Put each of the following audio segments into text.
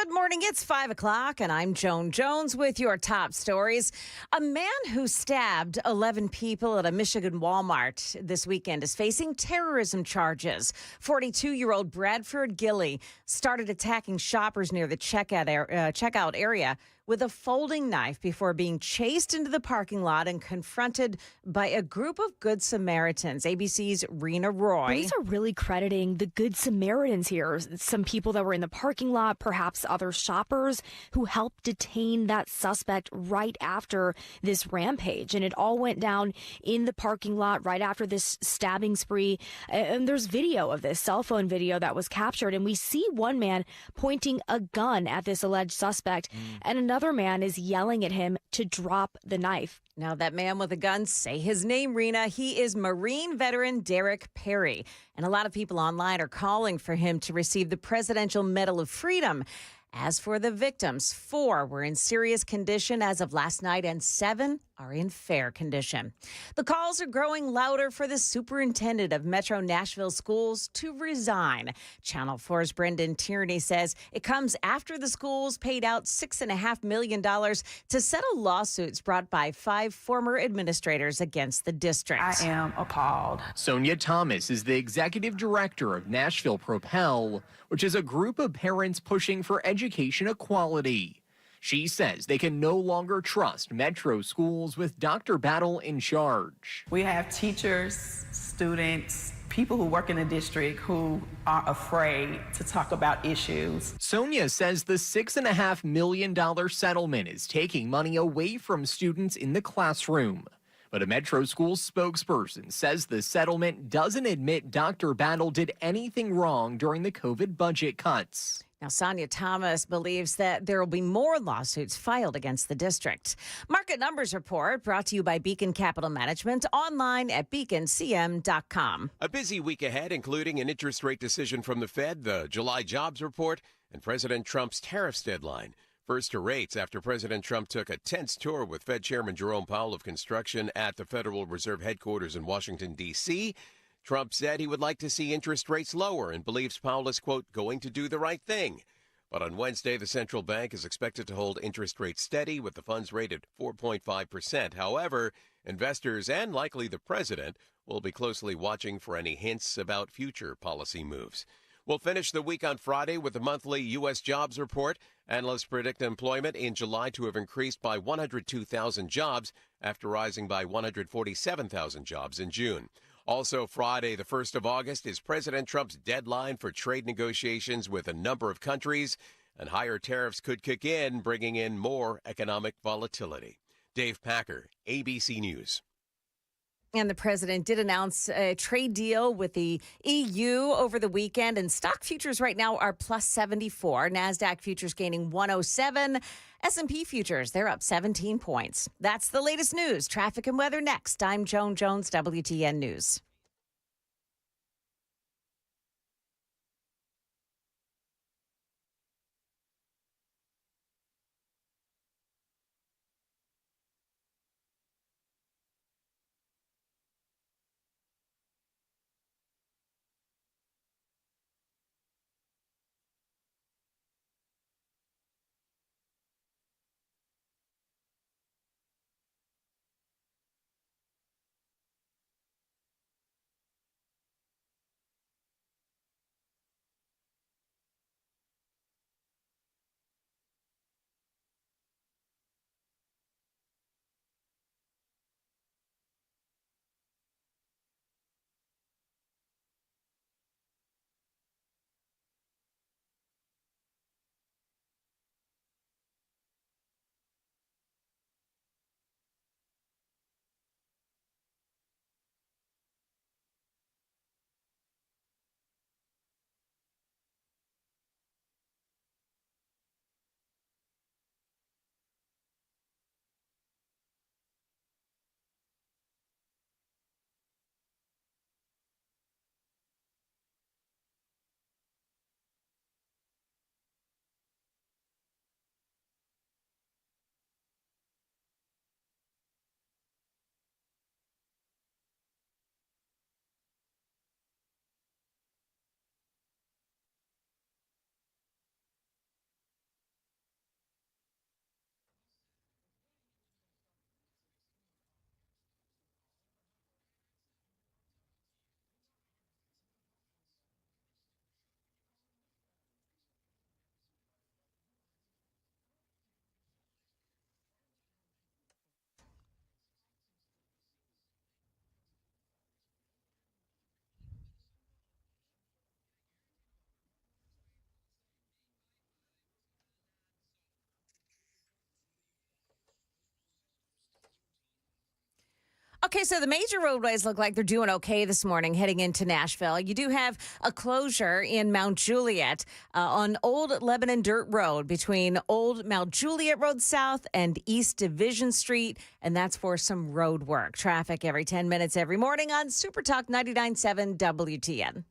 Good morning. It's 5 o'clock, and I'm Joan Jones with your top stories. A man who stabbed 11 people at a Michigan Walmart this weekend is facing terrorism charges. 42-year-old Bradford Gilley started attacking shoppers near the checkout area with a folding knife before being chased into the parking lot and confronted by a group of Good Samaritans. ABC's Rena Roy. Police are really crediting the Good Samaritans here. Some people that were in the parking lot, perhaps other shoppers who helped detain that suspect right after this rampage. And it all went down in the parking lot right after this stabbing spree. And there's video of this, cell phone video that was captured. And we see one man pointing a gun at this alleged suspect, and another man is yelling at him to drop the knife. Now, that man with a gun, say his name, Rena. He is Marine veteran Derek Perry. And a lot of people online are calling for him to receive the Presidential Medal of Freedom. As for the victims, 4 were in serious condition as of last night, and 7 are in fair condition. The calls are growing louder for the superintendent of Metro Nashville schools to resign. Channel 4's Brendan Tierney says it comes after the schools paid out $6.5 million to settle lawsuits brought by 5 former administrators against the district. I am appalled. Sonia Thomas is the executive director of Nashville Propel, which is a group of parents pushing for education equality. She says they can no longer trust Metro schools with Dr. Battle in charge. We have teachers, students, people who work in the district who are afraid to talk about issues. Sonia says the $6.5 million settlement is taking money away from students in the classroom. But a Metro school spokesperson says the settlement doesn't admit Dr. Battle did anything wrong during the COVID budget cuts. Now, Sonia Thomas believes that there will be more lawsuits filed against the district. Market Numbers Report brought to you by Beacon Capital Management, online at beaconcm.com. A busy week ahead, including an interest rate decision from the Fed, the July jobs report, and President Trump's tariffs deadline. First to rates after President Trump took a tense tour with Fed Chairman Jerome Powell of construction at the Federal Reserve headquarters in Washington, D.C., Trump said he would like to see interest rates lower and believes Powell is, quote, going to do the right thing. But on Wednesday, the central bank is expected to hold interest rates steady with the funds rate at 4.5%. However, investors and likely the president will be closely watching for any hints about future policy moves. We'll finish the week on Friday with the monthly U.S. jobs report. Analysts predict employment in July to have increased by 102,000 jobs after rising by 147,000 jobs in June. Also Friday, the 1st of August, is President Trump's deadline for trade negotiations with a number of countries, and higher tariffs could kick in, bringing in more economic volatility. Dave Packer, ABC News. And the president did announce a trade deal with the EU over the weekend, and stock futures right now are plus 74. NASDAQ futures gaining 107. S&P futures, they're up 17 points. That's the latest news. Traffic and weather next. I'm Joan Jones, WTN News. Okay, so the major roadways look like they're doing okay this morning heading into Nashville. You do have a closure in Mount Juliet on Old Lebanon Dirt Road between Old Mount Juliet Road South and East Division Street, and that's for some road work. Traffic every 10 minutes every morning on Super Talk 99.7 WTN.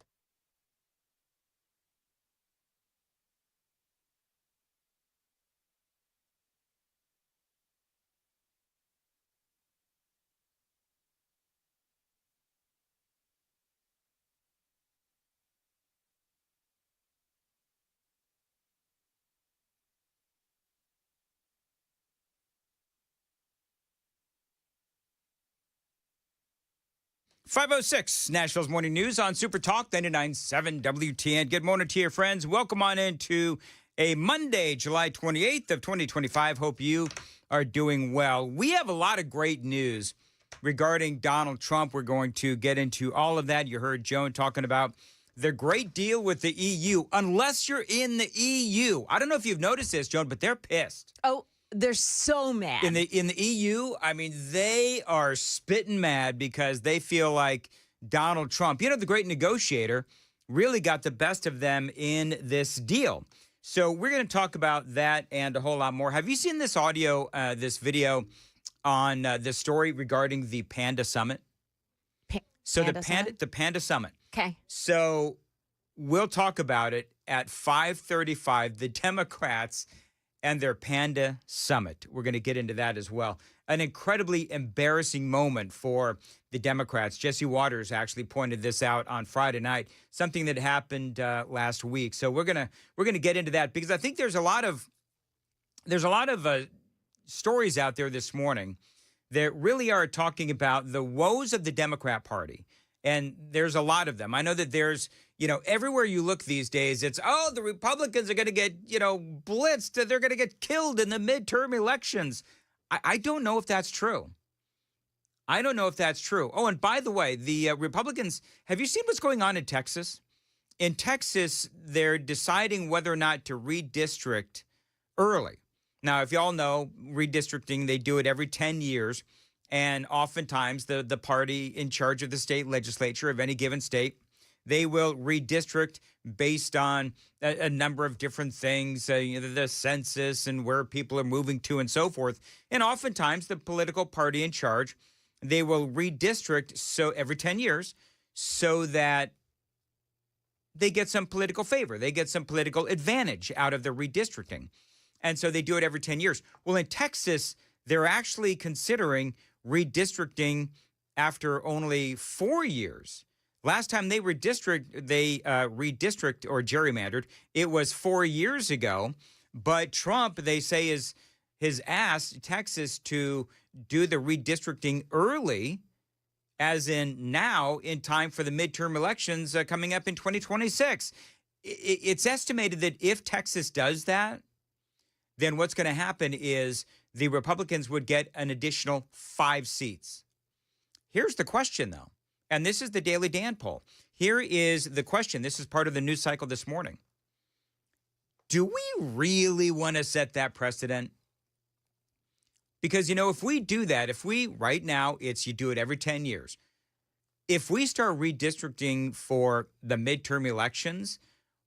.506 Nashville's Morning News on Super Talk 99.7 WTN. Good morning to your friends. Welcome on into a Monday, July 28th of 2025. Hope you are doing well. We have a lot of great news regarding Donald Trump. We're going to get into all of that. You heard Joan talking about the great deal with the EU. Unless you're in the EU. I don't know if you've noticed this, Joan, but they're pissed. Oh, they're so mad. In the EU, I mean, they are spitting mad because they feel like Donald Trump, the great negotiator, really got the best of them in this deal. So we're going to talk about that and a whole lot more. Have you seen this audio, this video on this story regarding the Panda Summit? The Panda Summit. Okay. So we'll talk about it at 5:35. The Democrats and their Panda Summit. We're going to get into that as well. An incredibly embarrassing moment for the Democrats. Jesse Waters actually pointed this out on Friday night, something that happened last week. So we're gonna get into that because I think there's a lot of stories out there this morning that really are talking about the woes of the Democrat Party. And there's a lot of them. I know that there's, everywhere you look these days, it's, the Republicans are going to get, blitzed. They're going to get killed in the midterm elections. I don't know if that's true. Oh, and by the way, the Republicans, have you seen what's going on in Texas? In Texas, they're deciding whether or not to redistrict early. Now, if y'all know, redistricting, they do it every 10 years. And oftentimes the party in charge of the state legislature of any given state, they will redistrict based on a number of different things, the census and where people are moving to and so forth. And oftentimes the political party in charge, they will redistrict so every 10 years so that they get some political favor. They get some political advantage out of the redistricting. And so they do it every 10 years. Well, in Texas, they're actually considering redistricting after only 4 years. Last time they redistrict or gerrymandered, it was 4 years ago. But Trump, they say, has asked Texas to do the redistricting early, as in now, in time for the midterm elections coming up in 2026. It's estimated that if Texas does that, then what's going to happen is the Republicans would get an additional 5 seats. Here's the question, though, and this is the Daily Dan poll. Here is the question. This is part of the news cycle this morning. Do we really want to set that precedent? Because, if we do that, right now, you do it every 10 years. If we start redistricting for the midterm elections,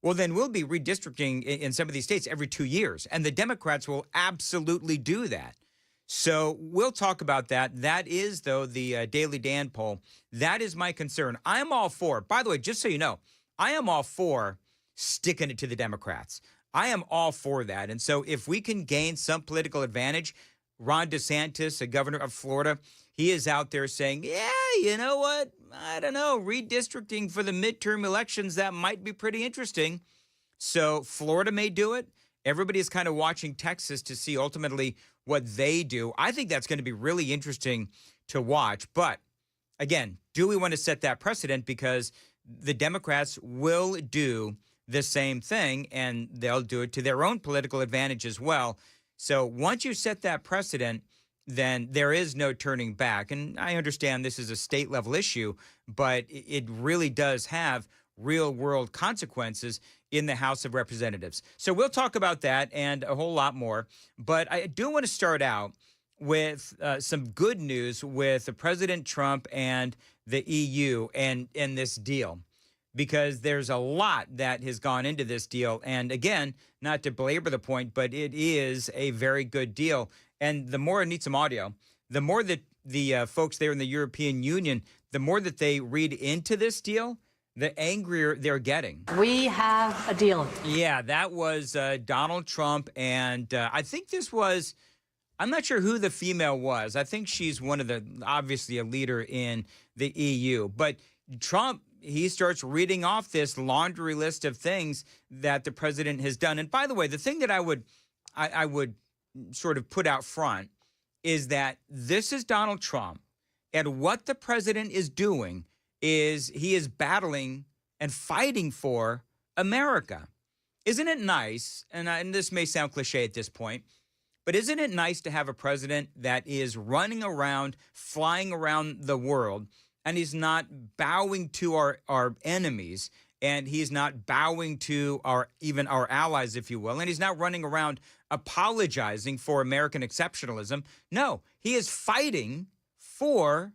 well, then we'll be redistricting in some of these states every 2 years. And the Democrats will absolutely do that. So we'll talk about that. That is, though, the Daily Dan poll. That is my concern. I'm all for, by the way, just so you know, I am all for sticking it to the Democrats. I am all for that. And so if we can gain some political advantage, Ron DeSantis, the governor of Florida, he is out there saying, yeah, you know what? I don't know, redistricting for the midterm elections, that might be pretty interesting. So Florida may do it. Everybody is kind of watching Texas to see ultimately what they do. I think that's going to be really interesting to watch. But again, do we want to set that precedent? Because the Democrats will do the same thing, and they'll do it to their own political advantage as well. So once you set that precedent, then there is no turning back. And I understand this is a state level issue, but it really does have real world consequences in the House of Representatives. So we'll talk about that and a whole lot more. But I do want to start out with some good news with President Trump and the EU and this deal, because there's a lot that has gone into this deal. And again, not to belabor the point, but it is a very good deal. And the more I need some audio, the more that the folks there in the European Union, the more that they read into this deal, the angrier they're getting. We have a deal. Yeah, that was Donald Trump. And I think this was, I'm not sure who the female was. I think she's one of the, obviously a leader in the EU. But Trump, he starts reading off this laundry list of things that the president has done. And by the way, the thing that I would sort of put out front is that this is Donald Trump. And what the president is doing is he is battling and fighting for America. Isn't it nice, and this may sound cliche at this point, but isn't it nice to have a president that is running around, flying around the world, and he's not bowing to our enemies, and he's not bowing to even our allies, if you will, and he's not running around apologizing for American exceptionalism. No, he is fighting for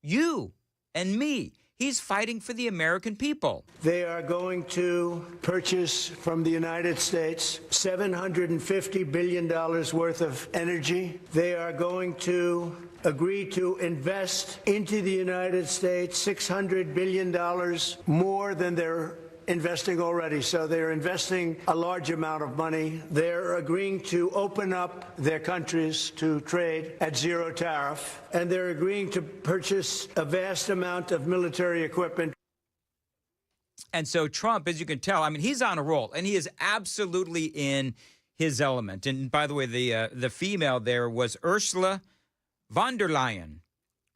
you and me. He's fighting for the American people. They are going to purchase from the United States $750 billion worth of energy. They are going to agree to invest into the United States $600 billion more than they're investing already. So they're investing a large amount of money. They're agreeing to open up their countries to trade at zero tariff, and they're agreeing to purchase a vast amount of military equipment. And so Trump, as you can tell, I mean, he's on a roll, and he is absolutely in his element. And by the way, the female there was Ursula von der Leyen.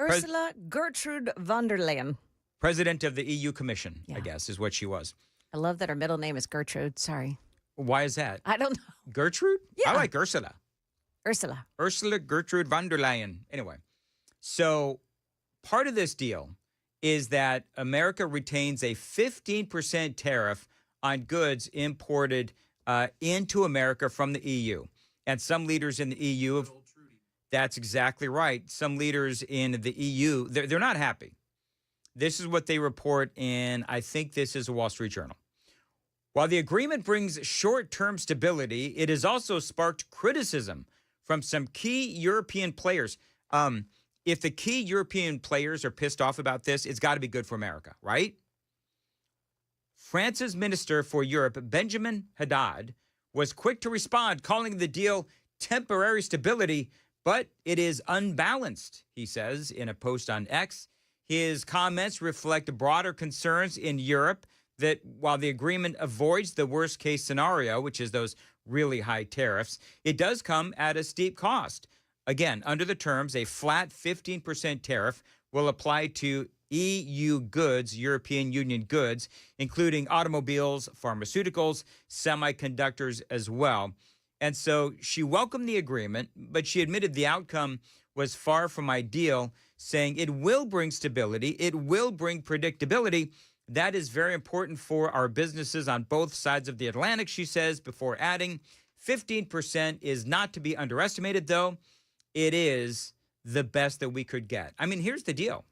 Ursula Gertrude von der Leyen. President of the EU Commission, Yeah. I guess, is what she was. I love that her middle name is Gertrude. Sorry. Why is that? I don't know. Gertrude? Yeah. I like Ursula. Ursula. Ursula Gertrude von der Leyen. Anyway, so part of this deal is that America retains a 15% tariff on goods imported into America from the EU. And some leaders in the EU, that's exactly right. Some leaders in the EU, they're not happy. This is what they report in, I think this is a Wall Street Journal. While the agreement brings short-term stability, it has also sparked criticism from some key European players. If the key European players are pissed off about this, it's got to be good for America, right? France's Minister for Europe, Benjamin Haddad, was quick to respond, calling the deal temporary stability, but it is unbalanced, he says in a post on X. His comments reflect broader concerns in Europe that while the agreement avoids the worst-case scenario, which is those really high tariffs, it does come at a steep cost. Again, under the terms, a flat 15% tariff will apply to EU goods, European Union goods, including automobiles, pharmaceuticals, semiconductors as well. And so she welcomed the agreement, but she admitted the outcome was far from ideal, saying it will bring stability, it will bring predictability. That is very important for our businesses on both sides of the Atlantic, she says, before adding, 15% is not to be underestimated, though. It is the best that we could get. I mean, here's the deal,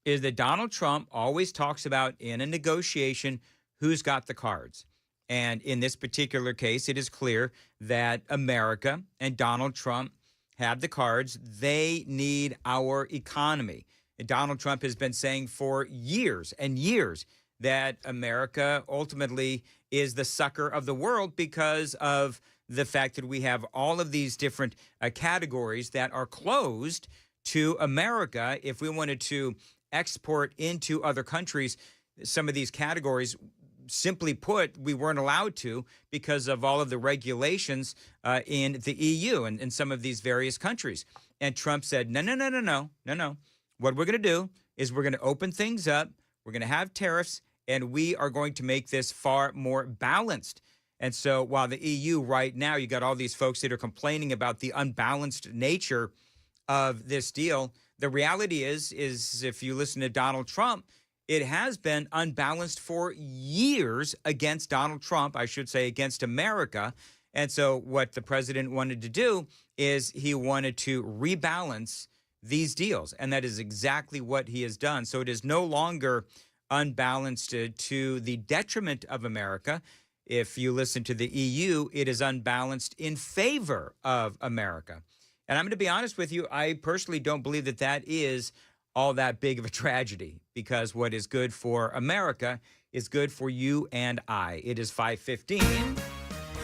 is that Donald Trump always talks about in a negotiation who's got the cards. And in this particular case, it is clear that America and Donald Trump have the cards. They need our economy. And Donald Trump has been saying for years and years that America ultimately is the sucker of the world because of the fact that we have all of these different categories that are closed to America. If we wanted to export into other countries, some of these categories, simply put, we weren't allowed to because of all of the regulations in the EU and in some of these various countries. And Trump said, no. What we're going to do is we're going to open things up. We're going to have tariffs, and we are going to make this far more balanced. And so while the EU right now, you got all these folks that are complaining about the unbalanced nature of this deal, the reality is if you listen to Donald Trump, it has been unbalanced for years against Donald Trump, I should say, against America. And so what the president wanted to do is he wanted to rebalance these deals. And that is exactly what he has done. So it is no longer unbalanced to the detriment of America. If you listen to the EU, it is unbalanced in favor of America. And I'm going to be honest with you, I personally don't believe that that is all that big of a tragedy, because what is good for America is good for you and I. It is 5:15.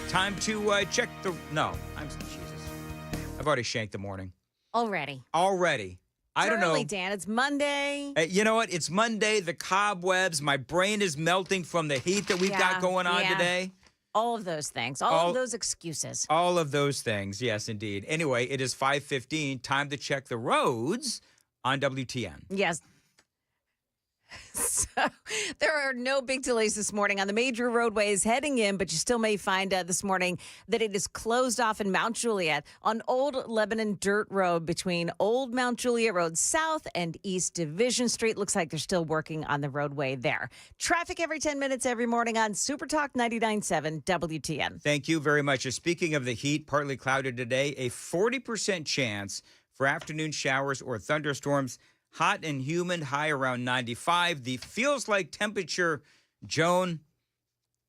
Time to check the... No, Jesus. I've already shanked the morning. Already. I don't know. Early, Dan. It's Monday. You know what? It's Monday. The cobwebs. My brain is melting from the heat that we've got going on today. All of those things. All of those excuses. All of those things. Yes, indeed. Anyway, it is 5:15. Time to check the roads on WTN. Yes. So there are no big delays this morning on the major roadways heading in, but you still may find this morning that it is closed off in Mount Juliet on Old Lebanon Dirt Road between Old Mount Juliet Road South and East Division Street. Looks like they're still working on the roadway there. Traffic every 10 minutes every morning on Super Talk 99.7 WTN. Thank you very much. Speaking of the heat, partly clouded today, a 40% chance for afternoon showers or thunderstorms. Hot and humid, high around 95. The feels like temperature, Joan,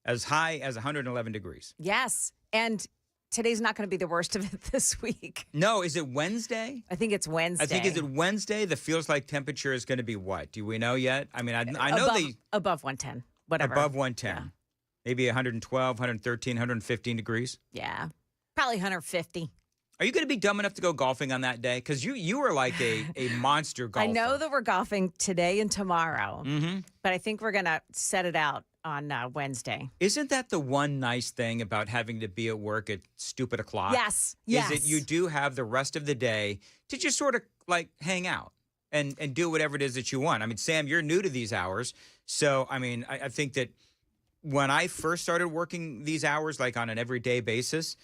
as high as 111 degrees. Yes. And today's not going to be the worst of it this week. No, is it Wednesday? I think it's Wednesday. I think, is it Wednesday? The feels like temperature is going to be what? Do we know yet? I mean, I know above 110, whatever. Above 110. Yeah. Maybe 112, 113, 115 degrees. Yeah. Probably 150. Are you going to be dumb enough to go golfing on that day? Because you were like a monster golfer. I know that we're golfing today and tomorrow, but I think we're going to set it out on Wednesday. Isn't that the one nice thing about having to be at work at stupid o'clock? Yes. Is that you do have the rest of the day to just sort of like hang out and do whatever it is that you want. I mean, Sam, you're new to these hours. So, I mean, I think that when I first started working these hours, like on an everyday basis,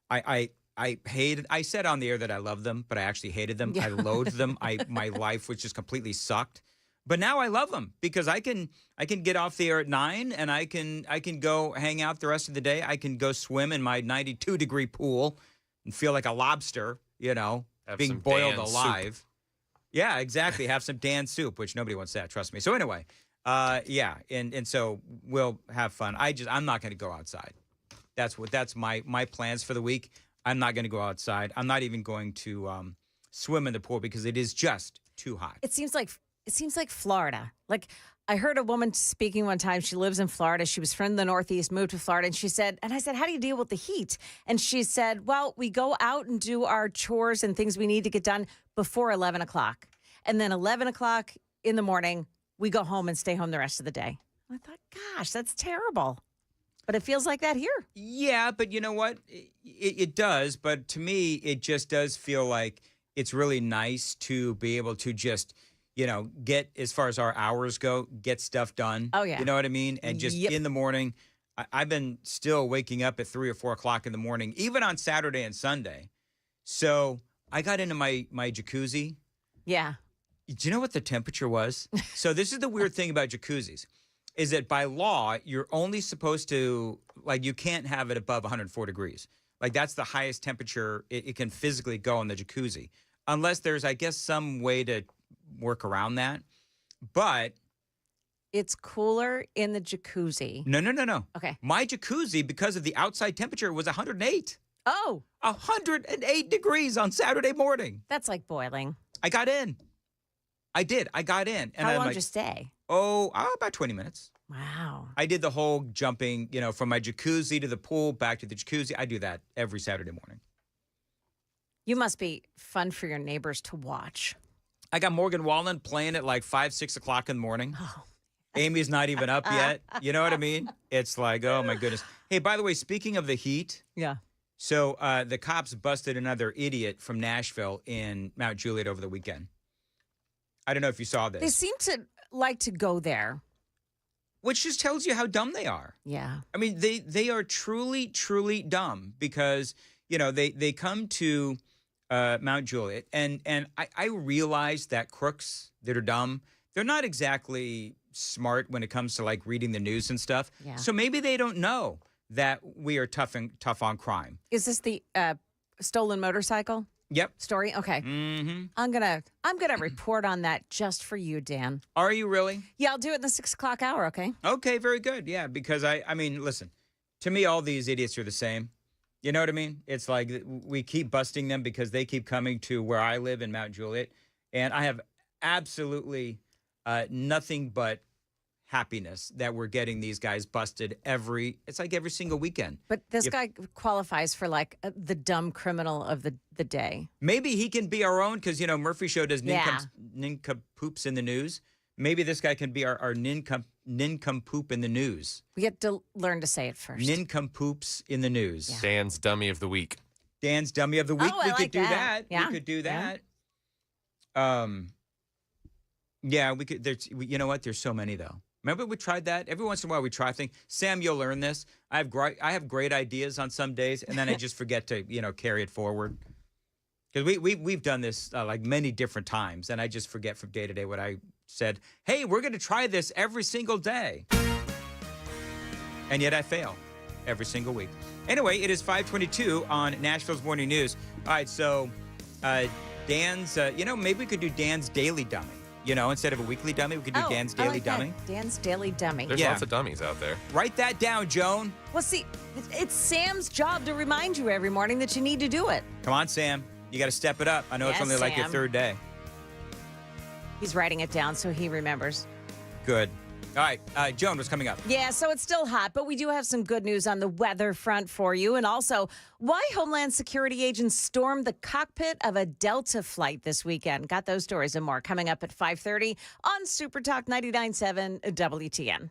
I said on the air that I loved them, but I actually hated them. Yeah. I loathed them. My life was just completely sucked. But now I love them because I can get off the air at 9 and I can go hang out the rest of the day. I can go swim in my 92-degree pool and feel like a lobster, being boiled alive. Soup. Yeah, exactly. Have some Dan soup, which nobody wants that, trust me. So anyway, and so we'll have fun. I'm not going to go outside. That's my plans for the week. I'm not going to go outside. I'm not even going to swim in the pool because it is just too hot. It seems like Florida. Like I heard a woman speaking one time. She lives in Florida. She was from the Northeast, moved to Florida, and I said, "How do you deal with the heat?" And she said, "Well, we go out and do our chores and things we need to get done before 11 o'clock, and then 11 o'clock in the morning we go home and stay home the rest of the day." I thought, "Gosh, that's terrible." But it feels like that here. Yeah, but you know what? It does. But to me, it just does feel like it's really nice to be able to just, get, as far as our hours go, get stuff done. Oh, yeah. You know what I mean? And just in the morning, I've been still waking up at 3 or 4 o'clock in the morning, even on Saturday and Sunday. So I got into my jacuzzi. Yeah. Do you know what the temperature was? So this is the weird thing about jacuzzis. Is that by law, you're only supposed to, you can't have it above 104 degrees. Like, that's the highest temperature it can physically go in the jacuzzi. Unless there's, I guess, some way to work around that. But it's cooler in the jacuzzi. No. Okay. My jacuzzi, because of the outside temperature, was 108. Oh. 108 degrees on Saturday morning. That's like boiling. I got in. I did. I got in. And how long did you stay? About 20 minutes. Wow. I did the whole jumping, from my jacuzzi to the pool, back to the jacuzzi. I do that every Saturday morning. You must be fun for your neighbors to watch. I got Morgan Wallen playing at like 5, 6 o'clock in the morning. Oh. Amy's not even up yet. You know what I mean? It's like, oh, my goodness. Hey, by the way, speaking of the heat. Yeah. So the cops busted another idiot from Nashville in Mount Juliet over the weekend. I don't know if you saw this. They seem to like to go there. Which just tells you how dumb they are. Yeah. I mean, they are truly, truly dumb because, they come to Mount Juliet. And I realize that crooks that are dumb, they're not exactly smart when it comes to, reading the news and stuff. Yeah. So maybe they don't know that we are tough on crime. Is this the stolen motorcycle Yep. story? Okay. Mm-hmm. I'm gonna report on that just for you, Dan. Are you really? Yeah, I'll do it in the 6 o'clock hour, okay? Okay, very good. Yeah, because I mean, listen, to me, all these idiots are the same. You know what I mean? It's like we keep busting them because they keep coming to where I live in Mount Juliet. And I have absolutely nothing but happiness that we're getting these guys busted every single weekend. But this guy qualifies for like the dumb criminal of the day. Maybe he can be our own because, Murphy Show does Yeah. nincompoops in the news. Maybe this guy can be our nincompoop in the news. We have to learn to say it first. Nincompoops in the news. Yeah. Dan's Dummy of the Week. Dan's Dummy of the Week. Oh, I We like could do that. that. Yeah. We could do Yeah. that. Yeah, we could. You know what? There's so many though. Remember we tried that? Every once in a while we try things. Sam, you'll learn this. I have great ideas on some days, and then I just forget to carry it forward. Because we've done this like many different times, and I just forget from day to day what I said. Hey, we're going to try this every single day, and yet I fail every single week. Anyway, it is 5:22 on Nashville's Morning News. All right, so Dan's. Maybe we could do Dan's Daily Dummy. Instead of a weekly dummy, we could do Dan's I Daily like that. Dummy. Dan's Daily Dummy. There's Yeah. lots of dummies out there. Write that down, Joan. Well, see, it's Sam's job to remind you every morning that you need to do it. Come on, Sam. You got to step it up. I know it's Yes, only like your Sam. third day. He's writing it down so he remembers. Good. All right, Joan, what's coming up? Yeah, so it's still hot, but we do have some good news on the weather front for you. And also, why Homeland Security agents stormed the cockpit of a Delta flight this weekend. Got those stories and more coming up at 5:30 on Super Talk 99.7 WTN.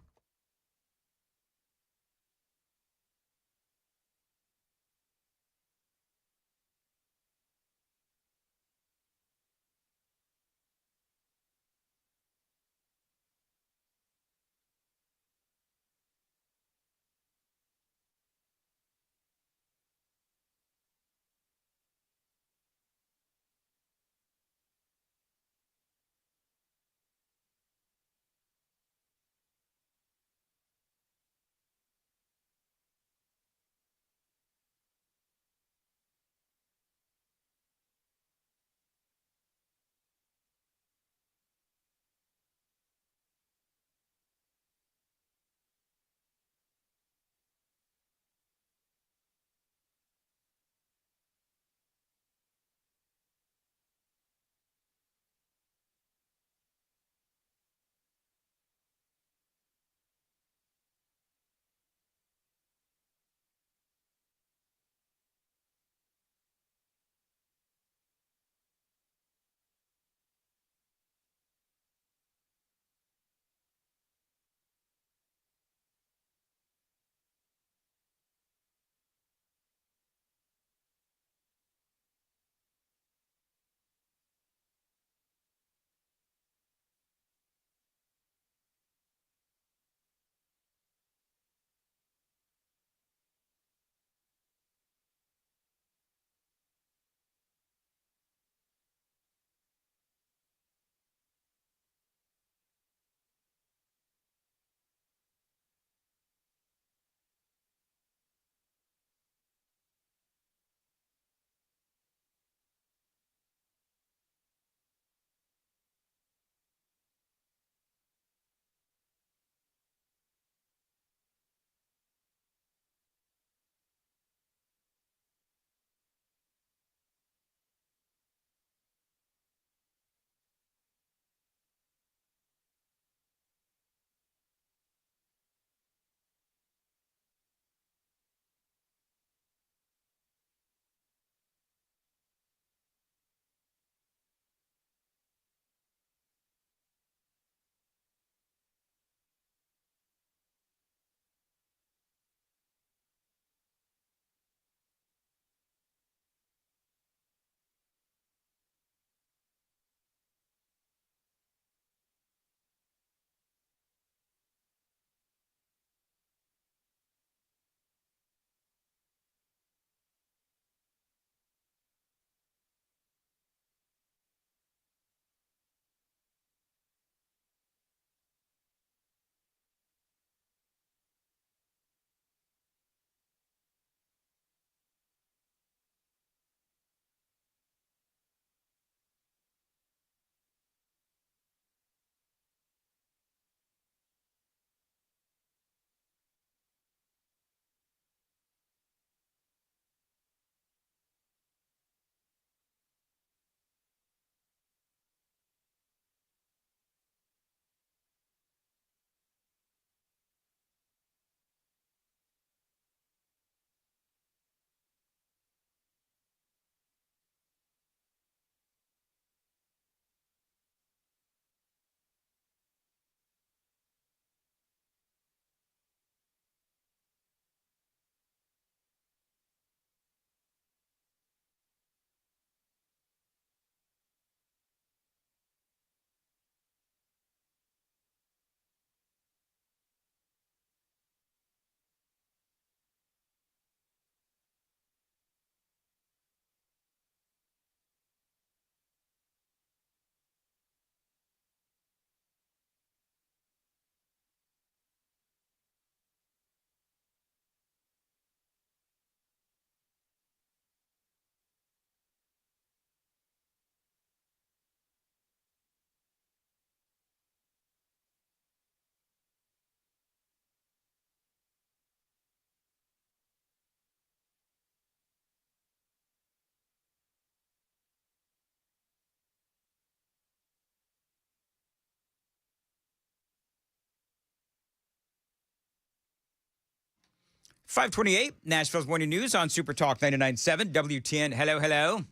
528, Nashville's Morning News on Super Talk 99.7 WTN. Hello, hello.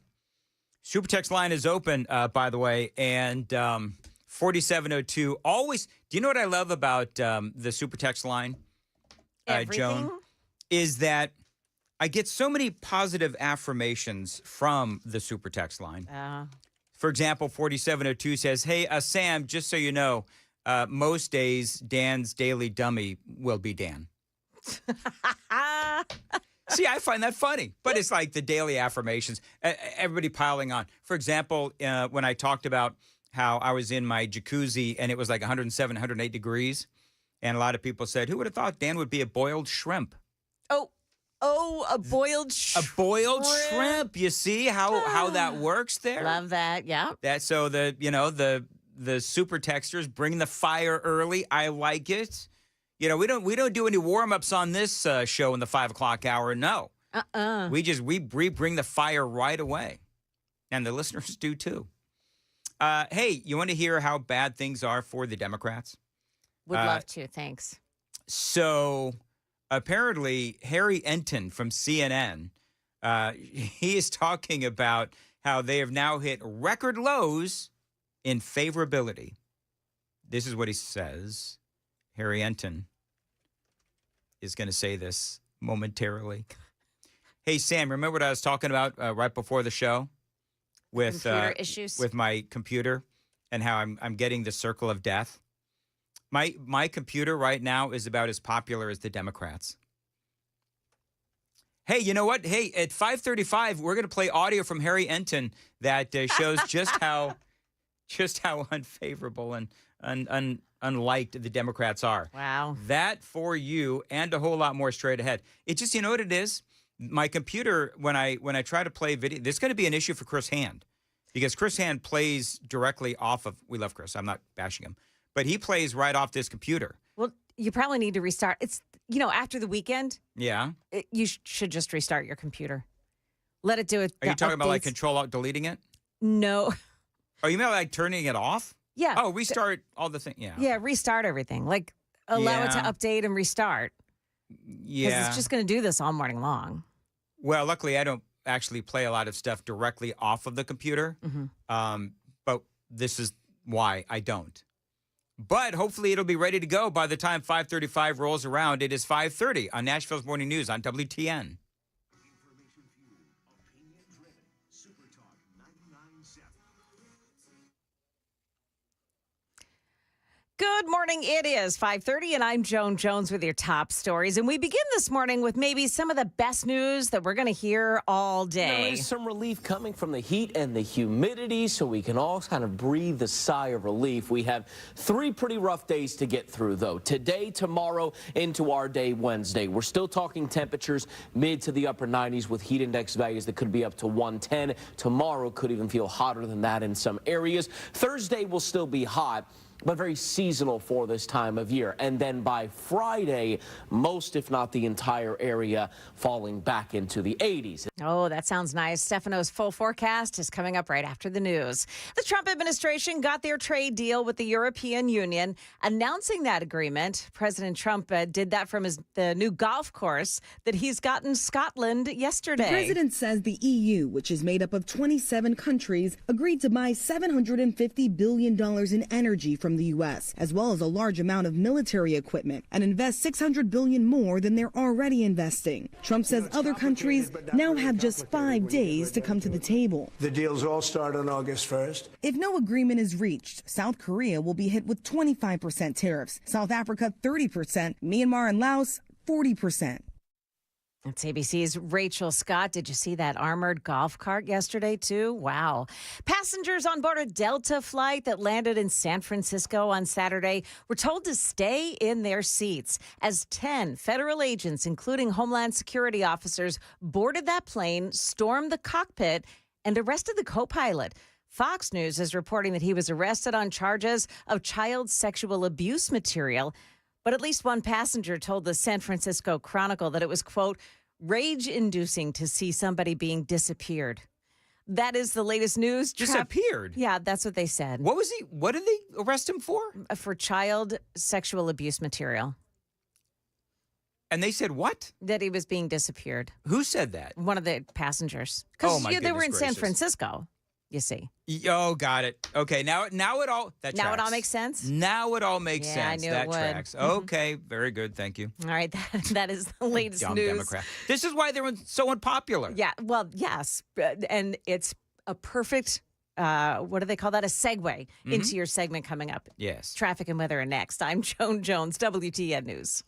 Super text line is open, by the way, and 4702. Always, do you know what I love about the super text line, Joan? Is that I get so many positive affirmations from the super text line. For example, 4702 says, hey, Sam, just so you know, most days Dan's daily dummy will be Dan. See, I find that funny, but it's like the daily affirmations, everybody piling on. For example, when I talked about how I was in my jacuzzi and it was like 107, 108 degrees, and a lot of people said, who would have thought Dan would be a boiled shrimp? A boiled shrimp. A boiled shrimp. You see how that works there? Love that, yeah. So the super texters bring the fire early. I like it. You know, we don't do any warm-ups on this show in the 5 o'clock hour. No. We bring the fire right away. And the listeners do too. Hey, you want to hear how bad things are for the Democrats? Would love to, thanks. So apparently Harry Enton from CNN, he is talking about how they have now hit record lows in favorability. This is what he says. Harry Enton is going to say this momentarily. Hey, Sam, remember what I was talking about right before the show with computer issues with my computer and how I'm getting the circle of death? My computer right now is about as popular as the Democrats. Hey, you know what? Hey, at 5:35, we're going to play audio from Harry Enton that shows just how unfavorable and unliked the Democrats are. Wow. That for you and a whole lot more straight ahead. It just, you know what it is? My computer, when I try to play video, there's going to be an issue for Chris Hand because Chris Hand plays directly off of, we love Chris, I'm not bashing him, but he plays right off this computer. Well, you probably need to restart. It's, after the weekend. Yeah. You should just restart your computer. Let it do it. Are you talking about like Control-Alt-Deleting it? No. Oh, you mean like turning it off? Yeah. Oh, restart all the things. Yeah. Yeah, restart everything. Like allow it to update and restart. Yeah. Because it's just going to do this all morning long. Well, luckily I don't actually play a lot of stuff directly off of the computer. Mm-hmm. But this is why I don't. But hopefully it'll be ready to go by the time 5:35 rolls around. It is 5:30 on Nashville's Morning News on WTN. Good morning. It is 5:30, and I'm Joan Jones with your top stories. And we begin this morning with maybe some of the best news that we're going to hear all day. There is some relief coming from the heat and the humidity, so we can all kind of breathe a sigh of relief. We have 3 pretty rough days to get through, though. Today, tomorrow, into our day Wednesday. We're still talking temperatures mid to the upper 90s with heat index values that could be up to 110. Tomorrow could even feel hotter than that in some areas. Thursday will still be hot, but very seasonal for this time of year. And then by Friday, most, if not the entire area, falling back into the 80s. Oh, that sounds nice. Stefano's full forecast is coming up right after the news. The Trump administration got their trade deal with the European Union, announcing that agreement. President Trump did that from the new golf course that he's got in Scotland yesterday. The president says the EU, which is made up of 27 countries, agreed to buy $750 billion in energy from the U.S., as well as a large amount of military equipment, and invest $600 billion more than they're already investing. Trump says other countries now have just 5 days to come to the table. The deals all start on August 1st. If no agreement is reached, South Korea will be hit with 25% tariffs, South Africa 30%, Myanmar and Laos 40%. It's ABC's Rachel Scott. Did you see that armored golf cart yesterday, too? Wow. Passengers on board a Delta flight that landed in San Francisco on Saturday were told to stay in their seats as 10 federal agents, including Homeland Security officers, boarded that plane, stormed the cockpit, and arrested the co-pilot. Fox News is reporting that he was arrested on charges of child sexual abuse material. But at least one passenger told the San Francisco Chronicle that it was, quote, rage-inducing to see somebody being disappeared. That is the latest news. Disappeared? Yeah, that's what they said. What did they arrest him for? For child sexual abuse material. And they said what? That he was being disappeared. Who said that? One of the passengers. Oh, Because my they were in goodness San gracious. Francisco, you see. Oh, got it. Okay, now it all Now it all tracks. makes sense? Now it all makes Yeah, I sense. knew That it would. tracks. Okay, very good. Thank you. All right, that is the latest Dumb news. Democrat. This is why they're so unpopular. Yeah, well, yes. And it's a perfect, what do they call that? A segue into your segment coming up. Yes. Traffic and weather are next. I'm Joan Jones, WTN News.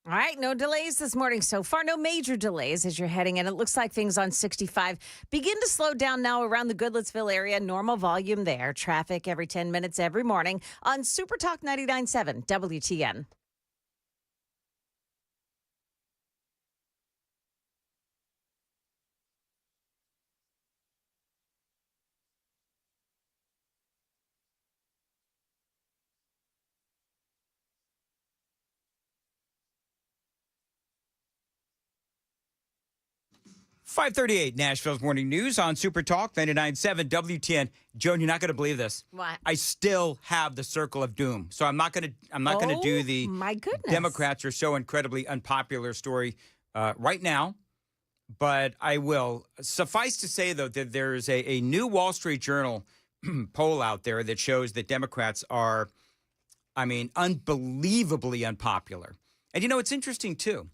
All right, no delays this morning so far. No major delays as you're heading in. It looks like things on 65 begin to slow down now around the Goodlettsville area. Normal volume there. Traffic every 10 minutes every morning on Super Talk 99.7 WTN. 538 Nashville's Morning News on Super Talk 99.7 WTN. Joan, you're not going to believe this. What? I still have the circle of doom. So I'm not going to do the my goodness. Democrats are so incredibly unpopular story right now, but I will. Suffice to say, though, that there's a new Wall Street Journal poll out there that shows that Democrats are, unbelievably unpopular. And, it's interesting, too,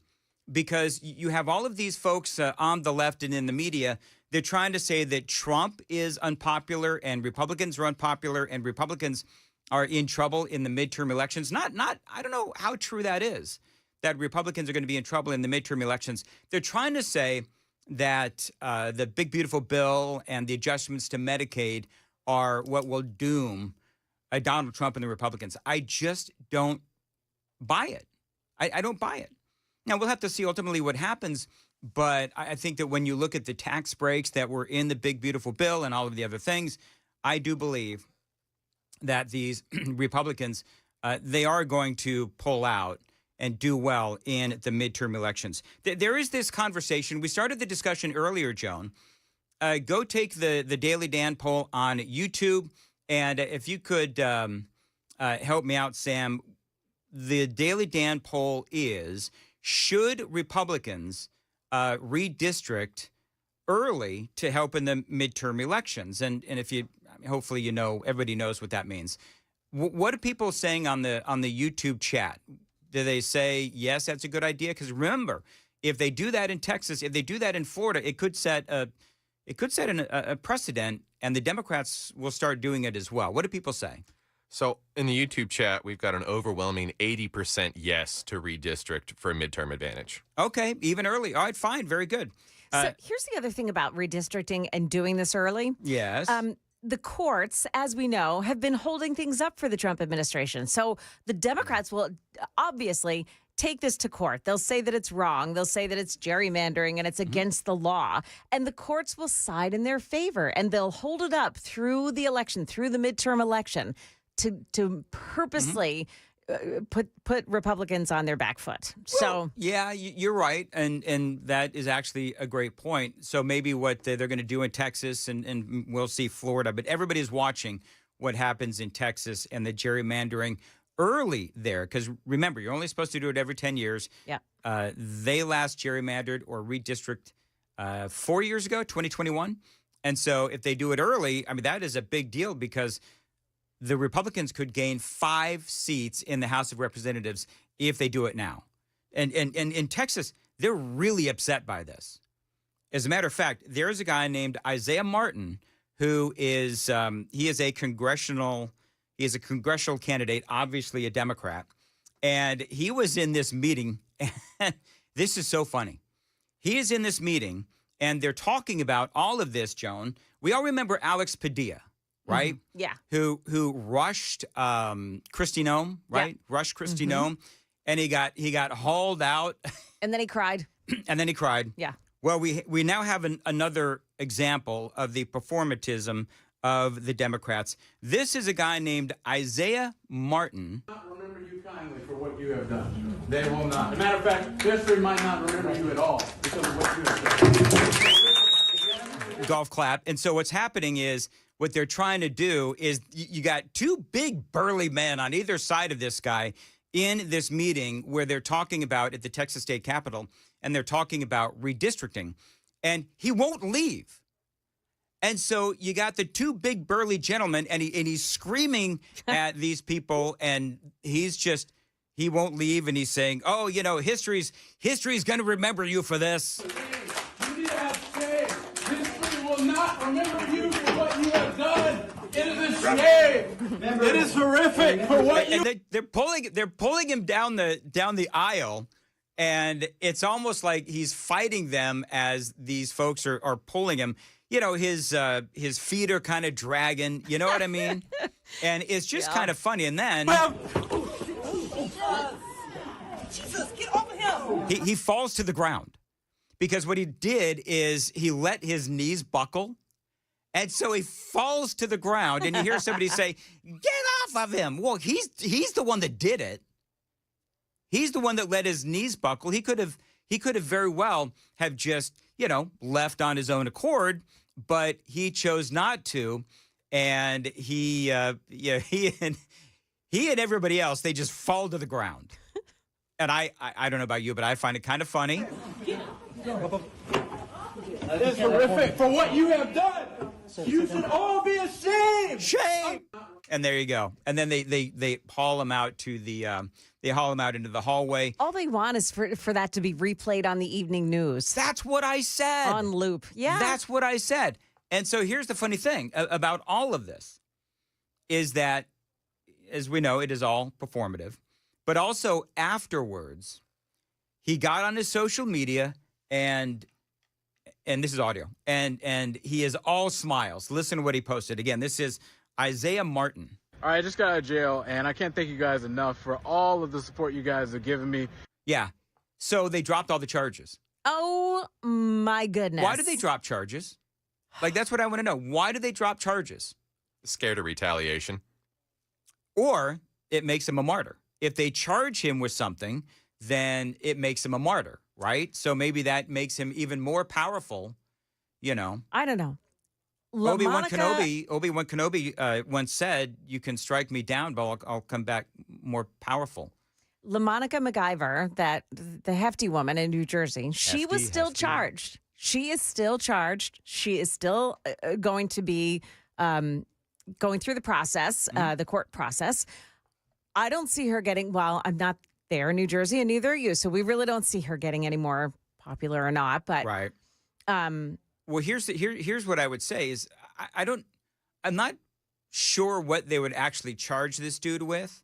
because you have all of these folks on the left and in the media. They're trying to say that Trump is unpopular and Republicans are unpopular and Republicans are in trouble in the midterm elections. I don't know how true that is, that Republicans are going to be in trouble in the midterm elections. They're trying to say that the big, beautiful bill and the adjustments to Medicaid are what will doom Donald Trump and the Republicans. I just don't buy it. I don't buy it. Now, we'll have to see ultimately what happens, but I think that when you look at the tax breaks that were in the big, beautiful bill and all of the other things, I do believe that these Republicans, they are going to pull out and do well in the midterm elections. There is this conversation. We started the discussion earlier, Joan. Go take the Daily Dan poll on YouTube, and if you could help me out, Sam, the Daily Dan poll is, should Republicans redistrict early to help in the midterm elections? And if you, hopefully, everybody knows what that means. What are people saying on the YouTube chat? Do they say, yes, that's a good idea? Because remember, if they do that in Texas, if they do that in Florida, it could set a precedent, and the Democrats will start doing it as well. What do people say? So in the YouTube chat, we've got an overwhelming 80% yes to redistrict for a midterm advantage. Okay, even early. All right, fine, very good. So here's the other thing about redistricting and doing this early. Yes. The courts, as we know, have been holding things up for the Trump administration. So the Democrats will obviously take this to court. They'll say that it's wrong. They'll say that it's gerrymandering and it's against the law. And the courts will side in their favor, and they'll hold it up through the election, through the midterm election, to purposely put Republicans on their back foot. Well, yeah, you're right, and that is actually a great point. So maybe what they're going to do in Texas, and we'll see Florida, but everybody's watching what happens in Texas and the gerrymandering early there, because remember, you're only supposed to do it every 10 years. Yeah. They last gerrymandered or redistrict 4 years ago, 2021, and so if they do it early, that is a big deal, because the Republicans could gain 5 seats in the House of Representatives if they do it now. And in Texas, they're really upset by this. As a matter of fact, there's a guy named Isaiah Martin who is he is a congressional candidate, obviously a Democrat. And he was in this meeting. And this is so funny. He is in this meeting, and they're talking about all of this, Joan. We all remember Alex Padilla, right? Mm-hmm. Yeah. Who rushed Kristi Noem, right? Yeah. Rushed Kristi Noem, and he got hauled out. And then he cried. Yeah. Well, we now have another example of the performatism of the Democrats. This is a guy named Isaiah Martin. Not remember you kindly for what you have done. They will not. As a matter of fact, history might not remember you at all because of what you have done. Golf clap. And so what's happening is, what they're trying to do is, you got 2 big burly men on either side of this guy in this meeting where they're talking about at the Texas State Capitol, and they're talking about redistricting, and he won't leave. And so you got the 2 big burly gentlemen, and he's screaming at these people, and he won't leave, and he's saying, oh, history's going to remember you for this. You need to have shame. History will not remember you for what you have done. It is a shame. It is horrific for what you. And they're pulling him down the aisle, and it's almost like he's fighting them as these folks are pulling him. His feet are kind of dragging. You know what I mean? And it's just kind of funny. And then Jesus, get off of him. He falls to the ground, because what he did is he let his knees buckle. And so he falls to the ground, and you hear somebody say, get off of him. Well, he's the one that did it. He's the one that let his knees buckle. He could have very well have just, left on his own accord, but he chose not to. And he and everybody else, they just fall to the ground. And I don't know about you, but I find it kind of funny. It's horrific for what you have done. You should all be ashamed. Shame. And there you go. And then they haul him out to the they haul him out into the hallway. All they want is for that to be replayed on the evening news. That's what I said. On loop. Yeah. That's what I said. And so here's the funny thing about all of this is that, as we know, it is all performative. But also afterwards, he got on his social media and this is audio, and he is all smiles. Listen to what he posted. Again, this is Isaiah Martin. All right, I just got out of jail, and I can't thank you guys enough for all of the support you guys have given me. Yeah. So they dropped all the charges. Oh, my goodness. Why did they drop charges? Like, that's what I want to know. Why did they drop charges? Scared of retaliation. Or it makes him a martyr. If they charge him with something, then it makes him a martyr, right? So maybe that makes him even more powerful, I don't know. Obi-Wan Kenobi once said, "You can strike me down, but I'll come back more powerful." LaMonica MacGyver, the hefty woman in New Jersey, she was still charged. She is still charged. She is still going to be going through the process, the court process. I don't see her getting, I'm not there in New Jersey, and neither are you, so we really don't see her getting any more popular or not. But right. Well, here's what I would say is I'm not sure what they would actually charge this dude with,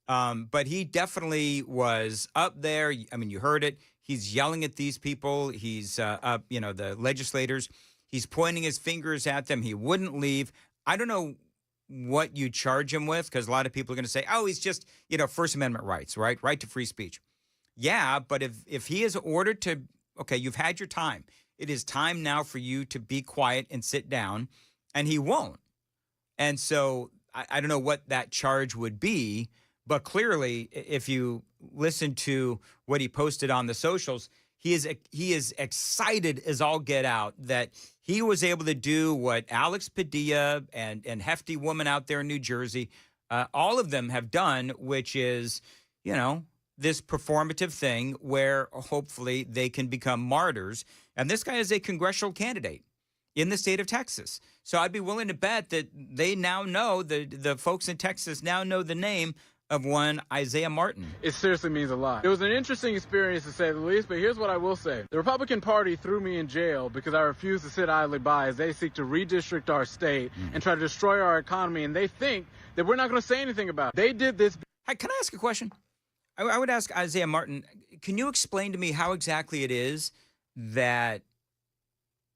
but he definitely was up there. I mean, you heard it. He's yelling at these people. He's up, the legislators. He's pointing his fingers at them. He wouldn't leave. I don't know what you charge him with, because a lot of people are going to say, oh, he's just, First Amendment rights, right? Right to free speech. Yeah, but if he is ordered to, okay, you've had your time. It is time now for you to be quiet and sit down, and he won't. And so I don't know what that charge would be, but clearly, if you listen to what he posted on the socials, he is excited as all get out that he was able to do what Alex Padilla and hefty woman out there in New Jersey, all of them have done, which is, this performative thing where hopefully they can become martyrs. And this guy is a congressional candidate in the state of Texas. So I'd be willing to bet that they now know, the folks in Texas now know the name of one Isaiah Martin. It seriously means a lot. It was an interesting experience, to say the least, but here's what I will say. The Republican Party threw me in jail because I refused to sit idly by as they seek to redistrict our state and try to destroy our economy, and they think that we're not going to say anything about it. They did this. Hey, can I ask a question? I would ask Isaiah Martin, can you explain to me how exactly it is that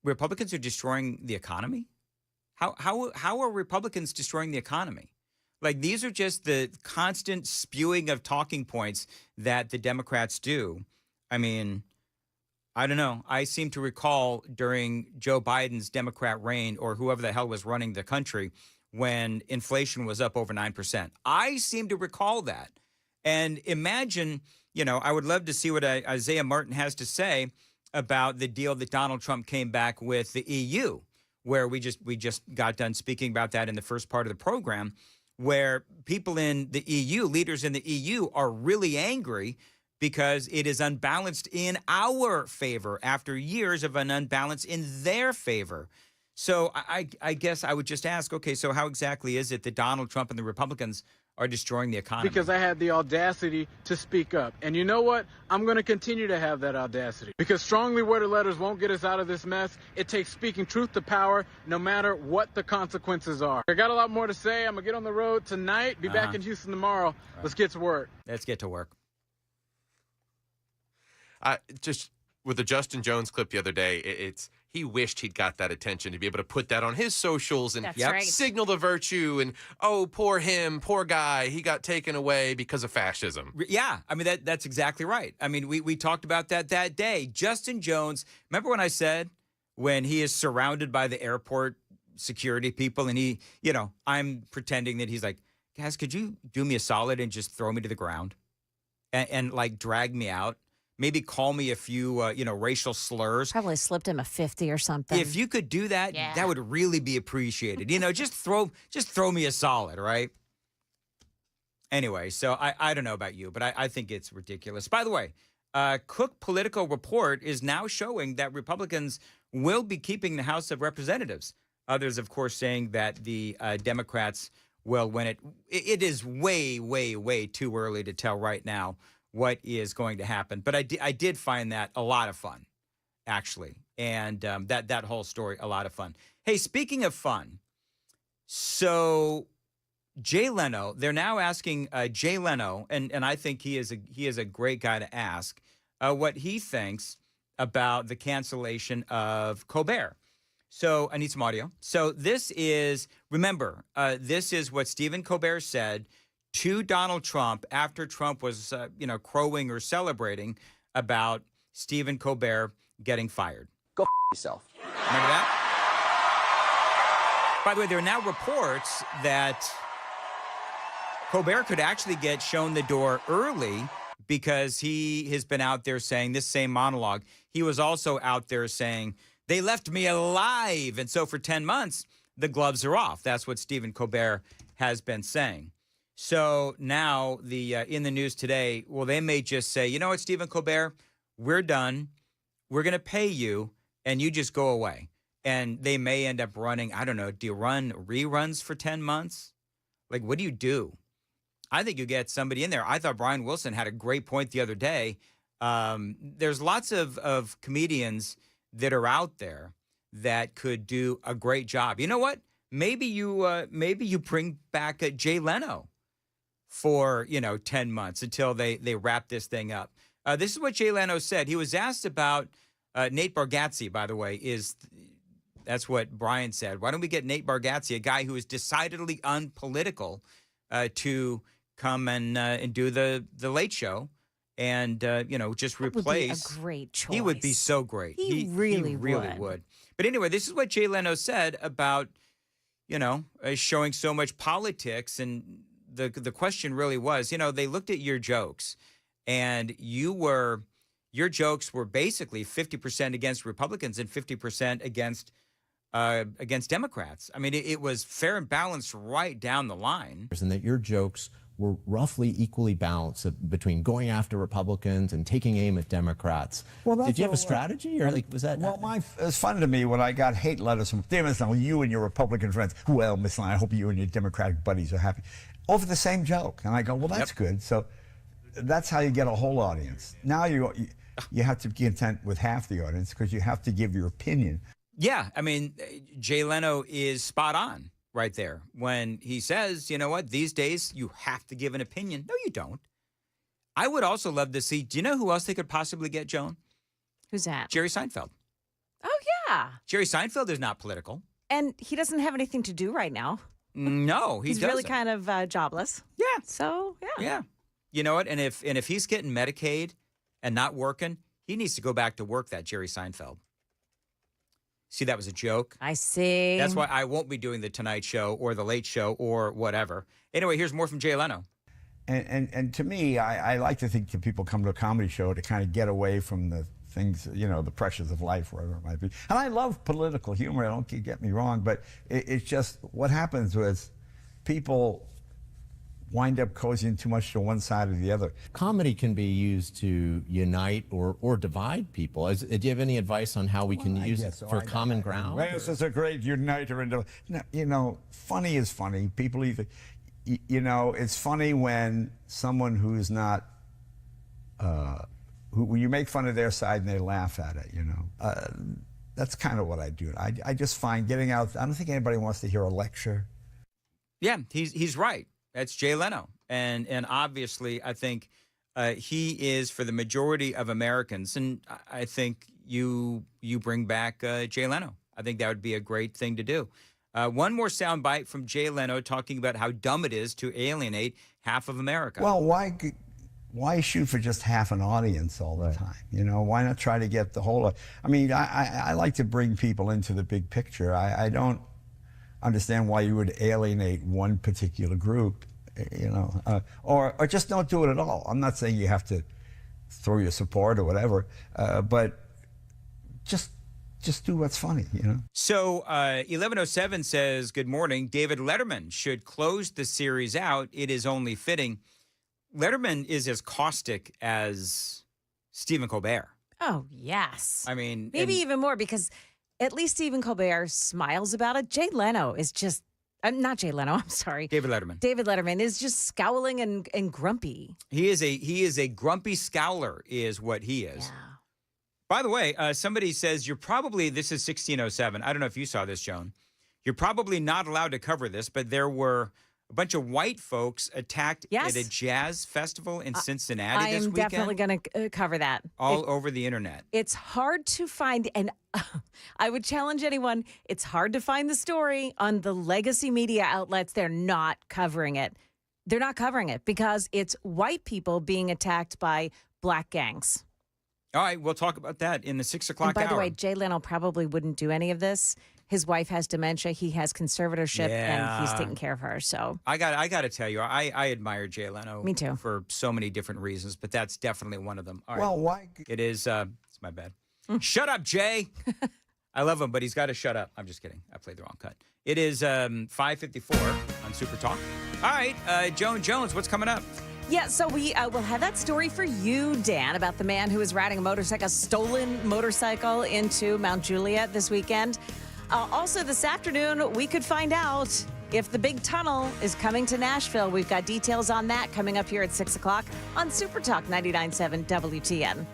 Republicans are destroying the economy? How are Republicans destroying the economy? Like, these are just the constant spewing of talking points that the Democrats do. I mean, I don't know. I seem to recall during Joe Biden's Democrat reign, or whoever the hell was running the country, when inflation was up over 9%. I seem to recall that. And imagine, I would love to see what Isaiah Martin has to say about the deal that Donald Trump came back with the EU, where we just got done speaking about that in the first part of the program, where people in the EU, leaders in the EU, are really angry because it is unbalanced in our favor after years of an unbalance in their favor. So I guess I would just ask, okay, so how exactly is it that Donald Trump and the Republicans are destroying the economy? Because I had the audacity to speak up. And you know what? I'm going to continue to have that audacity. Because strongly worded letters won't get us out of this mess. It takes speaking truth to power, no matter what the consequences are. I got a lot more to say. I'm going to get on the road tonight, be back in Houston tomorrow. Right. Let's get to work. Let's get to work. Just with the Justin Jones clip the other day, he wished he'd got that attention to be able to put that on his socials and signal the virtue and, oh, poor him, poor guy, he got taken away because of fascism. Yeah, I mean, that's exactly right. I mean, we talked about that day. Justin Jones, remember when I said when he is surrounded by the airport security people and he, I'm pretending that he's like, guys, could you do me a solid and just throw me to the ground and like drag me out? maybe call me a few, racial slurs. Probably slipped him a 50 or something. If you could do that, that would really be appreciated. Just throw me a solid, right? Anyway, so I don't know about you, but I think it's ridiculous. By the way, Cook Political Report is now showing that Republicans will be keeping the House of Representatives. Others, of course, saying that the Democrats will win it. It is way, way, way too early to tell right now what is going to happen. But I did find that a lot of fun, actually, and that whole story a lot of fun. Hey, speaking of fun, so Jay Leno, they're now asking Jay Leno, and I think he is a great guy to ask what he thinks about the cancellation of Colbert. So I need some audio. So this is, remember, this is what Stephen Colbert said to Donald Trump after Trump was, crowing or celebrating about Stephen Colbert getting fired. Go yourself. Remember that? By the way, there are now reports that Colbert could actually get shown the door early because he has been out there saying this same monologue. He was also out there saying, they left me alive. And so for 10 months, the gloves are off. That's what Stephen Colbert has been saying. So now in the news today, well, they may just say, you know what, Stephen Colbert, we're done. We're going to pay you and you just go away. And they may end up running, I don't know, do you run reruns for 10 months? Like, what do you do? I think you get somebody in there. I thought Brian Wilson had a great point the other day. There's lots of comedians that are out there that could do a great job. You know what? Maybe you bring back Jay Leno for 10 months until they wrap this thing up. This is what Jay Leno said. He was asked about Nate Bargatze. By the way, that's what Brian said. Why don't we get Nate Bargatze, a guy who is decidedly unpolitical, to come and do the Late Show? And, just replace. Would be a great choice. He would be so great. He really would. But anyway, this is what Jay Leno said about, showing so much politics. And the question really was, they looked at your jokes and your jokes were basically 50% against Republicans and 50% against Democrats. I mean, it was fair and balanced right down the line. And that your jokes were roughly equally balanced between going after Republicans and taking aim at Democrats. Well, did you have a strategy, or was that? Well, it's funny to me when I got hate letters from you and your Republican friends. Well, Miss Lyon, I hope you and your Democratic buddies are happy over the same joke, and I go, well, that's good. So that's how you get a whole audience. Now you have to be content with half the audience because you have to give your opinion. Yeah, I mean, Jay Leno is spot on right there when he says, you know what, these days you have to give an opinion. No, you don't. I would also love to see, do you know who else they could possibly get, Joan? Who's that? Jerry Seinfeld. Oh, yeah. Jerry Seinfeld is not political. And he doesn't have anything to do right now. No, he's really kind of jobless. Yeah. So, yeah. Yeah. You know what? And if he's getting Medicaid and not working, he needs to go back to work, that Jerry Seinfeld. See, that was a joke. I see. That's why I won't be doing the Tonight Show or the Late Show or whatever. Anyway, here's more from Jay Leno. And to me, I like to think that people come to a comedy show to kind of get away from the things, the pressures of life, wherever it might be. And I love political humor, don't get me wrong, but it's just what happens was people wind up cozying too much to one side or the other. Comedy can be used to unite or divide people. Do you have any advice on how we can use it for common ground? Well, this is a great uniter. Funny is funny. People either, it's funny when someone who's not, who you make fun of their side and they laugh at it, That's kind of what I do. I just find getting out, I don't think anybody wants to hear a lecture. Yeah, he's right. That's Jay Leno. And obviously, I think he is for the majority of Americans. And I think you bring back Jay Leno. I think that would be a great thing to do. One more soundbite from Jay Leno talking about how dumb it is to alienate half of America. Well, why shoot for just half an audience all the time? Why not try to get the whole? I mean, I like to bring people into the big picture. I don't understand why you would alienate one particular group, or just don't do it at all. I'm not saying you have to throw your support or whatever, but just do what's funny, you know? So 1107 says, good morning. David Letterman should close the series out. It is only fitting. Letterman is as caustic as Stephen Colbert. Oh, yes. I mean, maybe even more, because at least Stephen Colbert smiles about it. Jay Leno is just, not Jay Leno, I'm sorry. David Letterman. David Letterman is just scowling and grumpy. He is a grumpy scowler is what he is. Yeah. By the way, somebody says this is 1607. I don't know if you saw this, Joan. You're probably not allowed to cover this, but there were a bunch of white folks attacked at a jazz festival in Cincinnati this weekend. I am definitely going to cover that. All over the internet. It's hard to find, and I would challenge anyone, it's hard to find the story on the legacy media outlets. They're not covering it. They're not covering it because it's white people being attacked by black gangs. All right, we'll talk about that in the 6 o'clock hour. By the way, Jay Leno probably wouldn't do any of this. His wife has dementia. He has conservatorship, and he's taking care of her. So I got to tell you, I admire Jay Leno. Me too. For so many different reasons, but that's definitely one of them. All right. Well, why? It is. It's my bad. Shut up, Jay. I love him, but he's got to shut up. I'm just kidding. I played the wrong cut. It is 5:54 on Super Talk. All right, Joan Jones, what's coming up? Yeah, so we will have that story for you, Dan, about the man who was riding a stolen motorcycle into Mount Juliet this weekend. Also, this afternoon, we could find out if the big tunnel is coming to Nashville. We've got details on that coming up here at 6 o'clock on Super Talk 99.7 WTN.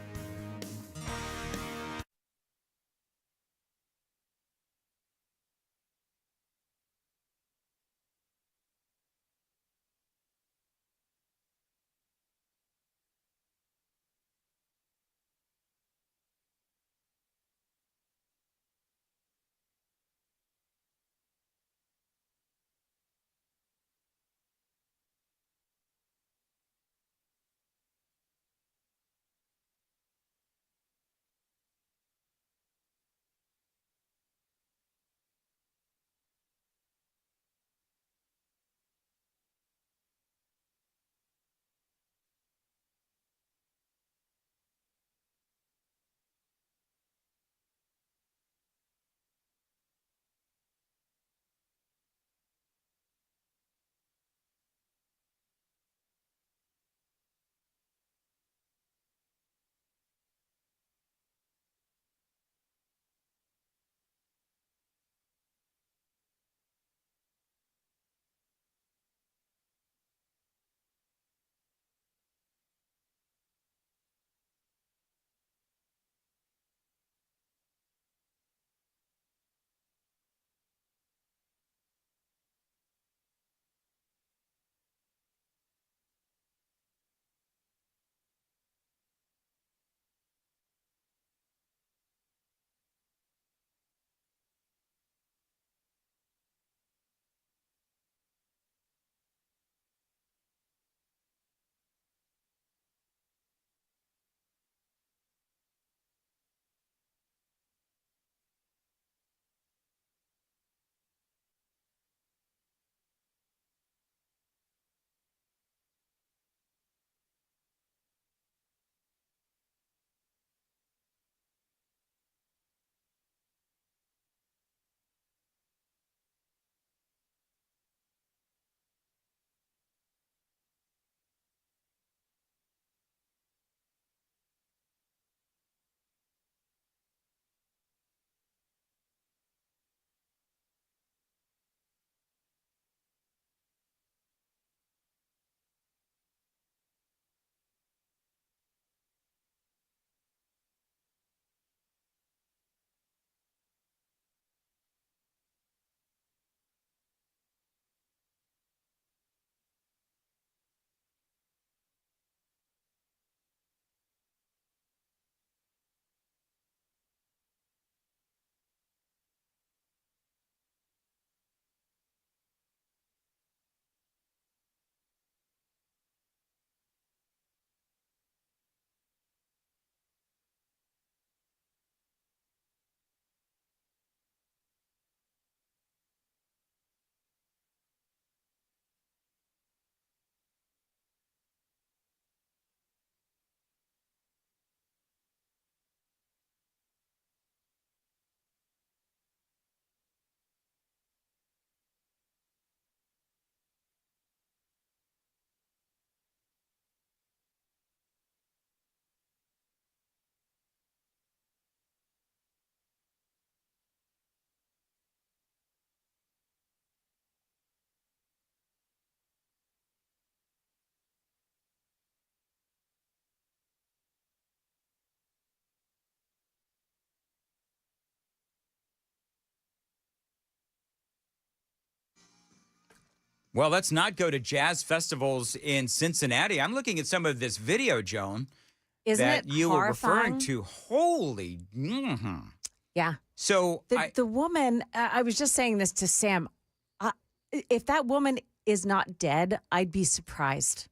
Well, let's not go to jazz festivals in Cincinnati. I'm looking at some of this video, Joan, Isn't that it you were referring horrifying? to. Holy. Yeah. So the woman, I was just saying this to Sam. If that woman is not dead, I'd be surprised.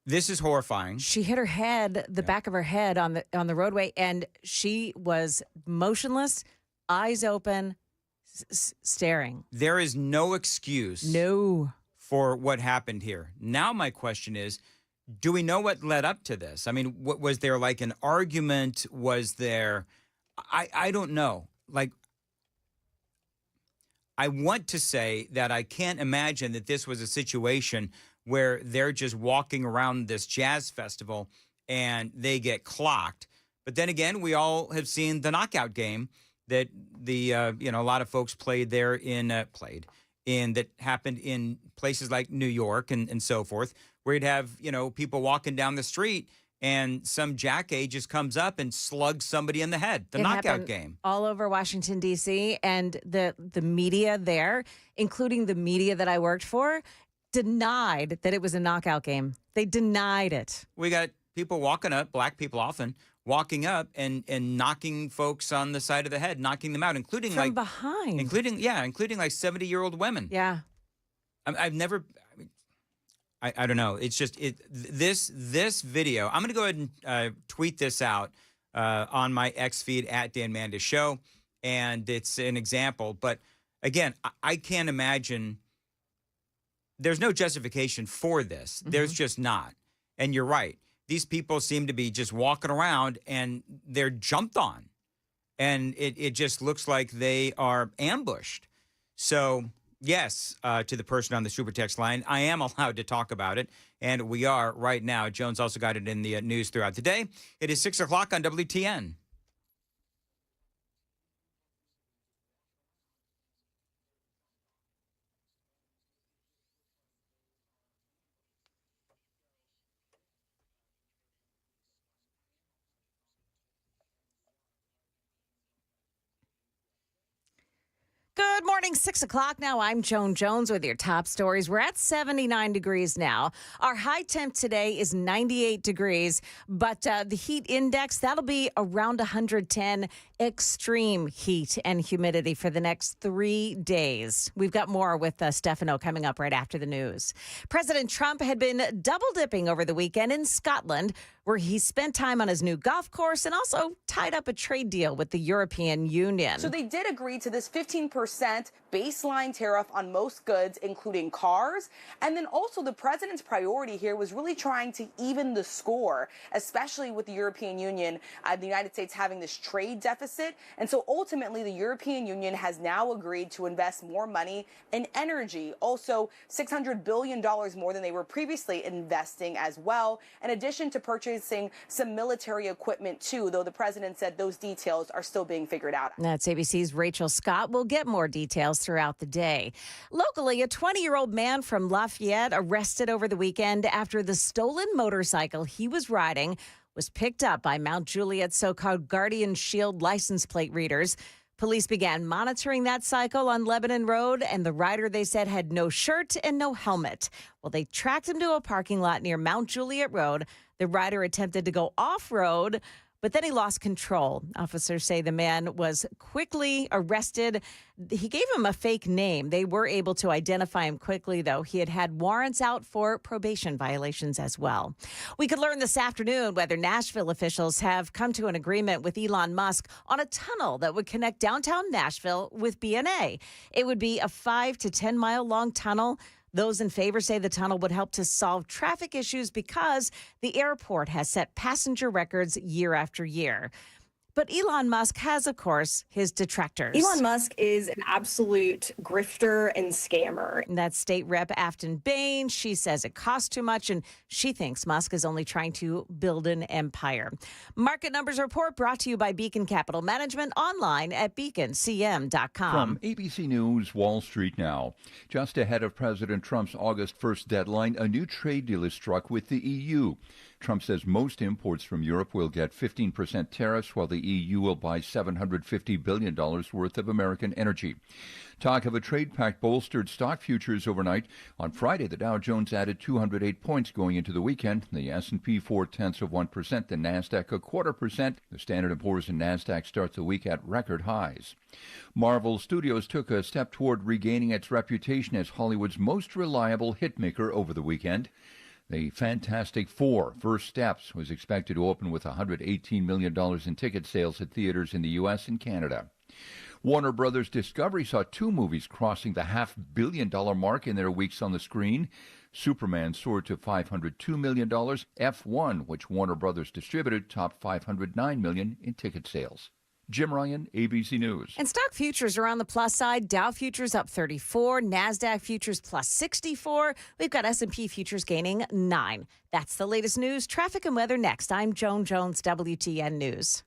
This is horrifying. She hit her head, the back of her head on the roadway, and she was motionless, eyes open, staring. There is no excuse. No. For what happened here. Now my question is, do we know what led up to this? I mean, was there like an argument? Was there, I don't know. Like, I want to say that I can't imagine that this was a situation where they're just walking around this jazz festival and they get clocked. But then again, we all have seen the knockout game that a lot of folks played there that happened in places like New York and so forth, where you'd have, people walking down the street and some jackass just comes up and slugs somebody in the head. The knockout game. All over Washington, D.C., and the media there, including the media that I worked for, denied that it was a knockout game. They denied it. We got people walking up, black people often, walking up and knocking folks on the side of the head, knocking them out, including from behind. Including like 70-year-old women. Yeah. I've never... I don't know. It's just this video. I'm going to go ahead and tweet this out on my X feed at Dan Mandis Show, and it's an example. But again, I can't imagine. There's no justification for this. Mm-hmm. There's just not. And you're right. These people seem to be just walking around and they're jumped on, and it just looks like they are ambushed. So. Yes, to the person on the super text line, I am allowed to talk about it, and we are right now. Jones also got it in the news throughout the day. It is 6 o'clock on WTN. Good morning, 6 o'clock now. I'm Joan Jones with your top stories. We're at 79 degrees now. Our high temp today is 98 degrees, but the heat index, that'll be around 110. Extreme heat and humidity for the next 3 days. We've got more with Stefano coming up right after the news. President Trump had been double dipping over the weekend in Scotland, where he spent time on his new golf course and also tied up a trade deal with the European Union. So they did agree to this 15% baseline tariff on most goods, including cars. And then also the president's priority here was really trying to even the score, especially with the European Union, the United States having this trade deficit. And so ultimately, the European Union has now agreed to invest more money in energy, also $600 billion more than they were previously investing as well, in addition to purchasing some military equipment too, though the president said those details are still being figured out. That's ABC's Rachel Scott. We'll get more details throughout the day. Locally, a 20-year-old man from Lafayette arrested over the weekend after the stolen motorcycle he was riding was picked up by Mount Juliet's so-called Guardian Shield license plate readers. Police began monitoring that cycle on Lebanon Road, and the rider, they said, had no shirt and no helmet. Well, they tracked him to a parking lot near Mount Juliet Road. The rider attempted to go off-road, but then he lost control. Officers say the man was quickly arrested. He gave him a fake name. They were able to identify him quickly, though. He had warrants out for probation violations as well. We could learn this afternoon whether Nashville officials have come to an agreement with Elon Musk on a tunnel that would connect downtown Nashville with BNA. It would be a 5 to 10 mile long tunnel. Those in favor say the tunnel would help to solve traffic issues because the airport has set passenger records year after year. But Elon Musk has, of course, his detractors. Elon Musk is an absolute grifter and scammer. And that's State Rep Afton Bain. She says it costs too much, and she thinks Musk is only trying to build an empire. Market Numbers Report brought to you by Beacon Capital Management, online at beaconcm.com. From ABC News, Wall Street now. Just ahead of President Trump's August 1st deadline, a new trade deal is struck with the EU. Trump says most imports from Europe will get 15% tariffs, while the EU will buy $750 billion worth of American energy. Talk of a trade pact bolstered stock futures overnight. On Friday, the Dow Jones added 208 points going into the weekend. The S&P 0.4%, the Nasdaq 0.25%. The Standard & Poor's and Nasdaq start the week at record highs. Marvel Studios took a step toward regaining its reputation as Hollywood's most reliable hitmaker over the weekend. The Fantastic Four: First Steps was expected to open with $118 million in ticket sales at theaters in the U.S. and Canada. Warner Brothers Discovery saw two movies crossing the $500 million mark in their weeks on the screen. Superman soared to $502 million. F1, which Warner Brothers distributed, topped $509 million in ticket sales. Jim Ryan, ABC News. And stock futures are on the plus side. Dow futures up 34, NASDAQ futures plus 64. We've got S&P futures gaining 9. That's the latest news. Traffic and weather next. I'm Joan Jones, WTN News.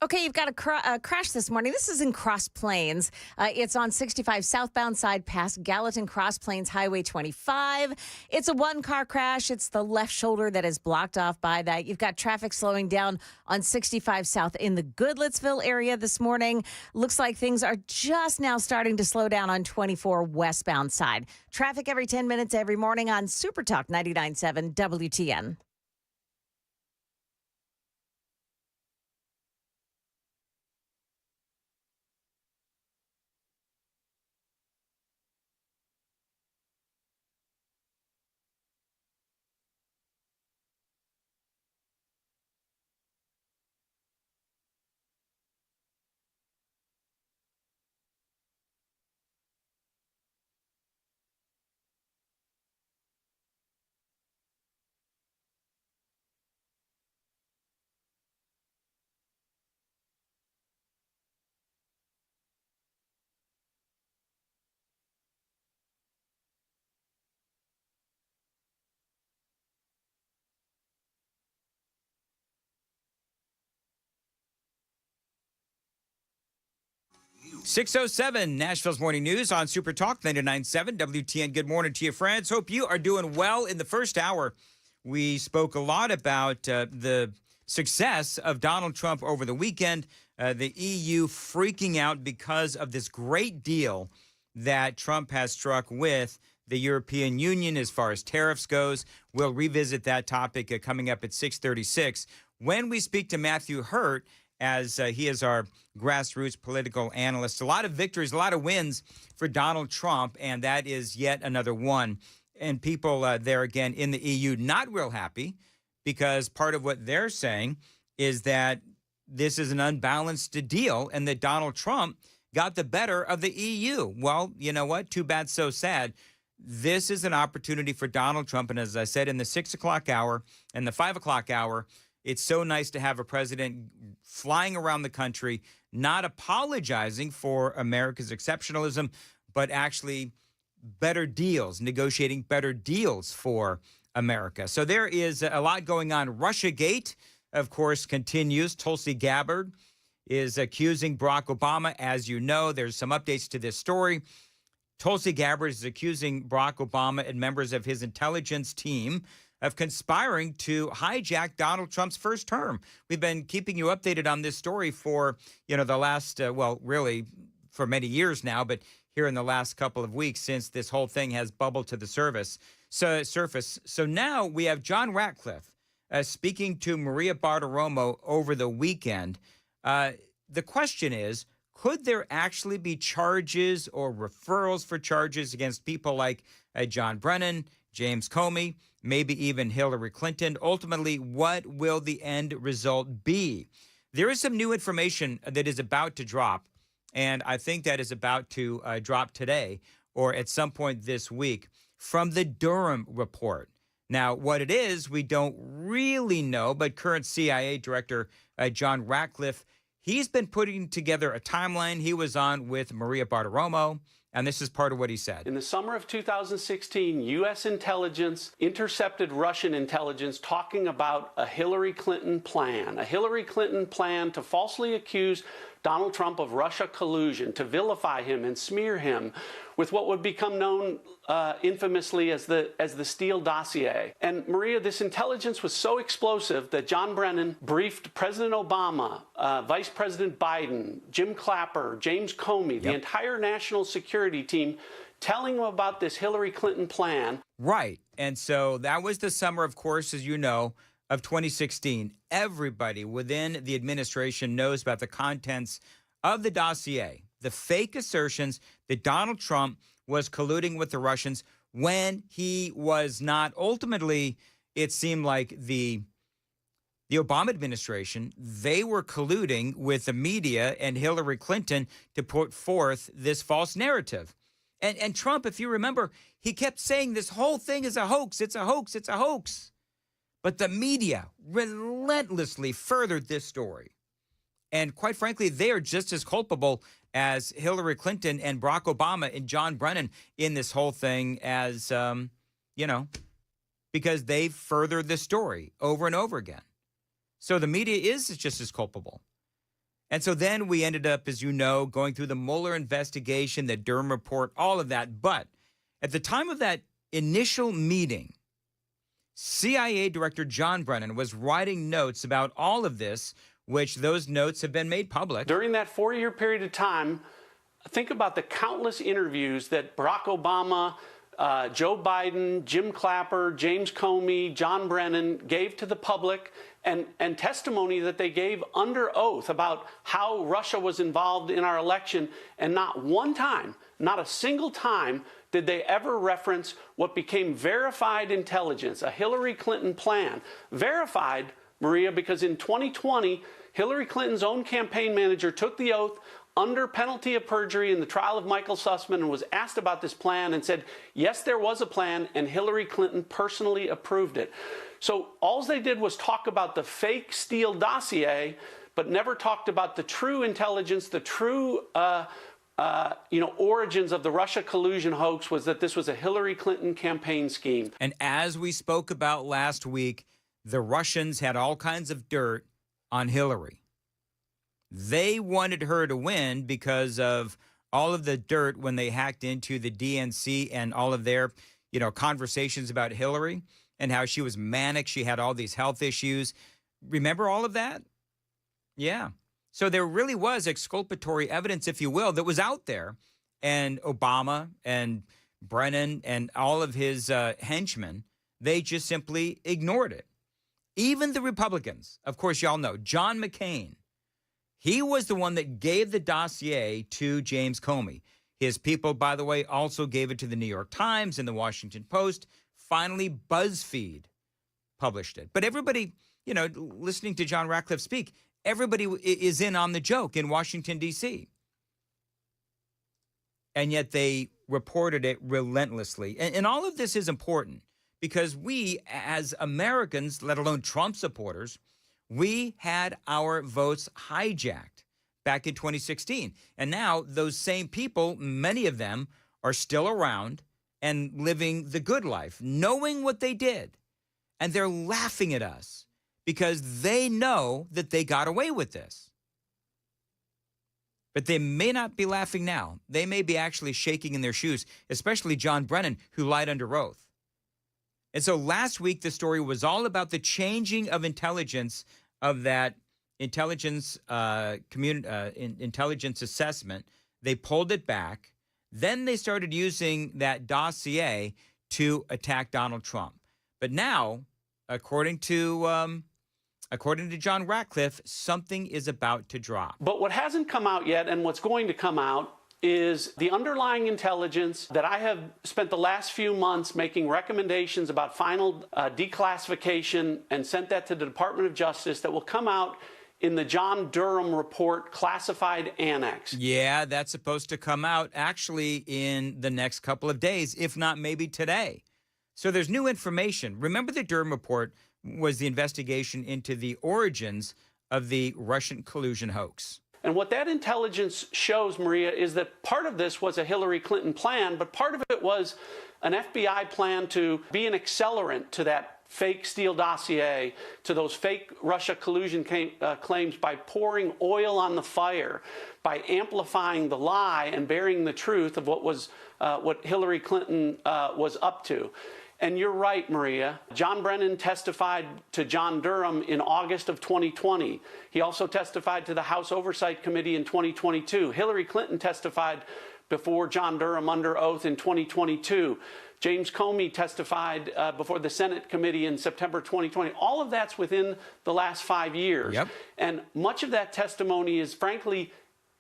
Okay, you've got a crash this morning. This is in Cross Plains. It's on 65 southbound side past Gallatin Cross Plains Highway 25. It's a one-car crash. It's the left shoulder that is blocked off by that. You've got traffic slowing down on 65 south in the Goodlettsville area this morning. Looks like things are just now starting to slow down on 24 westbound side. Traffic every 10 minutes every morning on Super Talk 99.7 WTN. .607 Nashville's Morning News on Super Talk 99.7 WTN. Good morning to you, friends. Hope you are doing well. In the first hour, we spoke a lot about the success of Donald Trump over the weekend, the EU freaking out because of this great deal that Trump has struck with the European Union as far as tariffs goes. We'll revisit that topic coming up at 6:36. when we speak to Matthew Hurt, as he is our grassroots political analyst. A lot of victories, a lot of wins for Donald Trump, and that is yet another one. And people there again in the EU not real happy, because part of what they're saying is that this is an unbalanced deal and that Donald Trump got the better of the EU. Well, you know what? Too bad, so sad. This is an opportunity for Donald Trump. And as I said, in the 6 o'clock hour and the 5 o'clock hour, it's so nice to have a president flying around the country, not apologizing for America's exceptionalism, but actually better deals, negotiating better deals for America. So there is a lot going on. Russiagate, of course, continues. Tulsi Gabbard is accusing Barack Obama. As you know, there's some updates to this story. Tulsi Gabbard is accusing Barack Obama and members of his intelligence team of conspiring to hijack Donald Trump's first term. We've been keeping you updated on this story for, the last, really for many years now, but here in the last couple of weeks since this whole thing has bubbled to the surface. So now we have John Ratcliffe speaking to Maria Bartiromo over the weekend. The question is, could there actually be charges or referrals for charges against people like John Brennan, James Comey, maybe even Hillary Clinton? Ultimately, what will the end result be? There is some new information that is about to drop, and I think that is about to drop today or at some point this week from the Durham report. Now, what it is, we don't really know, but current CIA Director John Ratcliffe, he's been putting together a timeline. He was on with Maria Bartiromo, and this is part of what he said. In the summer of 2016, U.S. intelligence intercepted Russian intelligence talking about a Hillary Clinton plan to falsely accuse Donald Trump of Russia collusion, to vilify him and smear him with what would become known infamously as the Steele dossier. And Maria, this intelligence was so explosive that John Brennan briefed President Obama, Vice President Biden, Jim Clapper, James Comey, the entire national security team, telling them about this Hillary Clinton plan. Right. And so that was the summer, of course, as you know, of 2016. Everybody within the administration knows about the contents of the dossier, the fake assertions that Donald Trump was colluding with the Russians when he was not. Ultimately, it seemed like the Obama administration, they were colluding with the media and Hillary Clinton to put forth this false narrative. And Trump, if you remember, he kept saying this whole thing is a hoax, it's a hoax, it's a hoax. But the media relentlessly furthered this story. And quite frankly, they are just as culpable as Hillary Clinton and Barack Obama and John Brennan in this whole thing as, because they furthered the story over and over again. So the media is just as culpable. And so then we ended up, as you know, going through the Mueller investigation, the Durham report, all of that. But at the time of that initial meeting, CIA Director John Brennan was writing notes about all of this, which those notes have been made public. During that 4-year period of time, think about the countless interviews that Barack Obama, Joe Biden, Jim Clapper, James Comey, John Brennan gave to the public, and testimony that they gave under oath about how Russia was involved in our election. And not one time, not a single time, did they ever reference what became verified intelligence, a Hillary Clinton plan. Verified, Maria, because in 2020, Hillary Clinton's own campaign manager took the oath under penalty of perjury in the trial of Michael Sussman and was asked about this plan and said, yes, there was a plan, and Hillary Clinton personally approved it. So all they did was talk about the fake Steele dossier, but never talked about the true intelligence, the true origins of the Russia collusion hoax was that this was a Hillary Clinton campaign scheme. And as we spoke about last week, the Russians had all kinds of dirt on Hillary. They wanted her to win because of all of the dirt when they hacked into the DNC and all of their, conversations about Hillary and how she was manic. She had all these health issues. Remember all of that? Yeah. So there really was exculpatory evidence, if you will, that was out there. And Obama and Brennan and all of his henchmen, they just simply ignored it. Even the Republicans, of course, y'all know, John McCain, he was the one that gave the dossier to James Comey. His people, by the way, also gave it to the New York Times and the Washington Post. Finally, BuzzFeed published it. But everybody, you know, listening to John Ratcliffe speak, everybody is in on the joke in Washington, D.C. And yet they reported it relentlessly. And all of this is important because we, as Americans, let alone Trump supporters, we had our votes hijacked back in 2016. And now those same people, many of them, are still around and living the good life, knowing what they did. And they're laughing at us because they know that they got away with this. But they may not be laughing now. They may be actually shaking in their shoes, especially John Brennan, who lied under oath. And so last week, the story was all about the changing of intelligence of that intelligence intelligence assessment. They pulled it back. Then they started using that dossier to attack Donald Trump. But now, according to John Ratcliffe, something is about to drop. But what hasn't come out yet and what's going to come out is the underlying intelligence that I have spent the last few months making recommendations about final declassification and sent that to the Department of Justice that will come out in the John Durham report classified annex. Yeah, that's supposed to come out actually in the next couple of days, if not maybe today. So there's new information. Remember the Durham report was the investigation into the origins of the Russian collusion hoax. And what that intelligence shows, Maria, is that part of this was a Hillary Clinton plan, but part of it was an FBI plan to be an accelerant to that fake Steele dossier, to those fake Russia collusion claims by pouring oil on the fire, by amplifying the lie and burying the truth of what Hillary Clinton was up to. And you're right, Maria. John Brennan testified to John Durham in August of 2020. He also testified to the House Oversight Committee in 2022. Hillary Clinton testified before John Durham under oath in 2022. James Comey testified before the Senate committee in September 2020. All of that's within the last 5 years. Yep. And much of that testimony is, frankly,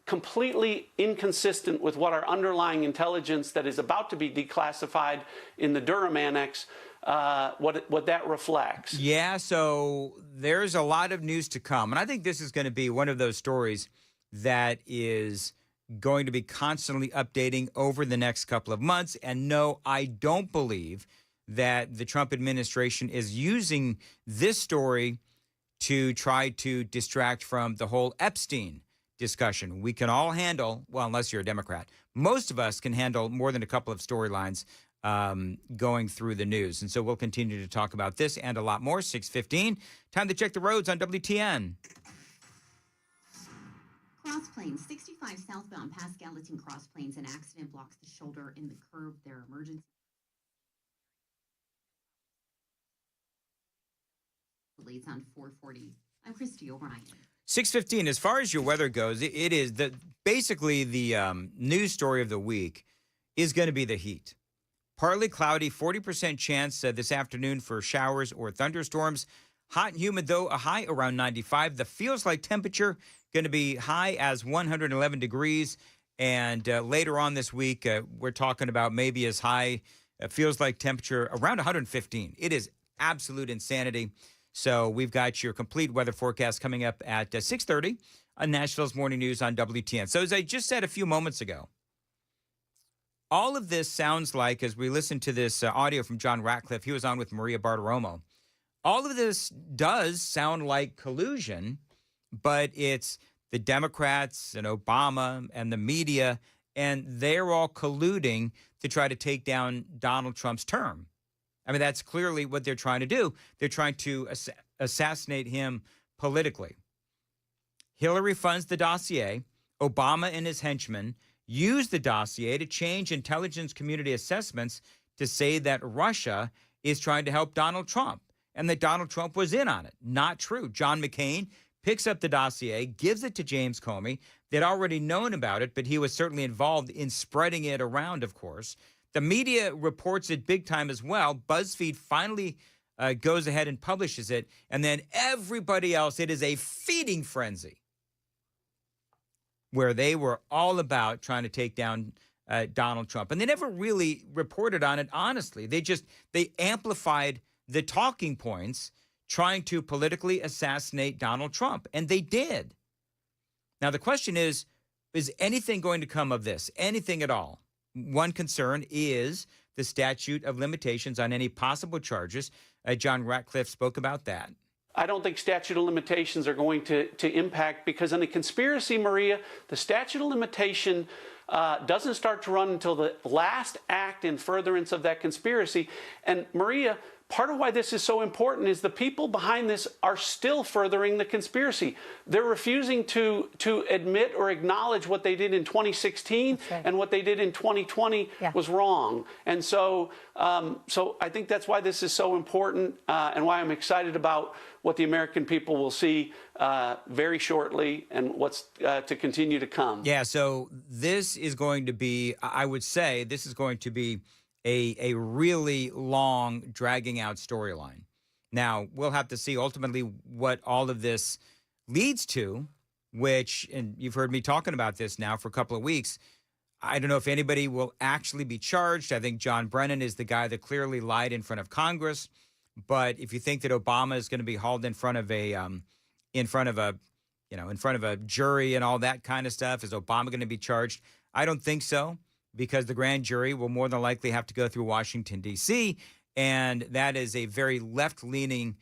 completely inconsistent with what our underlying intelligence that is about to be declassified in the Durham Annex, what that reflects. Yeah, so there's a lot of news to come. And I think this is going to be one of those stories that is going to be constantly updating over the next couple of months. And no, I don't believe that the Trump administration is using this story to try to distract from the whole Epstein discussion. We can all handle, well, unless you're a Democrat, most of us can handle more than a couple of storylines going through the news. And so we'll continue to talk about this and a lot more. 6:15. Time to check the roads on WTN. Cross Plains, 65 southbound past Gallatin Cross Plains. An accident blocks the shoulder in the curve. Their emergency leads on 440. I'm Christy O'Brien. 6:15. As far as your weather goes, it is basically the news story of the week is going to be the heat. Partly cloudy, 40% chance this afternoon for showers or thunderstorms. Hot and humid, though, a high around 95. The feels like temperature going to be high as 111 degrees. And later on this week, we're talking about maybe as high, feels like temperature around 115. It is absolute insanity. So we've got your complete weather forecast coming up at 6:30 on Nashville's Morning News on WTN. So as I just said a few moments ago, all of this sounds like, as we listen to this audio from John Ratcliffe, he was on with Maria Bartiromo, all of this does sound like collusion, but it's the Democrats and Obama and the media, and they're all colluding to try to take down Donald Trump's term. I mean, that's clearly what they're trying to do. They're trying to assassinate him politically. Hillary funds the dossier. Obama and his henchmen use the dossier to change intelligence community assessments to say that Russia is trying to help Donald Trump and that Donald Trump was in on it. Not true. John McCain picks up the dossier, gives it to James Comey. They'd already known about it, but he was certainly involved in spreading it around, of course. The media reports it big time as well. BuzzFeed finally goes ahead and publishes it, and then everybody else, it is a feeding frenzy where they were all about trying to take down Donald Trump. And they never really reported on it, honestly. They amplified the talking points trying to politically assassinate Donald Trump, and they did. Now, the question is anything going to come of this? Anything at all? One concern is the statute of limitations on any possible charges. John Ratcliffe spoke about that. I don't think statute of limitations are going to impact, because in a conspiracy, Maria, the statute of limitation doesn't start to run until the last act in furtherance of that conspiracy. And Maria, part of why this is so important is the people behind this are still furthering the conspiracy. They're refusing to admit or acknowledge what they did in 2016 and what they did in 2020 was wrong. And so I think that's why this is so important and why I'm excited about what the American people will see very shortly and what's to continue to come. Yeah, so this is going to be, I would say, this is going to be a really long, dragging out storyline. Now, we'll have to see ultimately what all of this leads to, which, and you've heard me talking about this now for a couple of weeks, I don't know if anybody will actually be charged. I think John Brennan is the guy that clearly lied in front of Congress. But if you think that Obama is going to be hauled in front of a jury and all that kind of stuff, is Obama going to be charged? I don't think so, because the grand jury will more than likely have to go through Washington, D.C., and that is a very left-leaning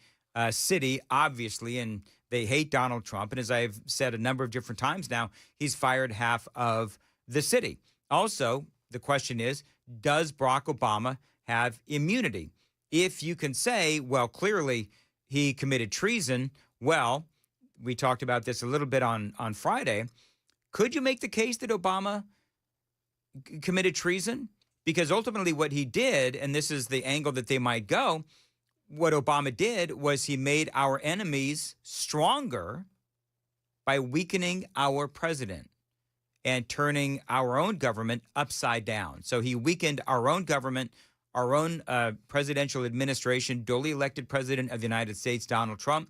city, obviously, and they hate Donald Trump. And as I've said a number of different times now, he's fired half of the city. Also, the question is, does Barack Obama have immunity? If you can say, well, clearly he committed treason, well, we talked about this a little bit on Friday. Could you make the case that Obama committed treason? Because ultimately what he did, and this is the angle that they might go, what Obama did was he made our enemies stronger by weakening our president and turning our own government upside down. So he weakened our own government, our own presidential administration, duly elected president of the United States, Donald Trump.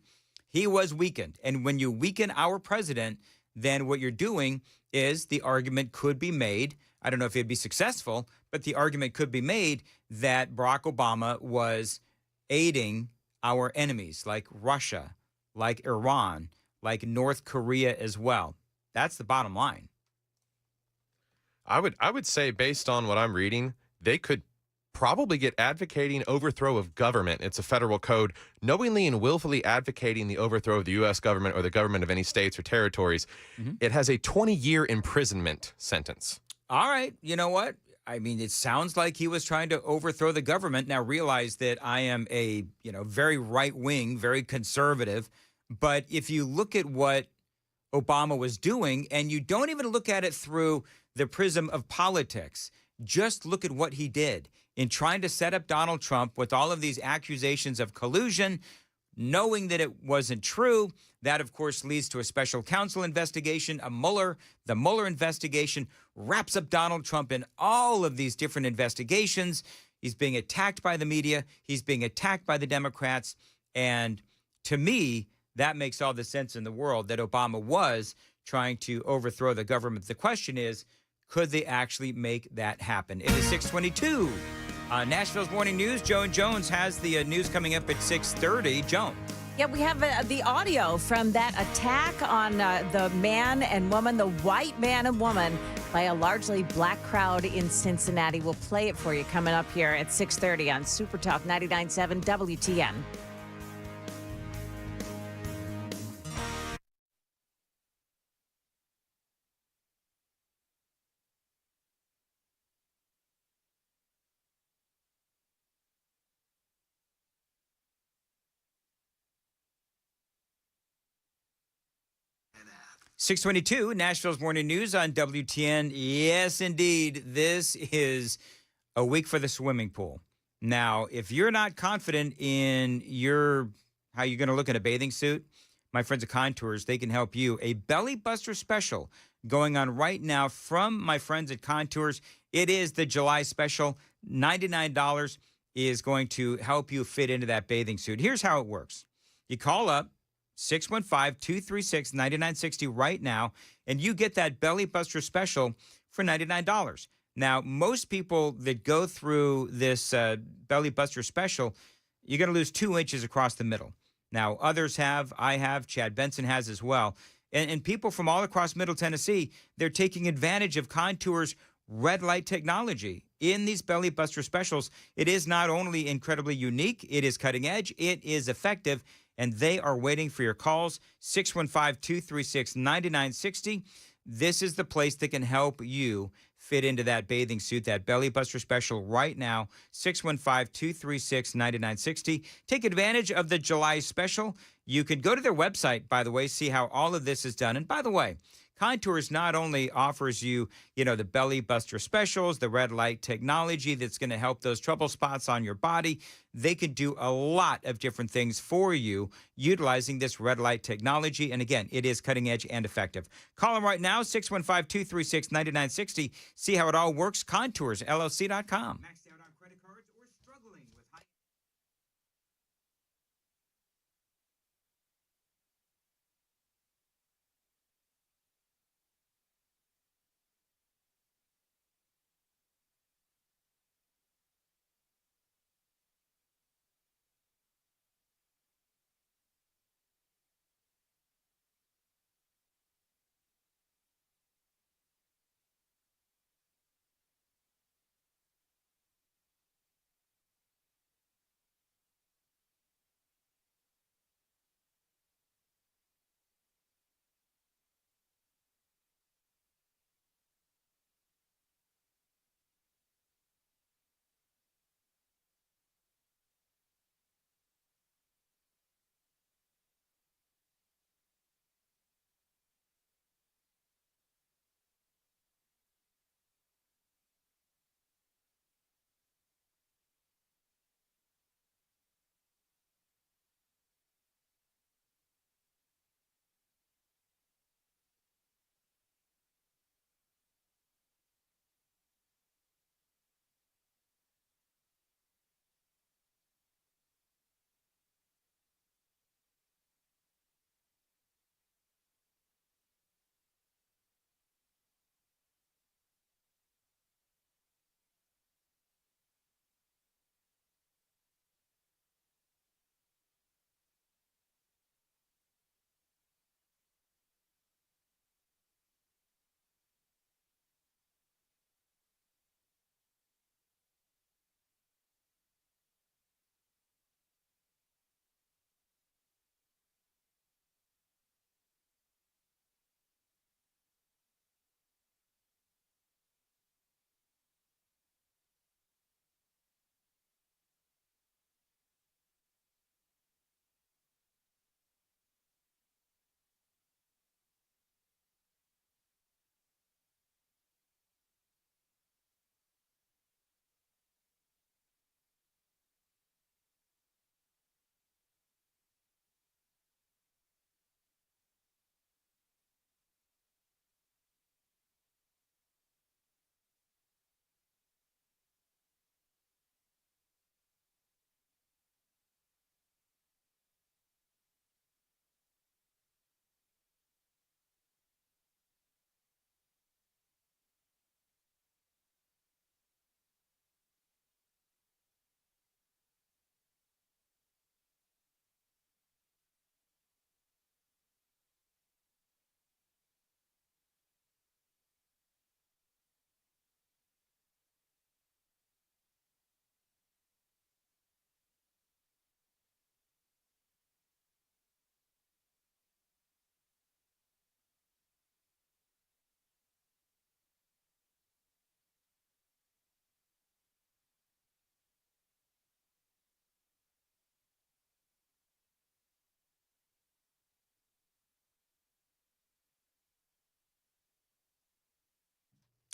He was weakened. And when you weaken our president, then what you're doing is the argument could be made, I don't know if it'd be successful, but the argument could be made that Barack Obama was aiding our enemies like Russia, like Iran, like North Korea as well. That's the bottom line. I would say, based on what I'm reading, they could probably get advocating overthrow of government. It's a federal code. Knowingly and willfully advocating the overthrow of the U.S. government or the government of any states or territories, it has a 20-year imprisonment sentence. All right. You know what? I mean, it sounds like he was trying to overthrow the government. Now, realize that I am a, very right-wing, very conservative. But if you look at what Obama was doing, and you don't even look at it through the prism of politics, just look at what he did in trying to set up Donald Trump with all of these accusations of collusion, knowing that it wasn't true. That, of course, leads to a special counsel investigation, the Mueller investigation wraps up Donald Trump in all of these different investigations. He's being attacked by the media. He's being attacked by the Democrats. And to me, that makes all the sense in the world that Obama was trying to overthrow the government. The question is, could they actually make that happen? It is 6:22. Nashville's Morning News. Joan Jones has the news coming up at 6:30. Joan. Yeah, we have the audio from that attack on the man and woman, the white man and woman, by a largely black crowd in Cincinnati. We'll play it for you coming up here at 6:30 on Super Talk 99.7 WTN. .622, Nashville's Morning News on WTN. Yes, indeed, this is a week for the swimming pool. Now, if you're not confident in how you're going to look in a bathing suit, my friends at Contours, they can help you. A belly buster special going on right now from my friends at Contours. It is the July special, $99. is going to help you fit into that bathing suit. Here's how it works. You call up 615-236-9960 right now, and you get that Belly Buster special for $99. Now, most people that go through this Belly Buster special, you're going to lose 2 inches across the middle. Now, others have, I have, Chad Benson has as well. And people from all across Middle Tennessee, they're taking advantage of Contour's red light technology in these Belly Buster specials. It is not only incredibly unique, it is cutting edge, it is effective, and they are waiting for your calls. 615-236-9960. This is the place that can help you fit into that bathing suit, that Belly Buster special right now. 615-236-9960. Take advantage of the July special. You can go to their website, by the way, see how all of this is done. And by the way, Contours not only offers you, the Belly Buster specials, the red light technology that's going to help those trouble spots on your body. They can do a lot of different things for you utilizing this red light technology. And again, it is cutting edge and effective. Call them right now, 615-236-9960. See how it all works. ContoursLLC.com.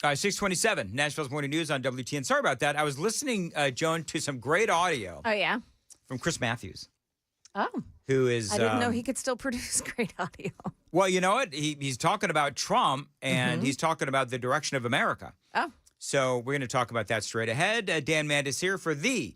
All right, 627, Nashville's Morning News on WTN. Sorry about that. I was listening, Joan, to some great audio. Oh, yeah? From Chris Matthews. Oh. Who is... I didn't know he could still produce great audio. Well, you know what? He's talking about Trump, and he's talking about the direction of America. Oh. So we're going to talk about that straight ahead. Dan Mandis here for the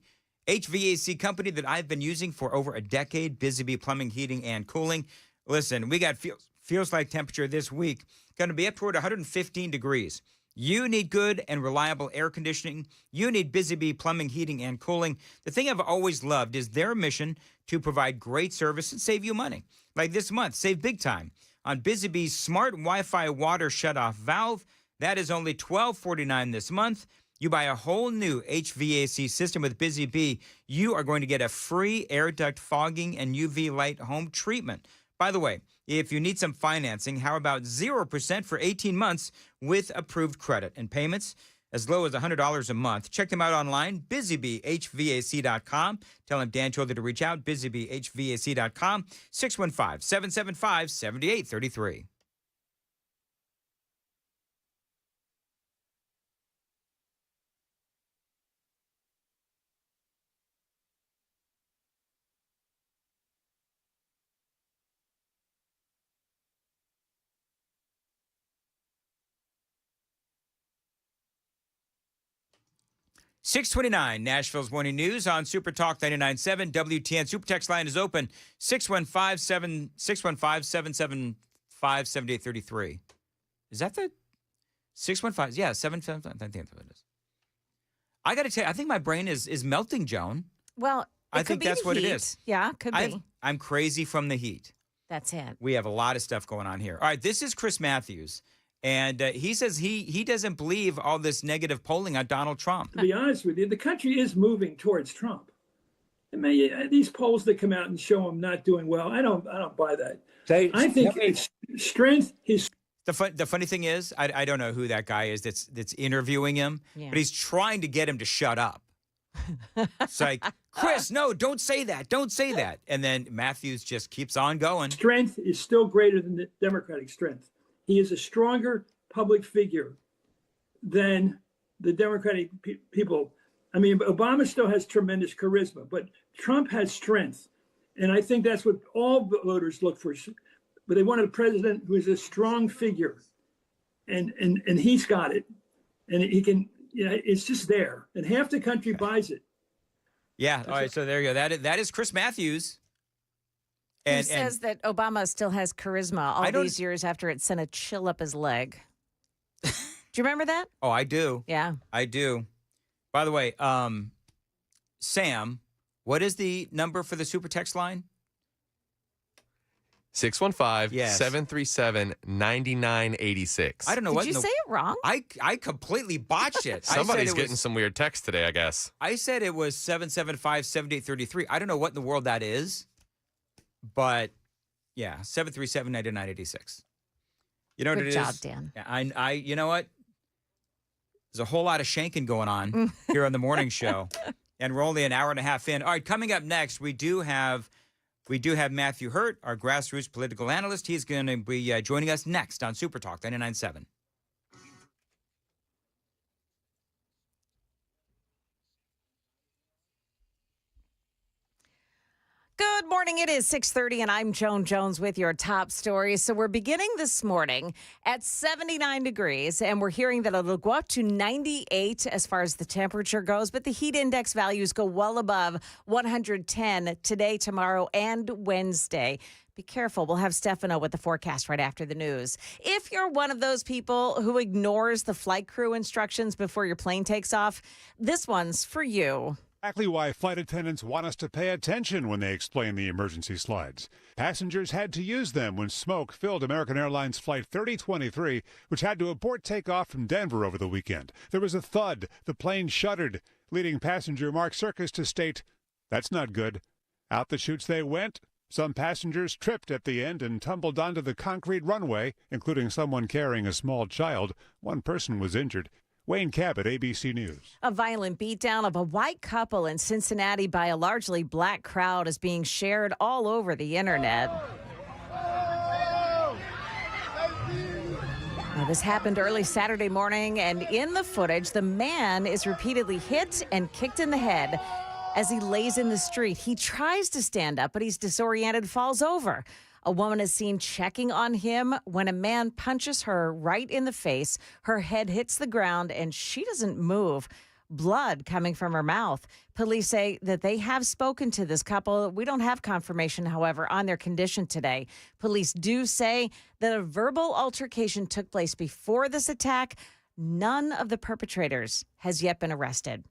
HVAC company that I've been using for over a decade, Busy Bee Plumbing, Heating, and Cooling. Listen, we got feels like temperature this week. Going to be up toward 115 degrees. You need good and reliable air conditioning. You need Busy Bee Plumbing, Heating, and Cooling. The thing I've always loved is their mission to provide great service and save you money. Like this month, save big time on Busy Bee's smart Wi-Fi water shutoff valve. That is only $12.49 this month. You buy a whole new HVAC system with Busy Bee, you are going to get a free air duct fogging and UV light home treatment. By the way, if you need some financing, how about 0% for 18 months with approved credit and payments as low as $100 a month? Check them out online, busybeehvac.com. Tell them Dan told you to reach out, busybeehvac.com, 615-775-7833. 629, Nashville's Morning News on Super Talk 99.7. WTN Super Text line is open, 615-775-7833. Is that the 615? Yeah, 775. I think that's what it is. I got to tell you, I think my brain is melting, Joan. Well, I think that's what it is. Yeah, could be. I'm crazy from the heat. That's it. We have a lot of stuff going on here. All right, this is Chris Matthews. And he says he doesn't believe all this negative polling on Donald Trump. To be honest with you, the country is moving towards Trump. I mean, these polls that come out and show him not doing well, I don't buy that. I think it's strength. The funny thing is, I don't know who that guy is that's interviewing him, but he's trying to get him to shut up. It's like, Chris, no, don't say that. Don't say that. And then Matthews just keeps on going. Strength is still greater than the Democratic strength. He is a stronger public figure than the Democratic people. I mean, Obama still has tremendous charisma, but Trump has strength. And I think that's what all voters look for. But they want a president who is a strong figure. And he's got it. And he can, it's just there. And half the country buys it. Yeah. All right. So there you go. That is Chris Matthews. He says that Obama still has charisma all these years after it sent a chill up his leg. Do you remember that? Oh, I do. Yeah. I do. By the way, Sam, what is the number for the super text line? 615-737-9986. I don't know what. Did you say it wrong? I completely botched it. Somebody's getting some weird text today, I guess. I said it was 775-7833. I don't know what in the world that is. But yeah, 737-9986. You know what it is? Good job, Dan. I you know what? There's a whole lot of shanking going on here on the morning show. And we're only an hour and a half in. All right, coming up next, we do have Matthew Hurt, our grassroots political analyst. He's going to be joining us next on Super Talk 99.7. Good morning. It is 6:30, and I'm Joan Jones with your top stories. So we're beginning this morning at 79 degrees, and we're hearing that it'll go up to 98 as far as the temperature goes, but the heat index values go well above 110 today, tomorrow, and Wednesday. Be careful. We'll have Stefano with the forecast right after the news. If you're one of those people who ignores the flight crew instructions before your plane takes off, this one's for you. Exactly why flight attendants want us to pay attention when they explain the emergency slides. Passengers had to use them when smoke filled American Airlines Flight 3023, which had to abort takeoff from Denver over the weekend. There was a thud. The plane shuddered, leading passenger Mark Serkis to state, "That's not good." Out the chutes they went. Some passengers tripped at the end and tumbled onto the concrete runway, including someone carrying a small child. One person was injured. Wayne Cabot, ABC News. A violent beatdown of a white couple in Cincinnati by a largely black crowd is being shared all over the internet. Now, this happened early Saturday morning, and in the footage, the man is repeatedly hit and kicked in the head as he lays in the street. He tries to stand up, but he's disoriented, falls over. A woman is seen checking on him when a man punches her right in the face. Her head hits the ground, and she doesn't move. blood coming from her mouth. Police say that they have spoken to this couple. We don't have confirmation, however, on their condition today. Police do say that a verbal altercation took place before this attack. None of the perpetrators has yet been arrested.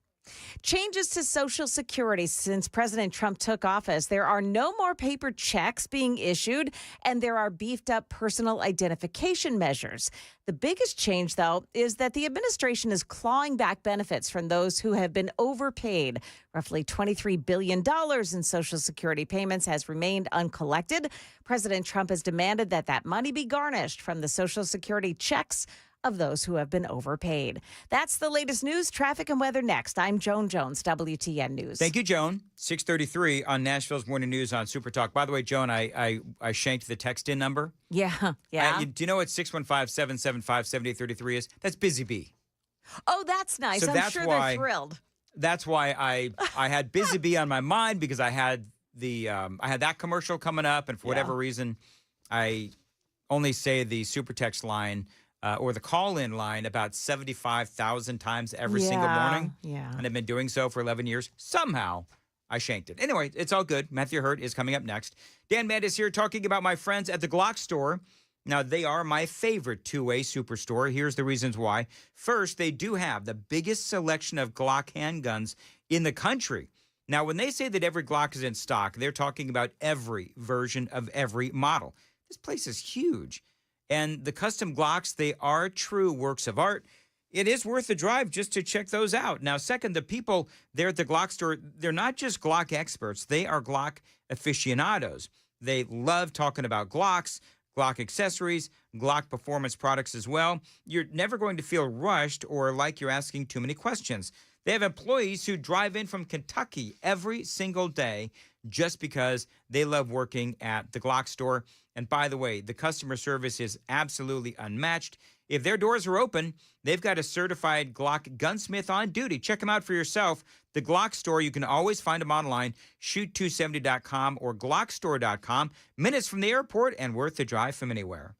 Changes to Social Security since President Trump took office. There are no more paper checks being issued, and there are beefed up personal identification measures. The biggest change, though, is that the administration is clawing back benefits from those who have been overpaid. Roughly $23 billion in Social Security payments has remained uncollected. President Trump has demanded that that money be garnished from the Social Security checks of those who have been overpaid. That's the latest news, traffic, and weather next. I'm Joan Jones, WTN News. Thank you, Joan. 6:33 on Nashville's Morning News on Super Talk. By the way, Joan, I shanked the text-in number. Yeah. Do you know what 615-775-7833 is? That's Busy Bee. Oh, that's nice. So I'm sure they're thrilled. That's why I had Busy Bee on my mind, because I had that commercial coming up, and for whatever reason, I only say the super text line or the call-in line about 75,000 times every single morning. Yeah. And I've been doing so for 11 years. Somehow, I shanked it. Anyway, it's all good. Matthew Hurt is coming up next. Dan Mandis here talking about my friends at the Glock store. Now, they are my favorite two-way superstore. Here's the reasons why. First, they do have the biggest selection of Glock handguns in the country. Now, when they say that every Glock is in stock, they're talking about every version of every model. This place is huge. And the custom Glocks, they are true works of art. It is worth the drive just to check those out. Now, second, the people there at the Glock store, they're not just Glock experts. They are Glock aficionados. They love talking about Glocks, Glock accessories, Glock performance products as well. You're never going to feel rushed or like you're asking too many questions. They have employees who drive in from Kentucky every single day just because they love working at the Glock store. And by the way, the customer service is absolutely unmatched. If their doors are open, they've got a certified Glock gunsmith on duty. Check them out for yourself. The Glock store, you can always find them online, shoot270.com or glockstore.com. Minutes from the airport and worth the drive from anywhere.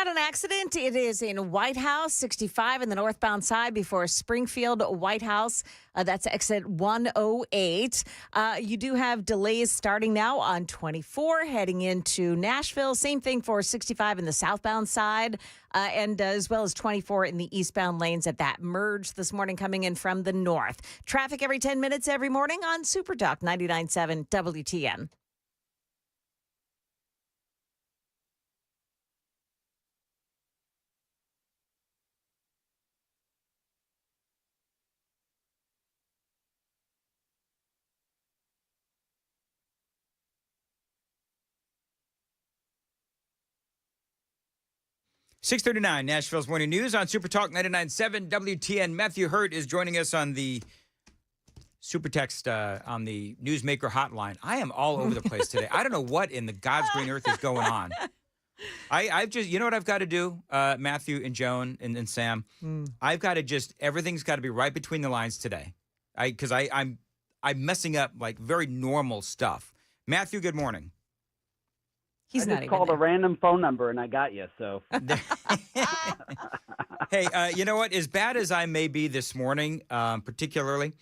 got an accident. It is in White House, 65 in the northbound side before Springfield White House. That's exit 108. You do have delays starting now on 24 heading into Nashville. Same thing for 65 in the southbound side and as well as 24 in the eastbound lanes at that merge this morning coming in from the north. Traffic every 10 minutes every morning on Super Talk 99.7 WTN. .39 Nashville's Morning News on Super Talk 99.7 WTN. Matthew Hurt is joining us on the Super Text on the Newsmaker hotline. I am all over the place today. I don't know what in the God's green earth is going on. I've just, you know what I've got to do, Matthew and Joan and Sam? I've got to just, everything's got to be right between the lines today. Because I'm messing up like very normal stuff. Matthew, good morning. He's I just called a random phone number and I got you, so. Hey, you know what? As bad as I may be this morning, particularly,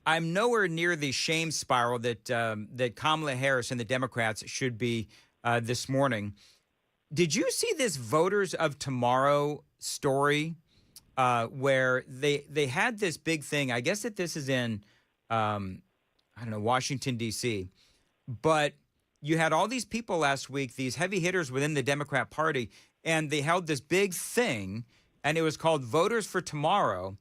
I'm nowhere near the shame spiral that Kamala Harris and the Democrats should be this morning. Did you see this Voters of Tomorrow story where they had this big thing? I guess that this is in, Washington, D.C., but you had all these people last week, these heavy hitters within the Democrat Party, and they held this big thing, and it was called Voters for Tomorrow,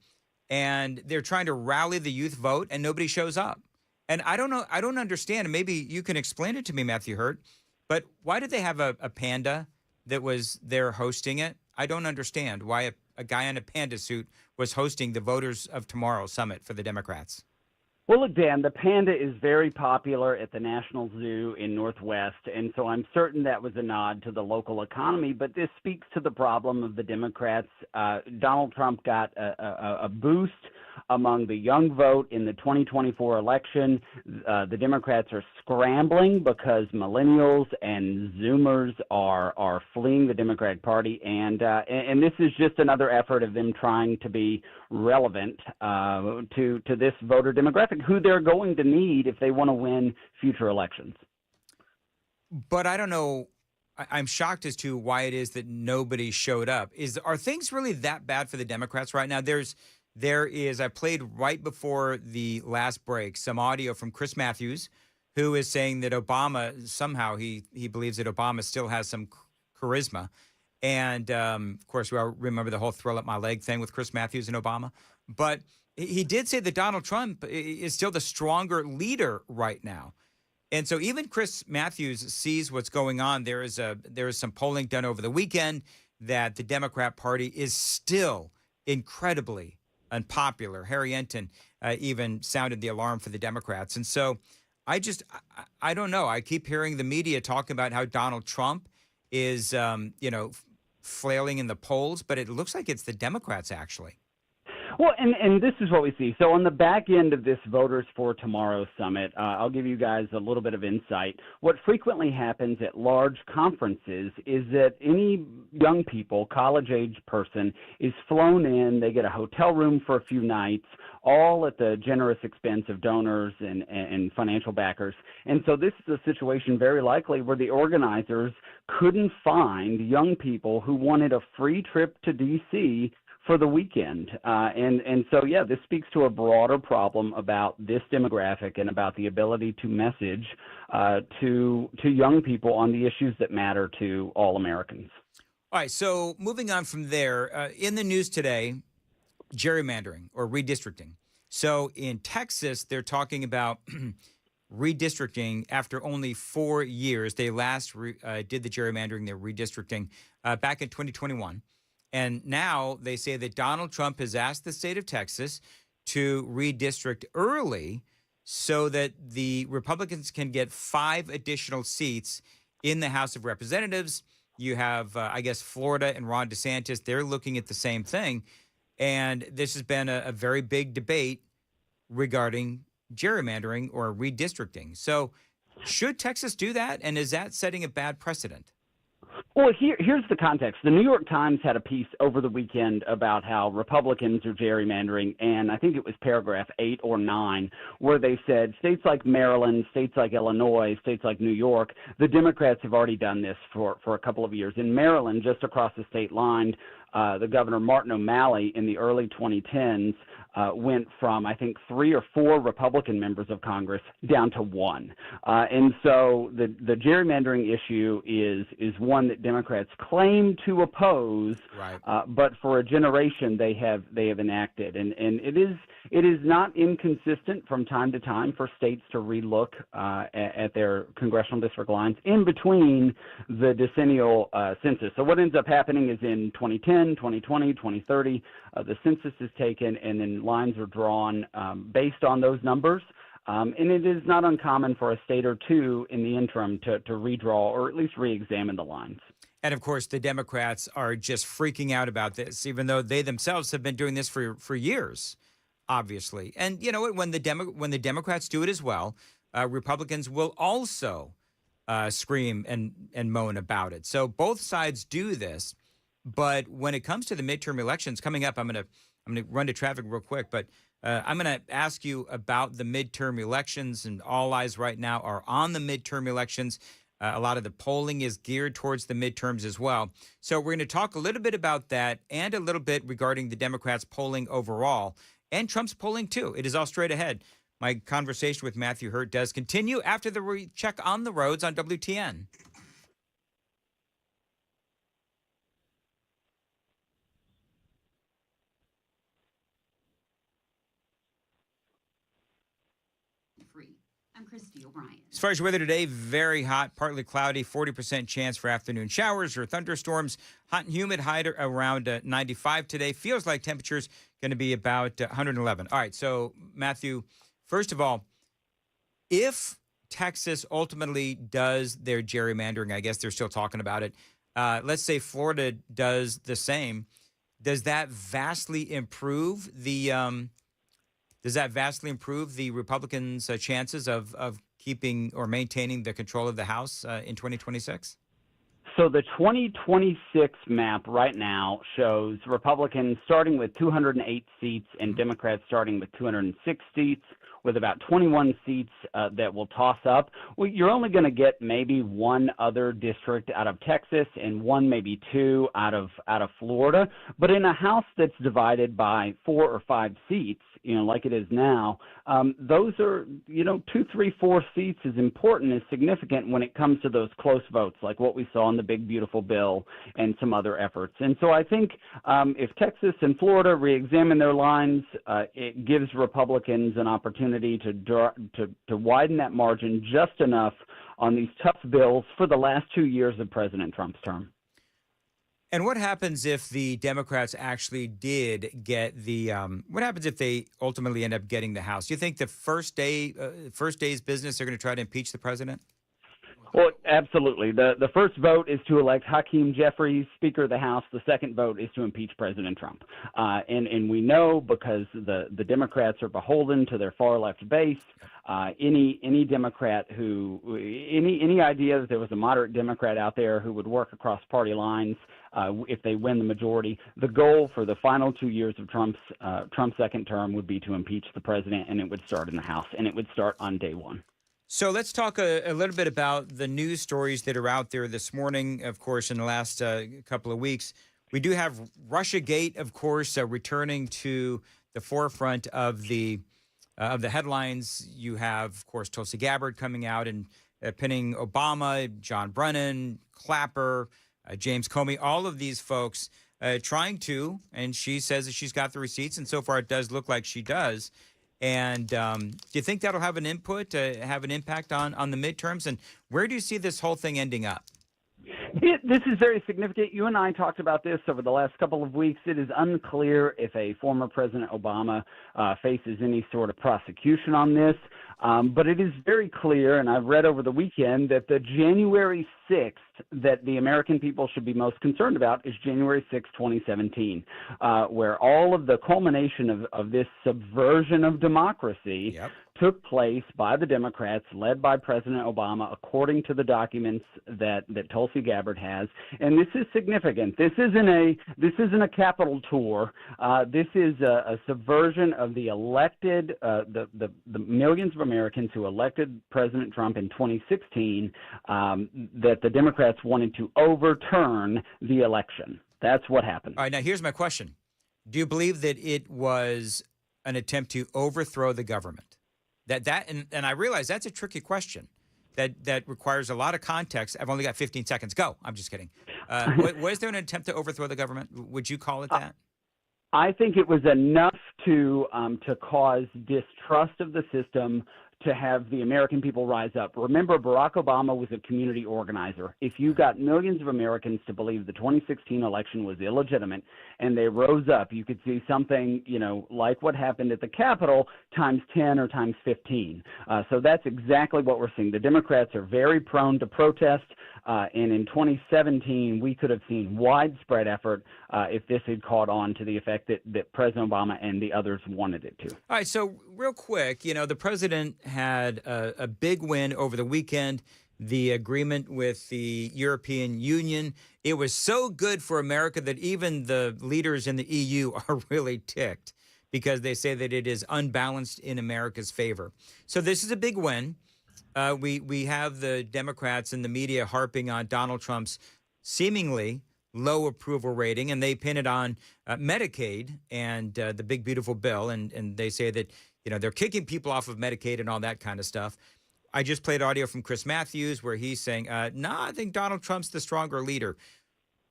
and they're trying to rally the youth vote, and nobody shows up. And I don't know, I don't understand, and maybe you can explain it to me, Matthew Hurt, but why did they have a panda that was there hosting it? I don't understand why a guy in a panda suit was hosting the Voters of Tomorrow Summit for the Democrats. Well, look, Dan, the panda is very popular at the National Zoo in Northwest, and so I'm certain that was a nod to the local economy, but this speaks to the problem of the Democrats. Donald Trump got a boost among the young vote in the 2024 election. The Democrats are scrambling because millennials and Zoomers are fleeing the Democratic Party, and this is just another effort of them trying to be relevant to this voter demographic, who they're going to need if they want to win future elections. But I don't know. I'm shocked as to why it is that nobody showed up. Are things really that bad for the Democrats right now? There is, I played right before the last break, some audio from Chris Matthews, who is saying that Obama, somehow he believes that Obama still has some charisma. And, of course, we all remember the whole thrill up my leg thing with Chris Matthews and Obama. But he did say that Donald Trump is still the stronger leader right now. And so even Chris Matthews sees what's going on. There is some polling done over the weekend that the Democrat Party is still incredibly unpopular. Harry Enton even sounded the alarm for the Democrats. And so I don't know. I keep hearing the media talking about how Donald Trump is, flailing in the polls, but it looks like it's the Democrats, actually. Well, and this is what we see. So on the back end of this Voters for Tomorrow Summit, I'll give you guys a little bit of insight. What frequently happens at large conferences is that any young people, college-age person, is flown in. They get a hotel room for a few nights, all at the generous expense of donors and financial backers. And so this is a situation very likely where the organizers couldn't find young people who wanted a free trip to D.C. for the weekend. And so, yeah, this speaks to a broader problem about this demographic and about the ability to message to young people on the issues that matter to all Americans. All right, so moving on from there, in the news today, gerrymandering or redistricting. So in Texas, they're talking about redistricting after only 4 years. They last did the gerrymandering, their redistricting, back in 2021. And now they say that Donald Trump has asked the state of Texas to redistrict early so that the Republicans can get 5 additional seats in the House of Representatives. You have, Florida and Ron DeSantis. They're looking at the same thing. And this has been a very big debate regarding gerrymandering or redistricting. So should Texas do that? And is that setting a bad precedent? Well, here's the context. The New York Times had a piece over the weekend about how Republicans are gerrymandering, and I think it was paragraph 8 or 9, where they said states like Maryland, states like Illinois, states like New York, the Democrats have already done this for a couple of years. In Maryland, just across the state line, the governor Martin O'Malley in the early 2010s went from, I think, 3 or 4 Republican members of Congress down to 1. And so the gerrymandering issue is one that Democrats claim to oppose, right. But for a generation they have enacted. And it is not inconsistent from time to time for states to relook at their congressional district lines in between the decennial census. So what ends up happening is in 2010, 2020, 2030, the census is taken and then lines are drawn based on those numbers. And it is not uncommon for a state or two in the interim to redraw or at least re-examine the lines. And of course, the Democrats are just freaking out about this, even though they themselves have been doing this for years, obviously. And you know what? When the Democrats do it as well, Republicans will also scream and moan about it. So both sides do this. But when it comes to the midterm elections coming up, I'm gonna run to traffic real quick, but I'm going to ask you about the midterm elections, and all eyes right now are on the midterm elections. A lot of the polling is geared towards the midterms as well. So we're going to talk a little bit about that and a little bit regarding the Democrats' polling overall and Trump's polling too. It is all straight ahead. My conversation with Matthew Hurt does continue after the check on the roads on WTN. I'm Christy O'Brien. As far as your weather today, very hot, partly cloudy, 40% chance for afternoon showers or thunderstorms. Hot and humid, high around 95 today. Feels like temperature's going to be about 111. All right, so Matthew, first of all, if Texas ultimately does their gerrymandering, I guess they're still talking about it. Let's say Florida does the same. Does that vastly improve the Republicans' chances of keeping or maintaining the control of the House in 2026? So the 2026 map right now shows Republicans starting with 208 seats and Democrats starting with 206 seats, with about 21 seats that will toss up. Well, you're only going to get maybe one other district out of Texas and one, maybe two out of Florida. But in a House that's divided by 4 or 5 seats, like it is now, those are, 2, 3, 4 seats is important, is significant when it comes to those close votes, like what we saw in the Big Beautiful Bill and some other efforts. And so I think if Texas and Florida re-examine their lines, it gives Republicans an opportunity to widen that margin just enough on these tough bills for the last 2 years of President Trump's term. And what happens if the Democrats actually did get the? What happens if they ultimately end up getting the House? Do you think the first day's business they're going to try to impeach the president? Well, absolutely. The first vote is to elect Hakeem Jeffries Speaker of the House. The second vote is to impeach President Trump. And we know, because the Democrats are beholden to their far left base, any Democrat any idea that there was a moderate Democrat out there who would work across party lines if they win the majority, the goal for the final 2 years of Trump's second term would be to impeach the president, and it would start in the House, and it would start on day one. So let's talk a little bit about the news stories that are out there this morning. Of course, in the last couple of weeks, we do have Russiagate, of course, returning to the forefront of the headlines. You have, of course, Tulsi Gabbard coming out and pinning Obama, John Brennan, Clapper, James Comey, all of these folks trying to, and she says that she's got the receipts, and so far it does look like she does. And do you think that'll have an impact on the midterms? And where do you see this whole thing ending up? This is very significant. You and I talked about this over the last couple of weeks. It is unclear if a former President Obama faces any sort of prosecution on this. But it is very clear, and I've read over the weekend, that the January 6th that the American people should be most concerned about is January 6, 2017, where all of the culmination of this subversion of democracy took place by the Democrats, led by President Obama, according to the documents that Tulsi Gabbard has. And this is significant. This isn't a Capitol tour. This is a subversion of the elected, the millions of Americans who elected President Trump in 2016, that the Democrats wanted to overturn the election. That's what happened. All right, now here's my question. Do you believe that it was an attempt to overthrow the government? And I realize that's a tricky question that requires a lot of context. I've only got 15 seconds. Go. I'm just kidding. Was there an attempt to overthrow the government? Would you call it that? I think it was enough to cause distrust of the system, to have the American people rise up. Remember, Barack Obama was a community organizer. If you got millions of Americans to believe the 2016 election was illegitimate and they rose up, you could see something, like what happened at the Capitol times 10 or times 15. So that's exactly what we're seeing. The Democrats are very prone to protest. And in 2017, we could have seen widespread effort if this had caught on to the effect that President Obama and the others wanted it to. All right, so real quick, the president had a big win over the weekend, the agreement with the European Union. It was so good for America that even the leaders in the EU are really ticked because they say that it is unbalanced in America's favor. So this is a big win. We have the Democrats and the media harping on Donald Trump's seemingly low approval rating, and they pin it on Medicaid and the big, beautiful bill. And they say that, they're kicking people off of Medicaid and all that kind of stuff. I just played audio from Chris Matthews where he's saying, I think Donald Trump's the stronger leader.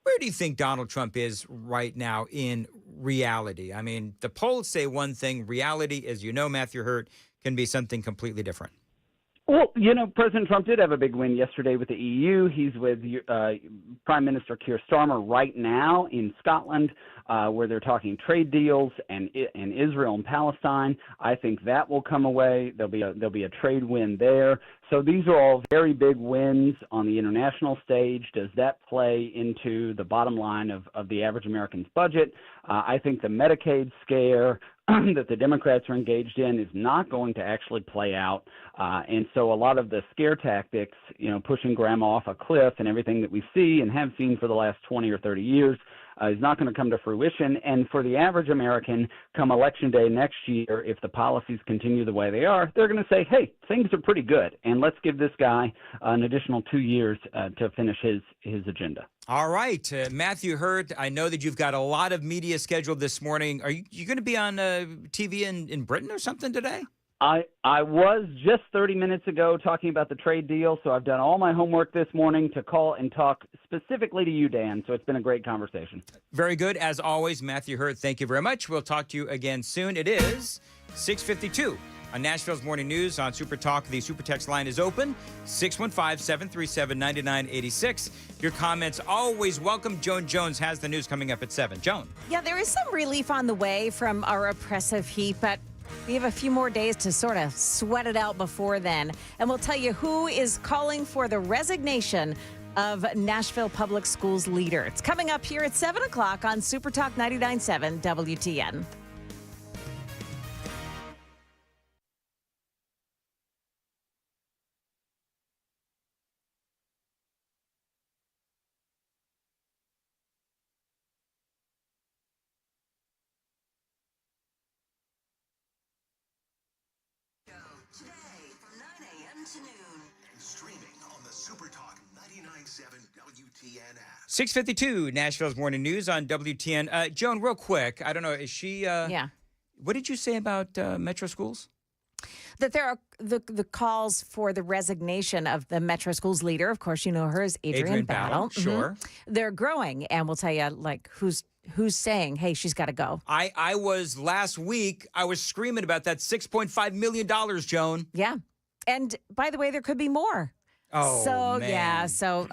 Where do you think Donald Trump is right now in reality? I mean, the polls say one thing. Reality, as you know, Matthew Hurt, can be something completely different. Well, President Trump did have a big win yesterday with the EU. He's with Prime Minister Keir Starmer right now in Scotland, where they're talking trade deals and Israel and Palestine. I think that will come away. There'll be a trade win there. So these are all very big wins on the international stage. Does that play into the bottom line of the average American's budget? I think the Medicaid scare that the Democrats are engaged in is not going to actually play out. And so a lot of the scare tactics, pushing grandma off a cliff and everything that we see and have seen for the last 20 or 30 years is not going to come to fruition. And for the average American, come Election Day next year, if the policies continue the way they are, they're going to say, hey, things are pretty good, and let's give this guy an additional 2 years to finish his agenda. All right. Matthew Hurt, I know that you've got a lot of media scheduled this morning. Are you going to be on TV in Britain or something today? I was just 30 minutes ago talking about the trade deal, so I've done all my homework this morning to call and talk specifically to you, Dan. So it's been a great conversation. Very good. As always, Matthew Hurt, thank you very much. We'll talk to you again soon. It is 6:52 on Nashville's Morning News on Super Talk. The Super Text line is open, 615-737-9986. Your comments always welcome. Joan Jones has the news coming up at 7. Joan. Yeah, there is some relief on the way from our oppressive heat, but we have a few more days to sort of sweat it out before then. And we'll tell you who is calling for the resignation of Nashville Public Schools leader. It's coming up here at 7 o'clock on Super Talk 99.7 WTN. Today from 9 a.m. to noon. Streaming on the Super Talk 99.7 WTN app. 6:52 Nashville's Morning News on WTN. Joan, real quick, I don't know, is she... Yeah. What did you say about Metro Schools? That there are the calls for the resignation of the Metro Schools leader. Of course, you know her as Adrienne Battle. Sure. They're growing, and we'll tell you, who's saying, hey, she's got to go. I was last week, I was screaming about that $6.5 million, Joan. Yeah. And by the way, there could be more. Oh, so, man. yeah. So,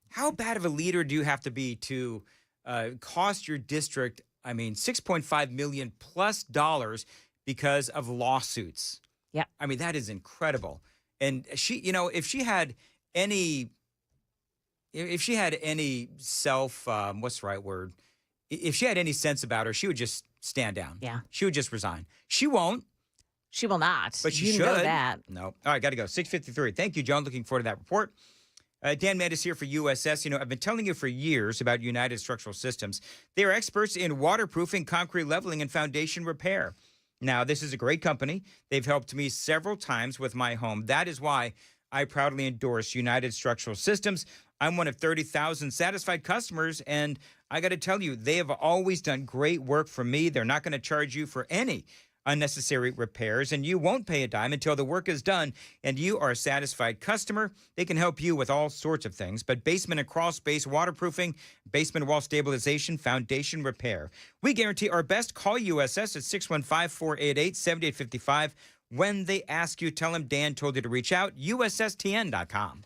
how bad of a leader do you have to be to cost your district, $6.5 million plus because of lawsuits? Yeah. That is incredible. And she, if she had any self, what's the right word? If she had any sense about her, she would just stand down. Yeah. She would just resign. She won't. She will not. But she you should. know that. No. All right, got to go. 6:53. Thank you, Joan. Looking forward to that report. Dan Mandis here for USS. You know, I've been telling you for years about United Structural Systems. They are experts in waterproofing, concrete leveling, and foundation repair. Now, this is a great company. They've helped me several times with my home. That is why I proudly endorse United Structural Systems. I'm one of 30,000 satisfied customers, and I got to tell you, they have always done great work for me. They're not going to charge you for any unnecessary repairs, and you won't pay a dime until the work is done and you are a satisfied customer. They can help you with all sorts of things, but basement and crawl space waterproofing, basement wall stabilization, foundation repair. We guarantee our best. Call USS at 615-488-7855. When they ask you, tell them Dan told you to reach out, USSTN.com.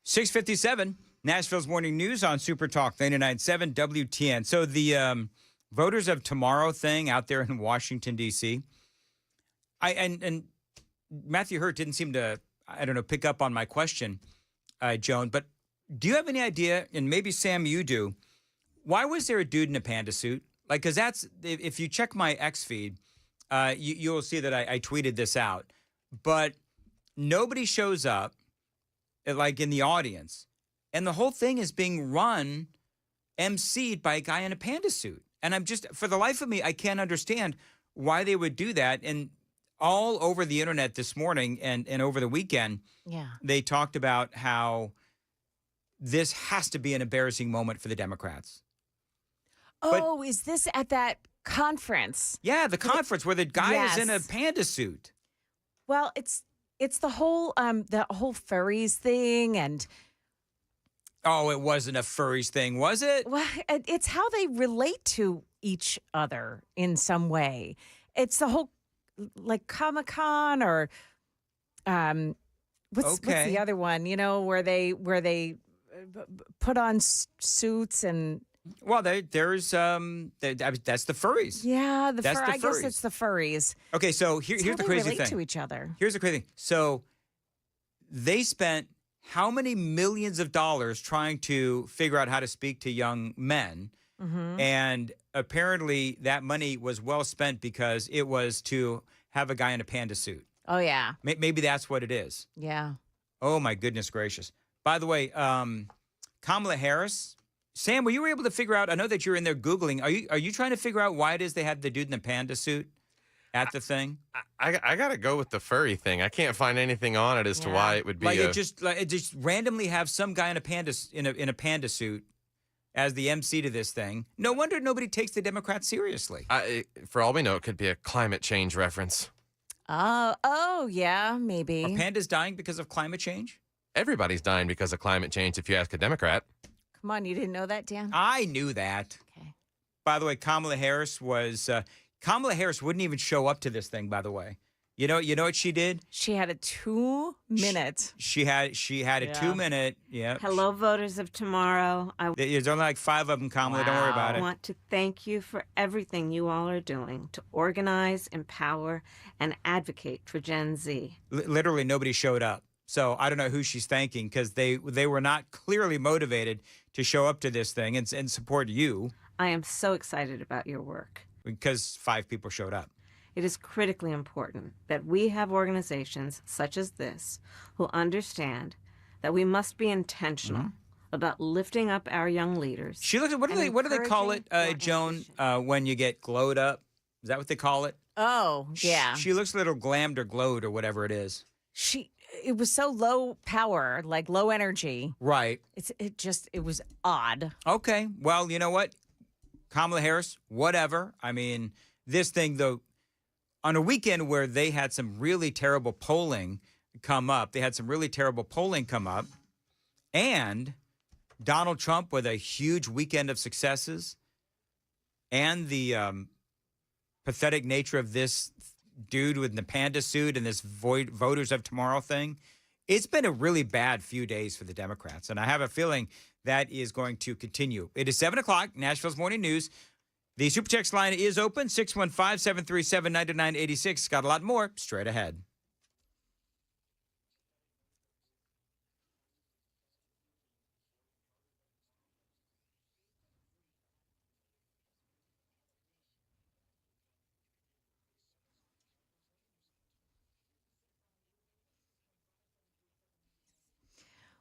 .657, Nashville's Morning News on Super Talk 99.7 WTN. So the voters of tomorrow thing out there in Washington, D.C., and Matthew Hurt didn't seem to, I don't know, pick up on my question, Joan, but do you have any idea, and maybe Sam, you do, why was there a dude in a panda suit? Like, because that's, if you check my X feed, you'll see that I tweeted this out, but nobody shows up, like in the audience, and the whole thing is being run, emceed by a guy in a panda suit. And I'm just, for the life of me, I can't understand why they would do that. And all over the internet this morning and over the weekend, they talked about how this has to be an embarrassing moment for the Democrats. Oh, is this at that conference? Yeah, the conference where the guy is in a panda suit. Well, it's the whole furries thing, and oh, it wasn't a furries thing, was it? Well, it's how they relate to each other in some way. It's the whole like Comic-Con or what's the other one? You know, where they put on suits and. Well, there's that's the furries. Yeah, I guess it's the furries. Okay, so here's the crazy thing. To each other. Here's the crazy thing. So they spent how many millions of dollars trying to figure out how to speak to young men, and apparently that money was well spent because it was to have a guy in a panda suit. Oh yeah, Maybe that's what it is. Yeah. Oh, my goodness gracious. By the way, Kamala Harris, Sam, were you able to figure out, I know that you're in there Googling, are you trying to figure out why it is they had the dude in the panda suit at the thing? I got to go with the furry thing. I can't find anything on it as to why it would be it just randomly have some guy in a panda suit as the MC to this thing. No wonder nobody takes the Democrats seriously. For all we know, it could be a climate change reference. Oh, yeah, maybe. Are pandas dying because of climate change? Everybody's dying because of climate change, if you ask a Democrat. Come on, you didn't know that, Dan? I knew that. Okay. By the way, Kamala Harris wouldn't even show up to this thing, by the way. You know what she did? She had a 2-minute. She had a 2-minute. Yeah. Hello, voters of tomorrow. There's only like 5 of them, Kamala. Don't worry about it. I want to thank you for everything you all are doing to organize, empower, and advocate for Gen Z. Literally, nobody showed up. So I don't know who she's thanking because they were not clearly motivated to show up to this thing and support you. I am so excited about your work. Because 5 people showed up. It is critically important that we have organizations such as this who understand that we must be intentional about lifting up our young leaders. She looks at what do they call it, Joan? When you get glowed up, is that what they call it? Oh, yeah. She looks a little glammed or glowed or whatever it is. It was so low power, like low energy. Right. It was odd. Okay. Well, you know what? Kamala Harris, whatever. I mean, this thing, though, on a weekend where they had some really terrible polling come up, and Donald Trump with a huge weekend of successes, and the pathetic nature of this dude with the panda suit and this voters of tomorrow thing, it's been a really bad few days for the Democrats. And I have a feeling that is going to continue. It is 7 o'clock, Nashville's Morning News. The Super Text line is open, 615-737-9986. Got a lot more straight ahead.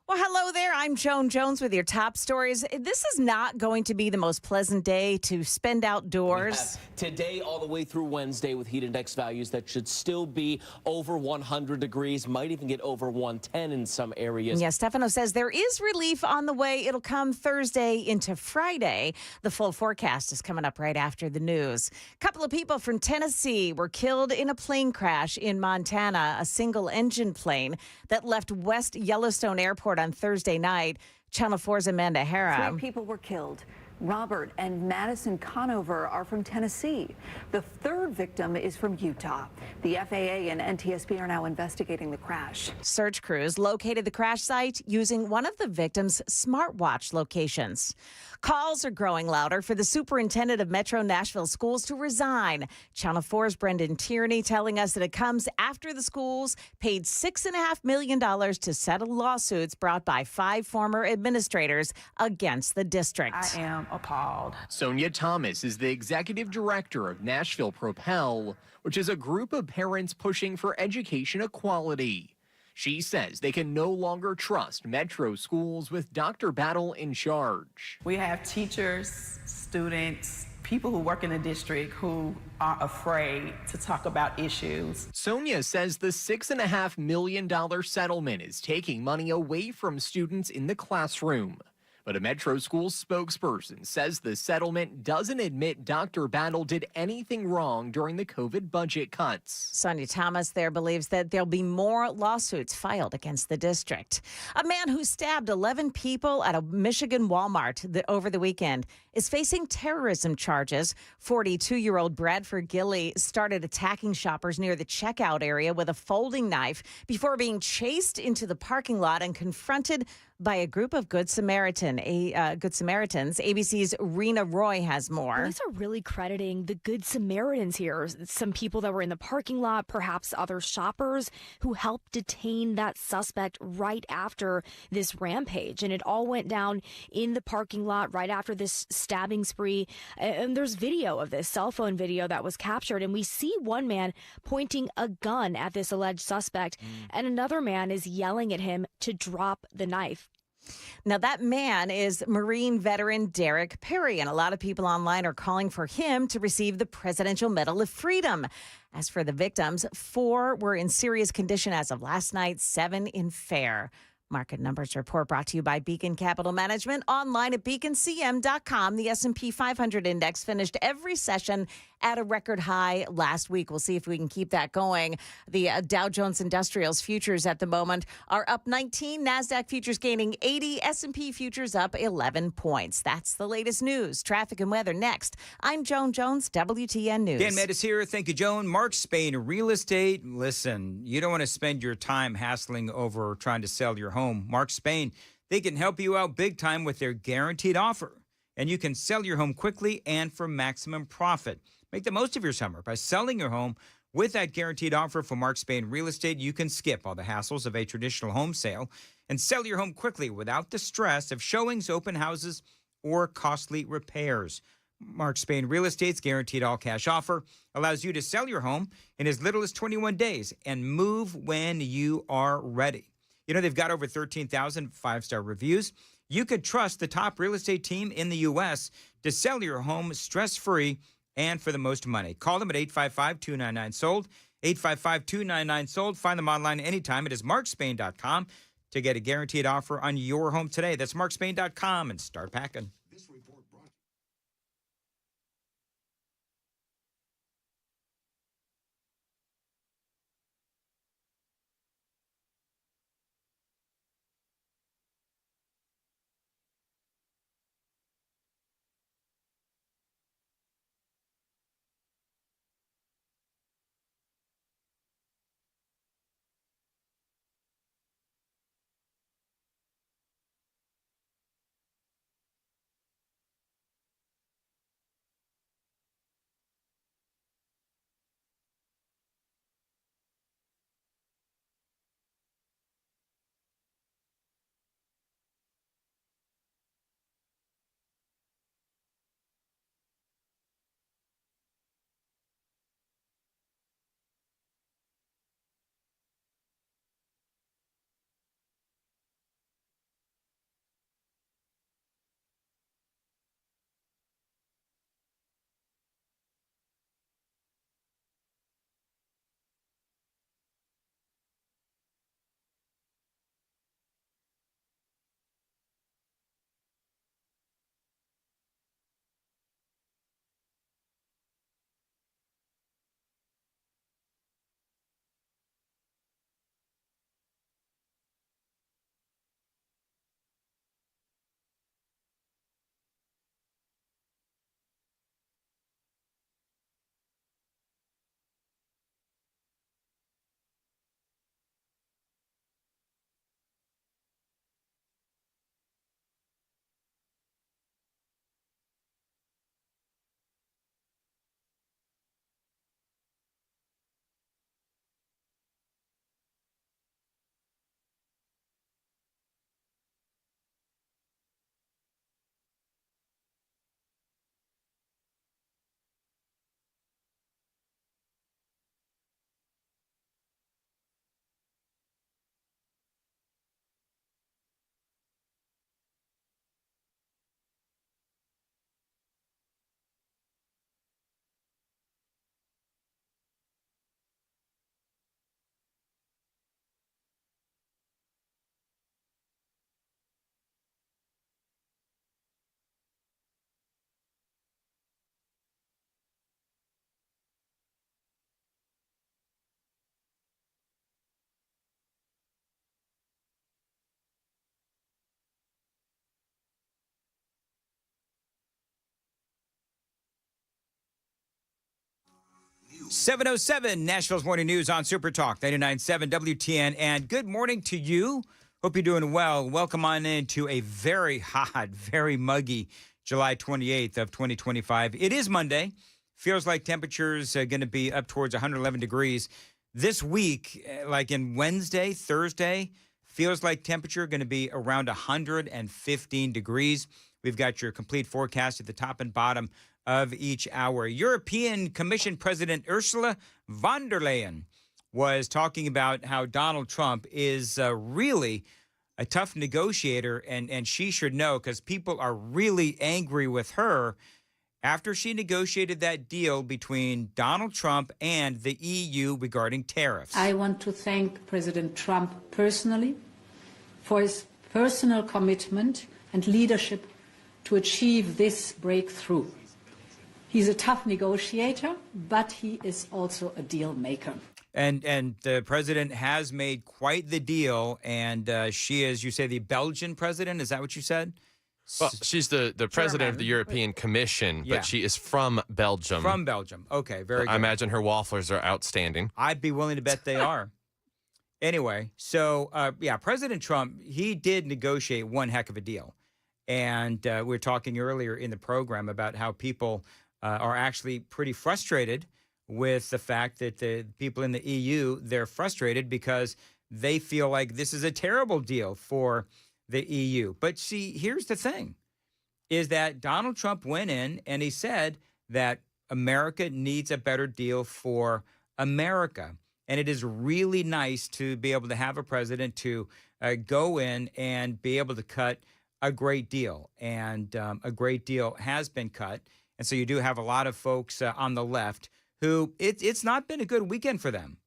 Well, hello there. I'm Joan Jones with your top stories. This is not going to be the most pleasant day to spend outdoors. Today all the way through Wednesday with heat index values that should still be over 100 degrees, might even get over 110 in some areas. Yeah, Stefano says there is relief on the way. It'll come Thursday into Friday. The full forecast is coming up right after the news. A couple of people from Tennessee were killed in a plane crash in Montana, a single-engine plane that left West Yellowstone Airport on Thursday night. Channel 4's Amanda Hara. 3 people were killed. Robert and Madison Conover are from Tennessee. The third victim is from Utah. The FAA and NTSB are now investigating the crash. Search crews located the crash site using one of the victims' smartwatch locations. Calls are growing louder for the superintendent of Metro Nashville Schools to resign. Channel 4's Brendan Tierney telling us that it comes after the schools paid $6.5 million to settle lawsuits brought by 5 former administrators against the district. I am appalled. Sonia Thomas is the executive director of Nashville Propel, which is a group of parents pushing for education equality. She says they can no longer trust Metro schools with Dr. Battle in charge. We have teachers, students, people who work in the district who are afraid to talk about issues. Sonia says the $6.5 million settlement is taking money away from students in the classroom. But a Metro school spokesperson says the settlement doesn't admit Dr. Battle did anything wrong during the COVID budget cuts. Sonia Thomas there believes that there'll be more lawsuits filed against the district. A man who stabbed 11 people at a Michigan Walmart over the weekend is facing terrorism charges. 42-year-old Bradford Gilley started attacking shoppers near the checkout area with a folding knife before being chased into the parking lot and confronted by a group of Good Samaritans. Good Samaritans. ABC's Rena Roy has more. Police are really crediting the Good Samaritans here. Some people that were in the parking lot, perhaps other shoppers who helped detain that suspect right after this rampage. And it all went down in the parking lot right after this stabbing spree. And there's video of this, cell phone video that was captured. And we see one man pointing a gun at this alleged suspect, and another man is yelling at him to drop the knife. Now, that man is Marine veteran Derek Perry, and a lot of people online are calling for him to receive the Presidential Medal of Freedom. As for the victims, 4 were in serious condition as of last night, 7 in fair. Market Numbers report brought to you by Beacon Capital Management. Online at beaconcm.com. The S&P 500 index finished every session at a record high last week. We'll see if we can keep that going. The Dow Jones Industrials futures at the moment are up 19. NASDAQ futures gaining 80. S&P futures up 11 points. That's the latest news. Traffic and weather next. I'm Joan Jones, WTN News. Dan Metis here. Thank you, Joan. Mark Spain, real estate. Listen, you don't want to spend your time hassling over trying to sell your home. Mark Spain, they can help you out big time with their guaranteed offer. And you can sell your home quickly and for maximum profit. Make the most of your summer by selling your home with that guaranteed offer from Mark Spain Real Estate. You can skip all the hassles of a traditional home sale and sell your home quickly without the stress of showings, open houses, or costly repairs. Mark Spain Real Estate's guaranteed all-cash offer allows you to sell your home in as little as 21 days and move when you are ready. You know, they've got over 13,000 five-star reviews. You could trust the top real estate team in the U.S. to sell your home stress-free and for the most money. Call them at 855-299-SOLD, 855-299-SOLD. Find them online anytime. It is markspain.com to get a guaranteed offer on your home today. That's markspain.com and start packing. This report brought News. 7:07 Nashville's Morning News on Super Talk 99.7 WTN. And good morning to you. Hope you're doing well. Welcome on into a very hot, very muggy July 28th of 2025. It is Monday. Feels like temperatures are going to be up towards 111 degrees. This week, like in Wednesday, Thursday, feels like temperature going to be around 115 degrees. We've got your complete forecast at the top and bottom of each hour. European Commission President Ursula von der Leyen was talking about how Donald Trump is really a tough negotiator, and she should know because people are really angry with her after she negotiated that deal between Donald Trump and the EU regarding tariffs. I want to thank President Trump personally for his personal commitment and leadership to achieve this breakthrough. He's a tough negotiator, but he is also a deal maker. And the president has made quite the deal, and she is, you say, the Belgian president? Is that what you said? Well, she's the president of the European Commission, but she is from Belgium. From Belgium. Okay, very good. I imagine her waffles are outstanding. I'd be willing to bet they are. Anyway, so, President Trump, he did negotiate one heck of a deal. And we were talking earlier in the program about how people are actually pretty frustrated with the fact that the people in the EU, they're frustrated because they feel like this is a terrible deal for the EU. But see, here's the thing, is that Donald Trump went in and he said that America needs a better deal for America. And it is really nice to be able to have a president to go in and be able to cut a great deal. And a great deal has been cut. And so you do have a lot of folks on the left who it's not been a good weekend for them,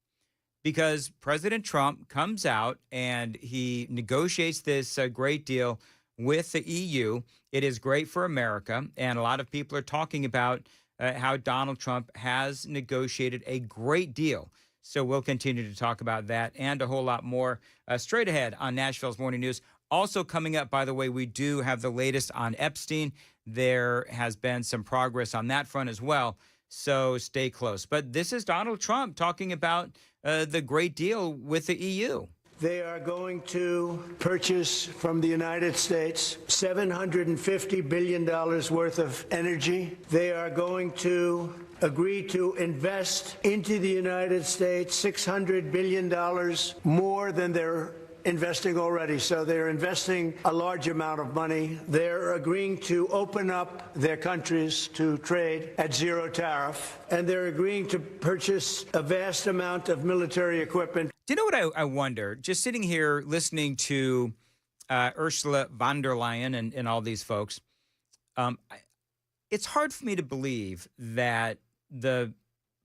because President Trump comes out and he negotiates this great deal with the EU. It is great for America. And a lot of people are talking about how Donald Trump has negotiated a great deal. So we'll continue to talk about that and a whole lot more straight ahead on Nashville's Morning News. Also coming up, by the way, we do have the latest on Epstein. There has been some progress on that front as well. So stay close. But this is Donald Trump talking about the great deal with the EU. They are going to purchase from the United States $750 billion worth of energy. They are going to agree to invest into the United States $600 billion more than they're investing already. So they're investing a large amount of money. They're agreeing to open up their countries to trade at zero tariff. And they're agreeing to purchase a vast amount of military equipment. Do you know what I wonder? Just sitting here listening to Ursula von der Leyen and all these folks, it's hard for me to believe that the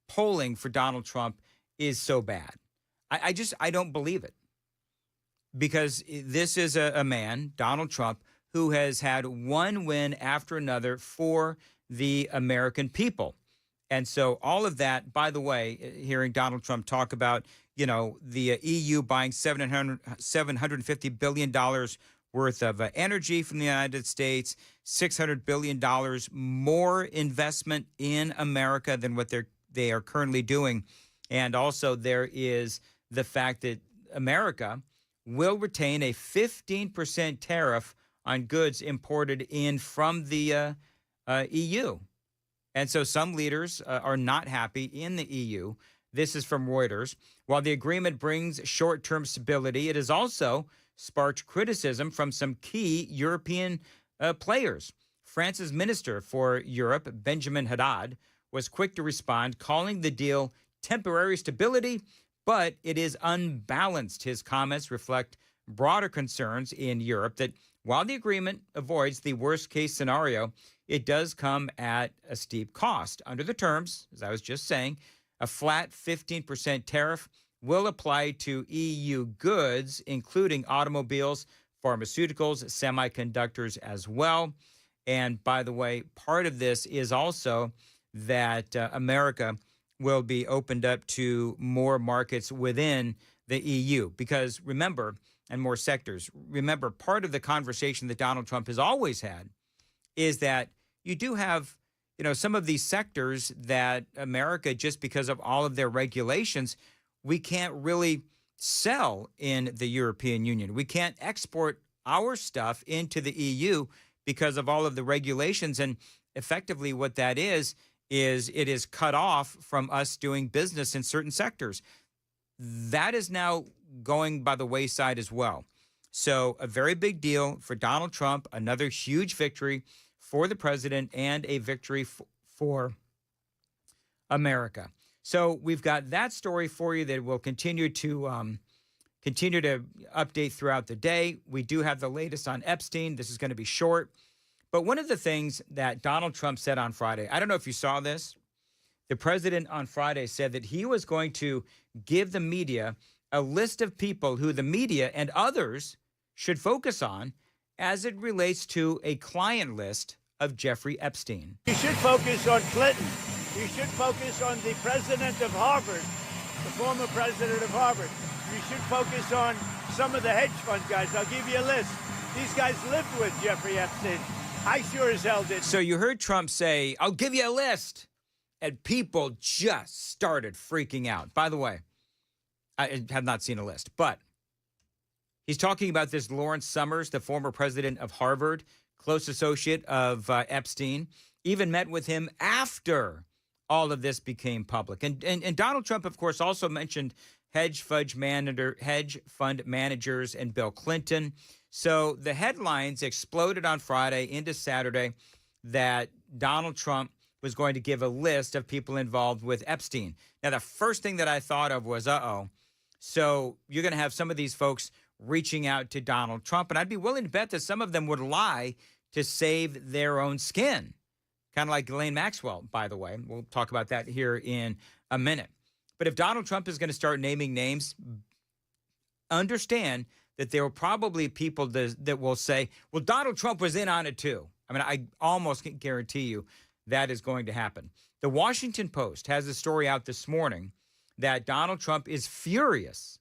polling for Donald Trump is so bad. I don't believe it. Because this is a man, Donald Trump, who has had one win after another for the American people. And so all of that, by the way, hearing Donald Trump talk about, the EU buying $750 billion worth of energy from the United States, $600 billion more investment in America than what they are currently doing. And also there is the fact that America will retain a 15% tariff on goods imported in from the EU. And so some leaders are not happy in the EU. This is from Reuters. While the agreement brings short-term stability, it has also sparked criticism from some key European players. France's Minister for Europe, Benjamin Haddad, was quick to respond, calling the deal temporary stability, but it is unbalanced. His comments reflect broader concerns in Europe that while the agreement avoids the worst-case scenario, it does come at a steep cost. Under the terms, as I was just saying, a flat 15% tariff will apply to EU goods, including automobiles, pharmaceuticals, semiconductors as well. And by the way, part of this is also that America will be opened up to more markets within the EU. Because remember, and more sectors, remember, part of the conversation that Donald Trump has always had is that you do have, some of these sectors that America, just because of all of their regulations, we can't really sell in the European Union. We can't export our stuff into the EU because of all of the regulations. And effectively what that is it is cut off from us doing business in certain sectors. That is now going by the wayside as well. So a very big deal for Donald Trump, another huge victory for the president and a victory for America. So we've got that story for you that will continue to update throughout the day. We do have the latest on Epstein. This is going to be short. But one of the things that Donald Trump said on Friday, I don't know if you saw this. The president on Friday said that he was going to give the media a list of people who the media and others should focus on as it relates to a client list of Jeffrey Epstein. You should focus on Clinton. You should focus on the president of Harvard, the former president of Harvard. You should focus on some of the hedge fund guys. I'll give you a list. These guys lived with Jeffrey Epstein. I sure as hell did. So you heard Trump say, I'll give you a list. And people just started freaking out. By the way, I have not seen a list, but he's talking about this Lawrence Summers, the former president of Harvard, close associate of Epstein, even met with him after all of this became public. And Donald Trump, of course, also mentioned hedge fund managers and Bill Clinton. So the headlines exploded on Friday into Saturday that Donald Trump was going to give a list of people involved with Epstein. Now, the first thing that I thought of was, so you're going to have some of these folks reaching out to Donald Trump, and I'd be willing to bet that some of them would lie to save their own skin, kind of like Ghislaine Maxwell, by the way. We'll talk about that here in a minute. But if Donald Trump is going to start naming names, understand that there will probably people that will say, well, Donald Trump was in on it too. I mean, I almost can guarantee you that is going to happen. The Washington Post has a story out this morning that Donald Trump is furious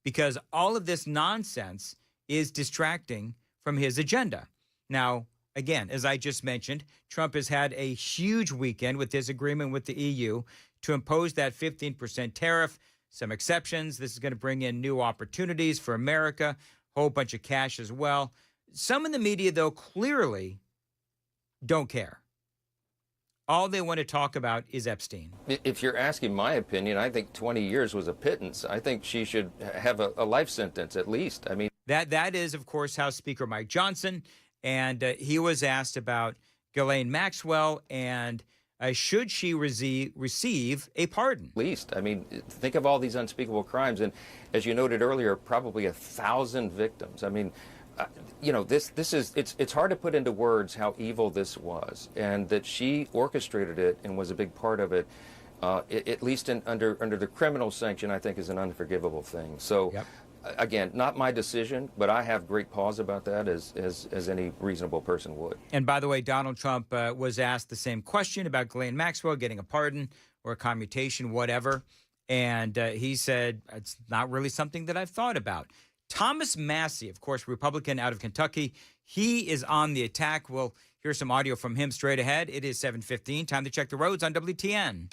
because all of this nonsense is distracting from his agenda. Now, again, as I just mentioned, Trump has had a huge weekend with his agreement with the EU to impose that 15% tariff, some exceptions. This is going to bring in new opportunities for America, a whole bunch of cash as well. Some in the media, though, clearly don't care. All they want to talk about is Epstein. If you're asking my opinion, I think 20 years was a pittance. I think she should have a life sentence at least. I mean, that is, of course, House Speaker Mike Johnson, and he was asked about Ghislaine Maxwell and should she receive a pardon? At least. I mean, think of all these unspeakable crimes, and as you noted earlier, probably 1,000 victims. I mean, it's hard to put into words how evil this was, and that she orchestrated it and was a big part of it. At least under the criminal sanction, I think is an unforgivable thing. So, again, not my decision, but I have great pause about that, as any reasonable person would. And by the way, Donald Trump was asked the same question about Ghislaine Maxwell getting a pardon or a commutation, whatever, and he said it's not really something that I've thought about. Thomas Massie, of course, Republican out of Kentucky, he is on the attack. We'll hear some audio from him straight ahead. It is 7:15. Time to check the roads on WTN.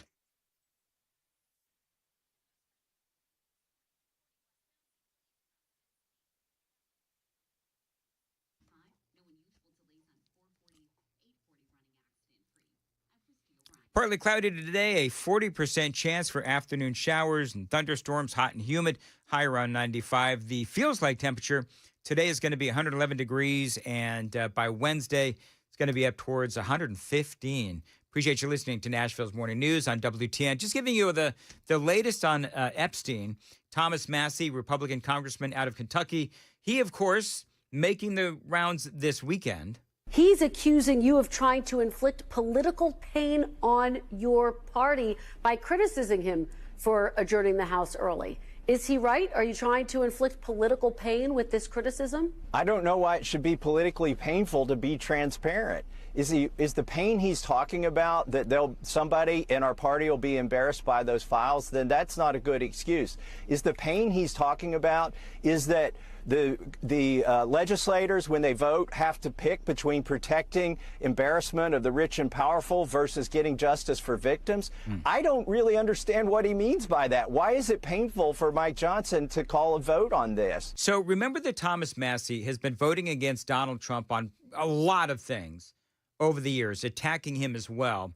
Partly cloudy today, a 40% chance for afternoon showers and thunderstorms, hot and humid, high around 95. The feels-like temperature today is going to be 111 degrees, and by Wednesday, it's going to be up towards 115. Appreciate you listening to Nashville's Morning News on WTN. Just giving you the latest on Epstein. Thomas Massie, Republican congressman out of Kentucky. He, of course, making the rounds this weekend. He's accusing you of trying to inflict political pain on your party by criticizing him for adjourning the House early. Is he right? Are you trying to inflict political pain with this criticism? I don't know why it should be politically painful to be transparent. Is the pain he's talking about that somebody in our party will be embarrassed by those files? Then that's not a good excuse. Is the pain he's talking about is that The legislators, when they vote, have to pick between protecting embarrassment of the rich and powerful versus getting justice for victims. I don't really understand what he means by that. Why is it painful for Mike Johnson to call a vote on this? So remember that Thomas Massie has been voting against Donald Trump on a lot of things over the years, attacking him as well.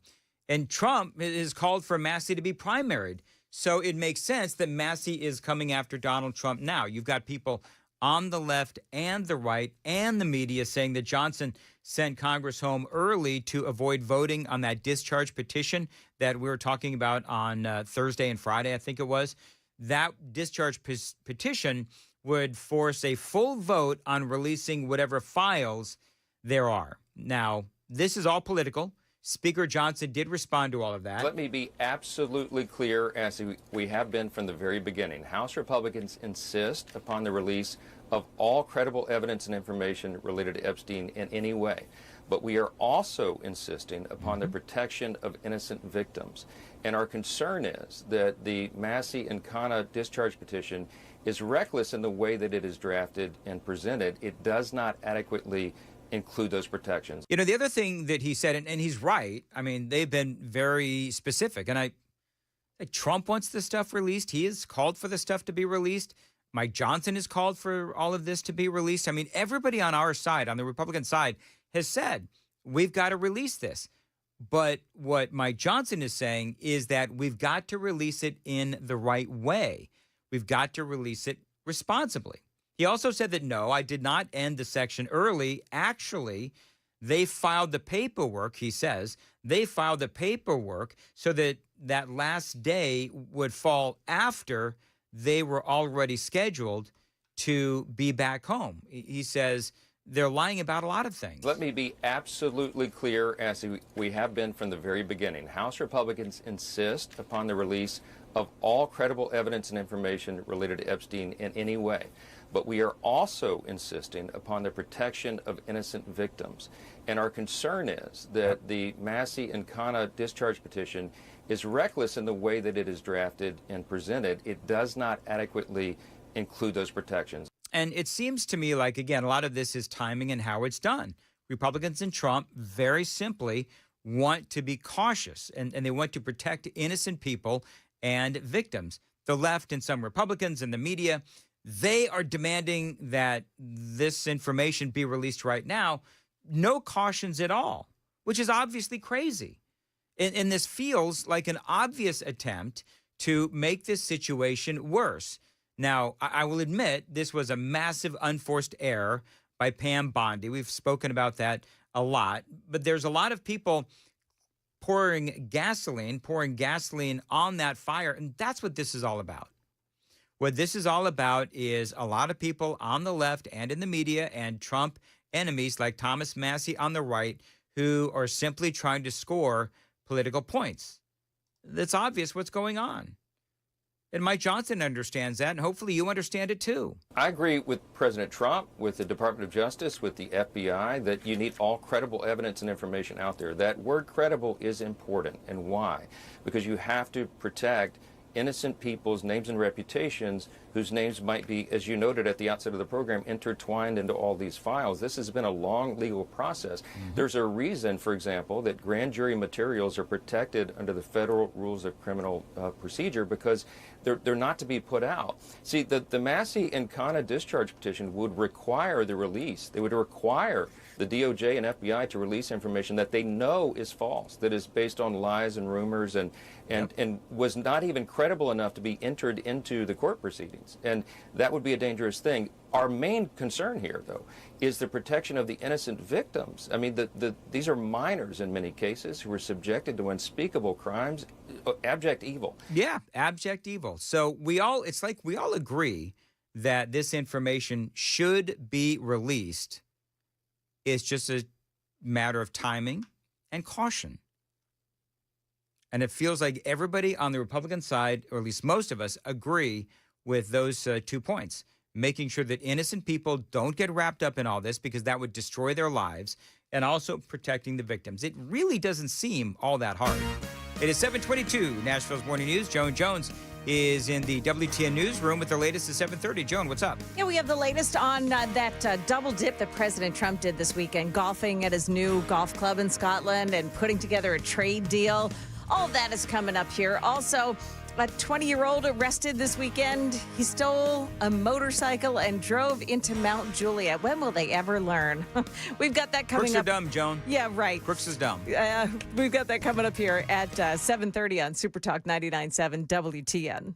And Trump has called for Massie to be primaried. So it makes sense that Massie is coming after Donald Trump now. You've got people on the left and the right and the media saying that Johnson sent Congress home early to avoid voting on that discharge petition that we were talking about on Thursday and Friday, I think it was. That discharge petition would force a full vote on releasing whatever files there are. Now, this is all political. Speaker Johnson did respond to all of that. Let me be absolutely clear, as we have been from the very beginning. House Republicans insist upon the release of all credible evidence and information related to Epstein in any way. But we are also insisting upon the protection of innocent victims. And our concern is that the Massie and Khanna discharge petition is reckless in the way that it is drafted and presented. It does not adequately include those protections. You know, the other thing that he said, and he's right, I mean, they've been very specific. And Trump wants this stuff released. He has called for the stuff to be released. Mike Johnson has called for all of this to be released. I mean, everybody on our side, on the Republican side, has said, we've got to release this. But what Mike Johnson is saying is that we've got to release it in the right way. We've got to release it responsibly. He also said that, no, I did not end the section early. Actually, they filed the paperwork, he says. They filed the paperwork so that that last day would fall after they were already scheduled to be back home. He says they're lying about a lot of things. Let me be absolutely clear, as we have been from the very beginning. House Republicans insist upon the release of all credible evidence and information related to Epstein in any way. But we are also insisting upon the protection of innocent victims. And our concern is that the Massie and Khanna discharge petition is reckless in the way that it is drafted and presented. It does not adequately include those protections. And it seems to me like, again, a lot of this is timing and how it's done. Republicans and Trump very simply want to be cautious, and they want to protect innocent people and victims. The left and some Republicans and the media, they are demanding that this information be released right now. No cautions at all, which is obviously crazy. And this feels like an obvious attempt to make this situation worse. Now, I will admit this was a massive unforced error by Pam Bondi. We've spoken about that a lot. But there's a lot of people pouring gasoline on that fire. And that's what this is all about. What this is all about is a lot of people on the left and in the media and Trump enemies like Thomas Massie on the right who are simply trying to score political points. It's obvious what's going on. And Mike Johnson understands that, and hopefully you understand it too. I agree with President Trump, with the Department of Justice, with the FBI, that you need all credible evidence and information out there. That word credible is important. And why? Because you have to protect innocent people's names and reputations whose names might be, as you noted at the outset of the program, intertwined into all these files. This has been a long legal process. There's a reason, for example, that grand jury materials are protected under the federal rules of criminal procedure, because they're not to be put out. See, the Massie and Khanna discharge petition would require the release. They would require the DOJ and FBI to release information that they know is false, that is based on lies and rumors and was not even credible enough to be entered into the court proceedings. And that would be a dangerous thing. Our main concern here, though, is the protection of the innocent victims. I mean, these are minors in many cases who were subjected to unspeakable crimes, abject evil. Yeah, abject evil. So it's like we all agree that this information should be released. It's just a matter of timing and caution. And it feels like everybody on the Republican side, or at least most of us, agree with those 2 points. Making sure that innocent people don't get wrapped up in all this because that would destroy their lives, and also protecting the victims. It really doesn't seem all that hard. It is 7:22, Nashville's Morning News. Joan Jones is in the WTN newsroom with the latest at 7:30. Joan, what's up? Yeah, we have the latest on that double dip that President Trump did this weekend, golfing at his new golf club in Scotland and putting together a trade deal. All of that is coming up here. Also, a 20-year-old arrested this weekend. He stole a motorcycle and drove into Mount Juliet. When will they ever learn? We've got that coming Crooks up. are dumb, Joan. Yeah, right. Crooks is dumb. We've got that coming up here at 7:30 on Super Talk 99.7 WTN.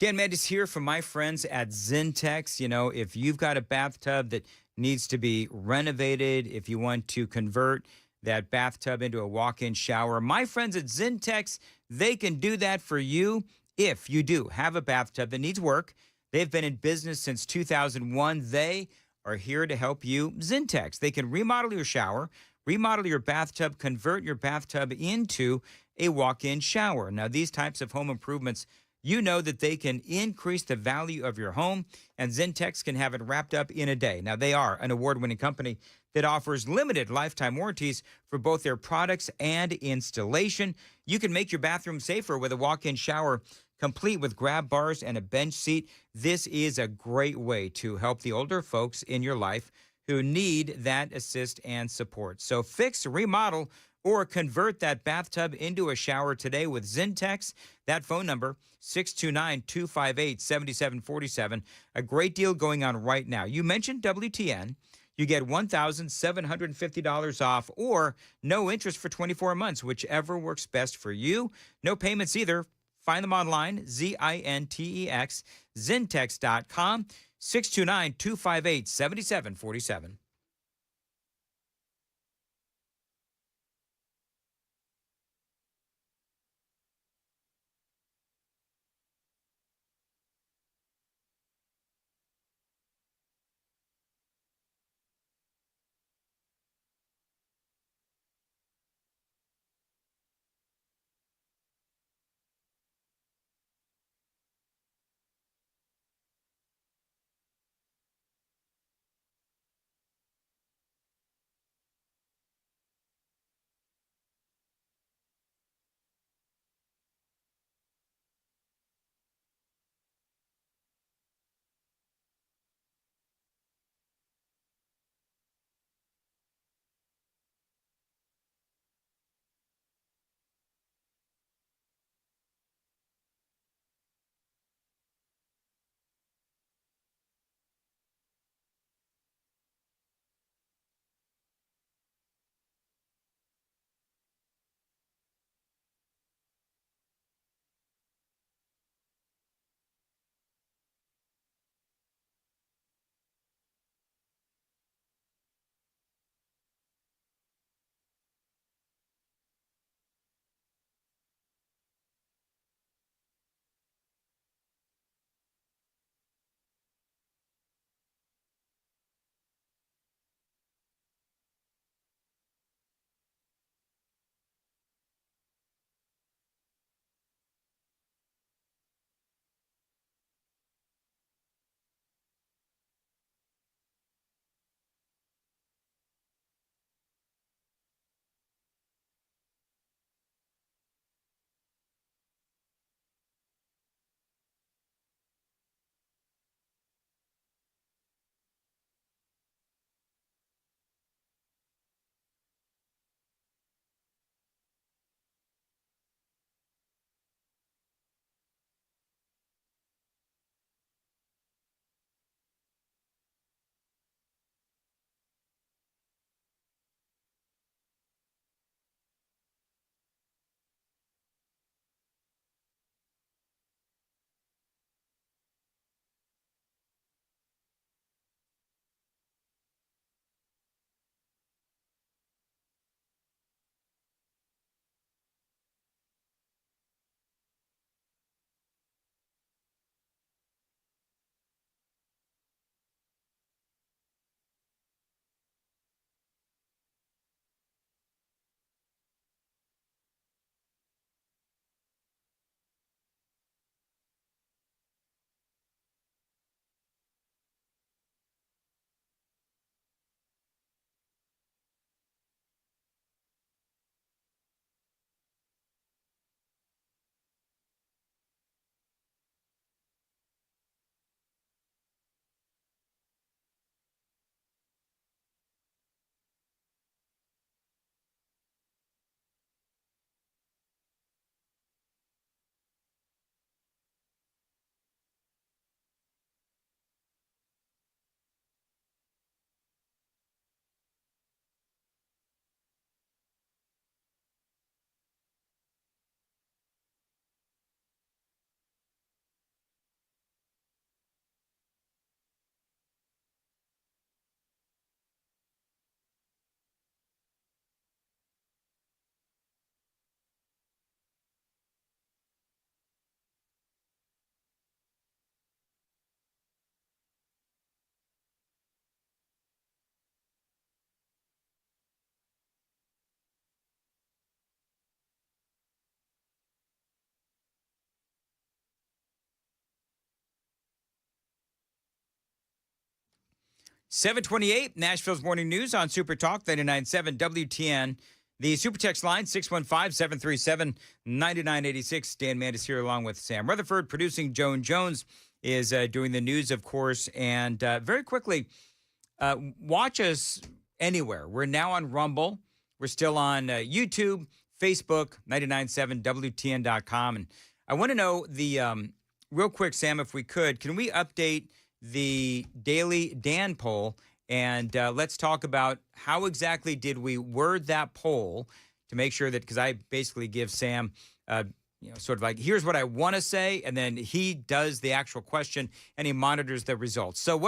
Dan Mandis here from my friends at Zentex. You know, if you've got a bathtub that needs to be renovated, if you want to convert that bathtub into a walk-in shower, my friends at Zentex, they can do that for you if you do have a bathtub that needs work. They've been in business since 2001. They are here to help you. Zentex, they can remodel your shower, remodel your bathtub, convert your bathtub into a walk-in shower. Now, these types of home improvements, you know that they can increase the value of your home, and Zentex can have it wrapped up in a day. Now, they are an award-winning company that offers limited lifetime warranties for both their products and installation. You can make your bathroom safer with a walk-in shower complete with grab bars and a bench seat. This is a great way to help the older folks in your life who need that assist and support. So fix, remodel, or convert that bathtub into a shower today with Zentex. That phone number, 629-258-7747. A great deal going on right now. You mentioned WTN. You get $1,750 off or no interest for 24 months, whichever works best for you. No payments either. Find them online, Zintex, Zentex.com, 629-258-7747. 728, Nashville's Morning News on Super Talk 99.7 WTN. The Super Text line, 615-737-9986. Dan Mandis here along with Sam Rutherford. Producing Joan Jones is doing the news, of course. And very quickly, watch us anywhere. We're now on Rumble. We're still on YouTube, Facebook, 997WTN.com. And I want to know real quick, Sam, if we could, can we update the Daily Dan poll? And let's talk about how exactly did we word that poll to make sure that, because I basically give Sam, sort of like, here's what I want to say, and then he does the actual question and he monitors the results. So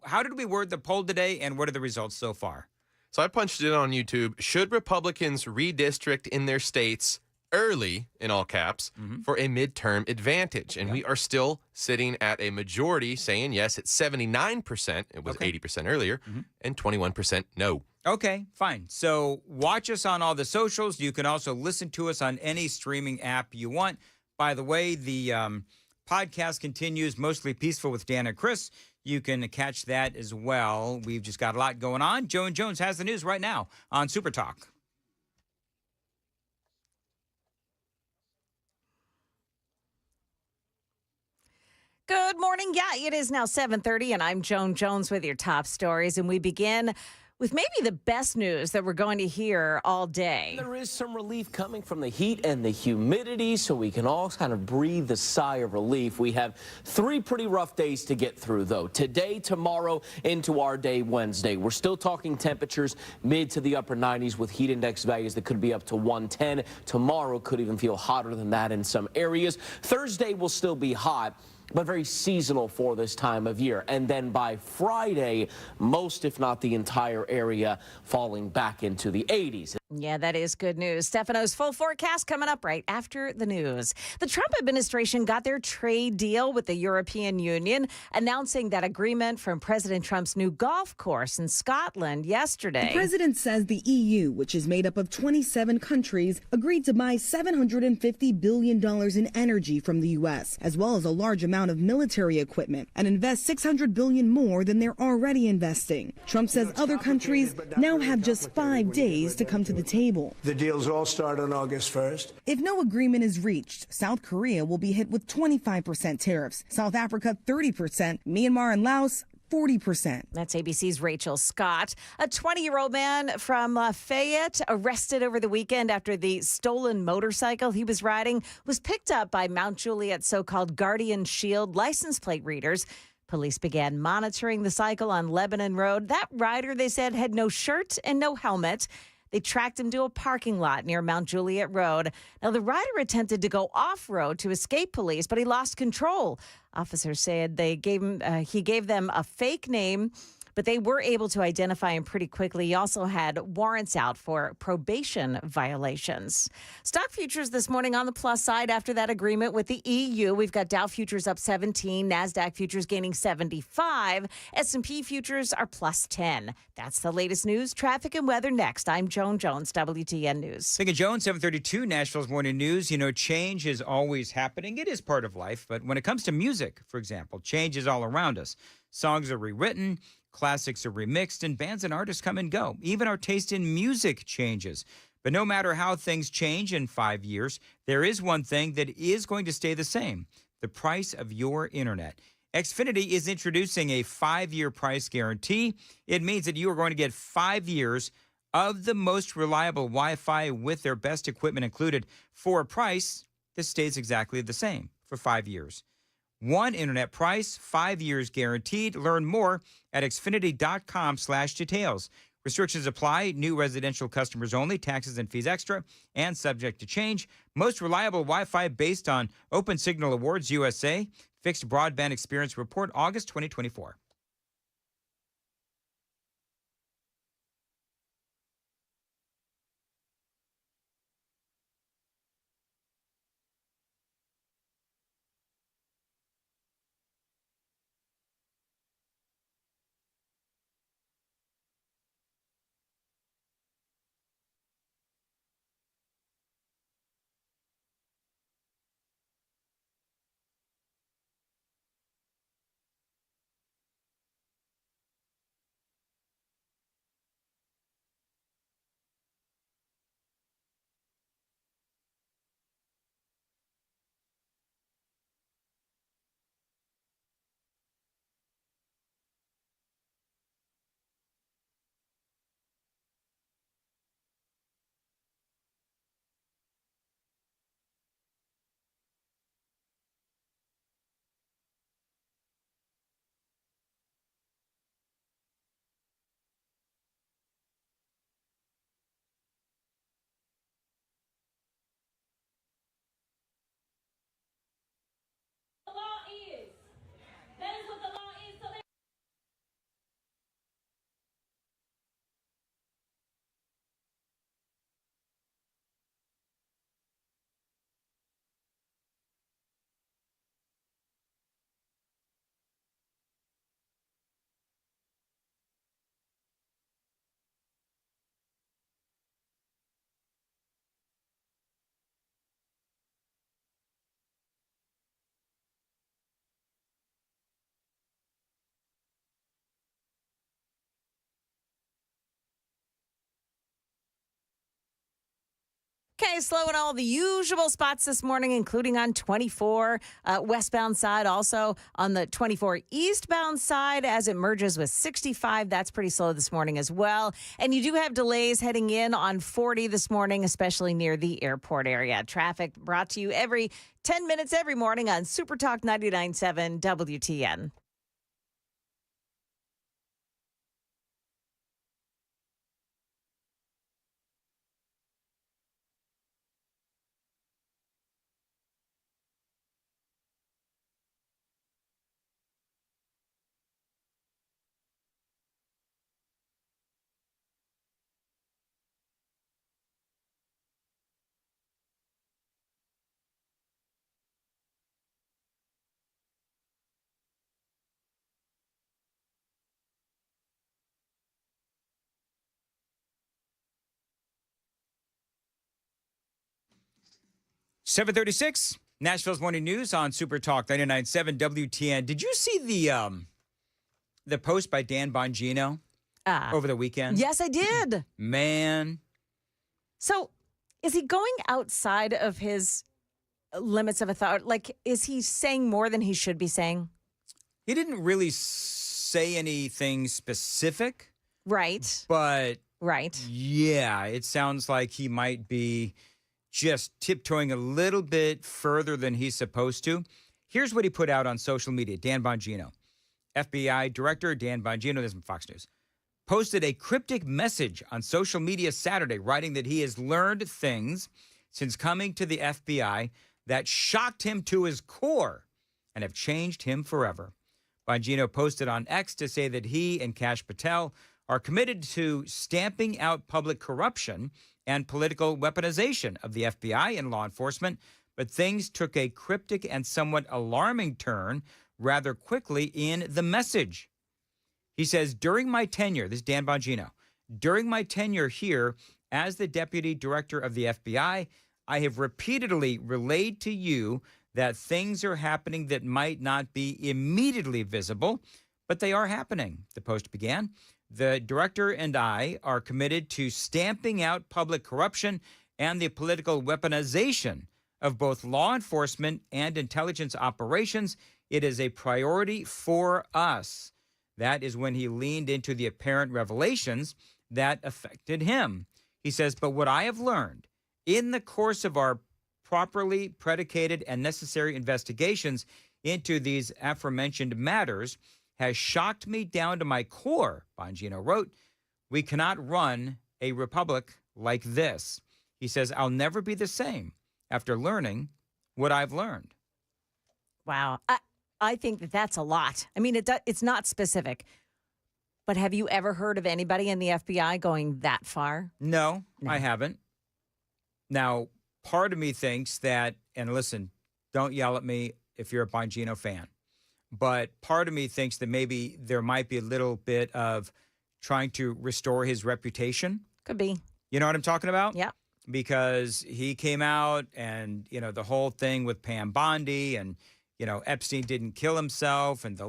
how did we word the poll today, and what are the results so far? So I punched it on YouTube. Should Republicans redistrict in their states early, in all caps, for a midterm advantage? And we are still sitting at a majority saying yes at 79%. It was 80% earlier, and 21% no. Okay, fine. So watch us on all the socials. You can also listen to us on any streaming app you want. By the way, the podcast continues, Mostly Peaceful with Dan and Chris. You can catch that as well. We've just got a lot going on. Joan Jones has the news right now on Super Talk. Good morning. Yeah, it is now 7:30, and I'm Joan Jones with your top stories. And we begin with maybe the best news that we're going to hear all day. There is some relief coming from the heat and the humidity, so we can all kind of breathe a sigh of relief. We have 3 pretty rough days to get through, though. Today, tomorrow, into our day Wednesday. We're still talking temperatures mid to the upper 90s with heat index values that could be up to 110. Tomorrow could even feel hotter than that in some areas. Thursday will still be hot, but very seasonal for this time of year. And then by Friday, most, if not the entire area, falling back into the 80s. Yeah, that is good news. Stefano's full forecast coming up right after the news. The Trump administration got their trade deal with the European Union, announcing that agreement from President Trump's new golf course in Scotland yesterday. The president says the EU, which is made up of 27 countries, agreed to buy $750 billion in energy from the U.S., as well as a large amount of military equipment, and invest $600 billion more than they're already investing. Trump says other countries now have just 5 days to come to the table. The deals all start on August 1st. If no agreement is reached, South Korea will be hit with 25% tariffs, South Africa 30%, Myanmar and Laos 40%. That's ABC's Rachel Scott. A 20-year-old man from Fayette arrested over the weekend after the stolen motorcycle he was riding was picked up by Mount Juliet's so-called Guardian Shield license plate readers. Police began monitoring the cycle on Lebanon Road. That rider, they said, had no shirt and no helmet. They tracked him to a parking lot near Mount Juliet Road. Now, the rider attempted to go off-road to escape police, but he lost control. Officers said he gave them a fake name, but they were able to identify him pretty quickly. He also had warrants out for probation violations. Stock futures this morning on the plus side after that agreement with the EU. We've got Dow futures up 17, NASDAQ futures gaining 75, S&P futures are plus 10. That's the latest news, traffic, and weather next. I'm Joan Jones, WTN News. Thank you, Joan. 732, Nashville's Morning News. You know, change is always happening. It is part of life. But when it comes to music, for example, change is all around us. Songs are rewritten, classics are remixed, and bands and artists come and go. Even our taste in music changes. But no matter how things change in 5 years, there is one thing that is going to stay the same: the price of your internet. Xfinity is introducing a 5-year price guarantee. It means that you are going to get 5 years of the most reliable Wi-Fi with their best equipment included for a price that stays exactly the same for 5 years. One internet price, 5 years guaranteed. Learn more at xfinity.com/details. Restrictions apply. New residential customers only. Taxes and fees extra and subject to change. Most reliable Wi-Fi based on Open Signal Awards USA. Fixed Broadband Experience Report, August 2024. Okay, slow in all the usual spots this morning, including on 24 westbound side, also on the 24 eastbound side as it merges with 65. That's pretty slow this morning as well. And you do have delays heading in on 40 this morning, especially near the airport area. Traffic brought to you every 10 minutes every morning on Super Talk 99.7 WTN. $7:36, Nashville's Morning News on Super Talk 99.7 WTN. Did you see the post by Dan Bongino over the weekend? Yes, I did. Man. So is he going outside of his limits of authority? Like, is he saying more than he should be saying? He didn't really say anything specific. Right. But right. Yeah, it sounds like he might be just tiptoeing a little bit further than he's supposed to. Here's what he put out on social media. Dan Bongino, FBI Director Dan Bongino, this is from Fox News, posted a cryptic message on social media Saturday, writing that he has learned things since coming to the FBI that shocked him to his core and have changed him forever. Bongino posted on X to say that he and Kash Patel are committed to stamping out public corruption and political weaponization of the FBI and law enforcement, but things took a cryptic and somewhat alarming turn rather quickly in the message. He says, during my tenure, this is Dan Bongino, during my tenure here as the Deputy Director of the FBI, I have repeatedly relayed to you that things are happening that might not be immediately visible, but they are happening, the post began. The director and I are committed to stamping out public corruption and the political weaponization of both law enforcement and intelligence operations. It is a priority for us. That is when he leaned into the apparent revelations that affected him. He says, but what I have learned in the course of our properly predicated and necessary investigations into these aforementioned matters has shocked me down to my core, Bongino wrote. We cannot run a republic like this. He says, I'll never be the same after learning what I've learned. Wow. I think that that's a lot. I mean, it's not specific. But have you ever heard of anybody in the FBI going that far? No, I haven't. Now, part of me thinks that, and listen, don't yell at me if you're a Bongino fan, but part of me thinks that maybe there might be a little bit of trying to restore his reputation. Could be. You know what I'm talking about? Yeah. Because he came out and, you know, the whole thing with Pam Bondi and, you know, Epstein didn't kill himself. And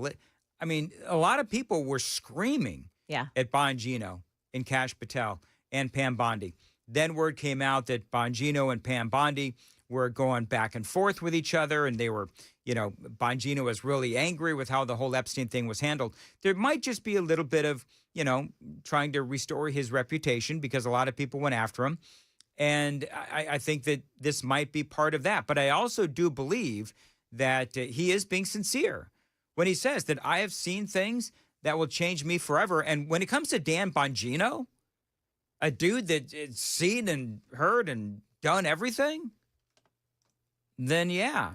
I mean, a lot of people were screaming at Bongino and Kash Patel and Pam Bondi. Then word came out that Bongino and Pam Bondi were going back and forth with each other, and they were, you know, Bongino was really angry with how the whole Epstein thing was handled. There might just be a little bit of, you know, trying to restore his reputation because a lot of people went after him. And I think that this might be part of that. But I also do believe that he is being sincere when he says that I have seen things that will change me forever. And when it comes to Dan Bongino, a dude that's seen and heard and done everything, then yeah,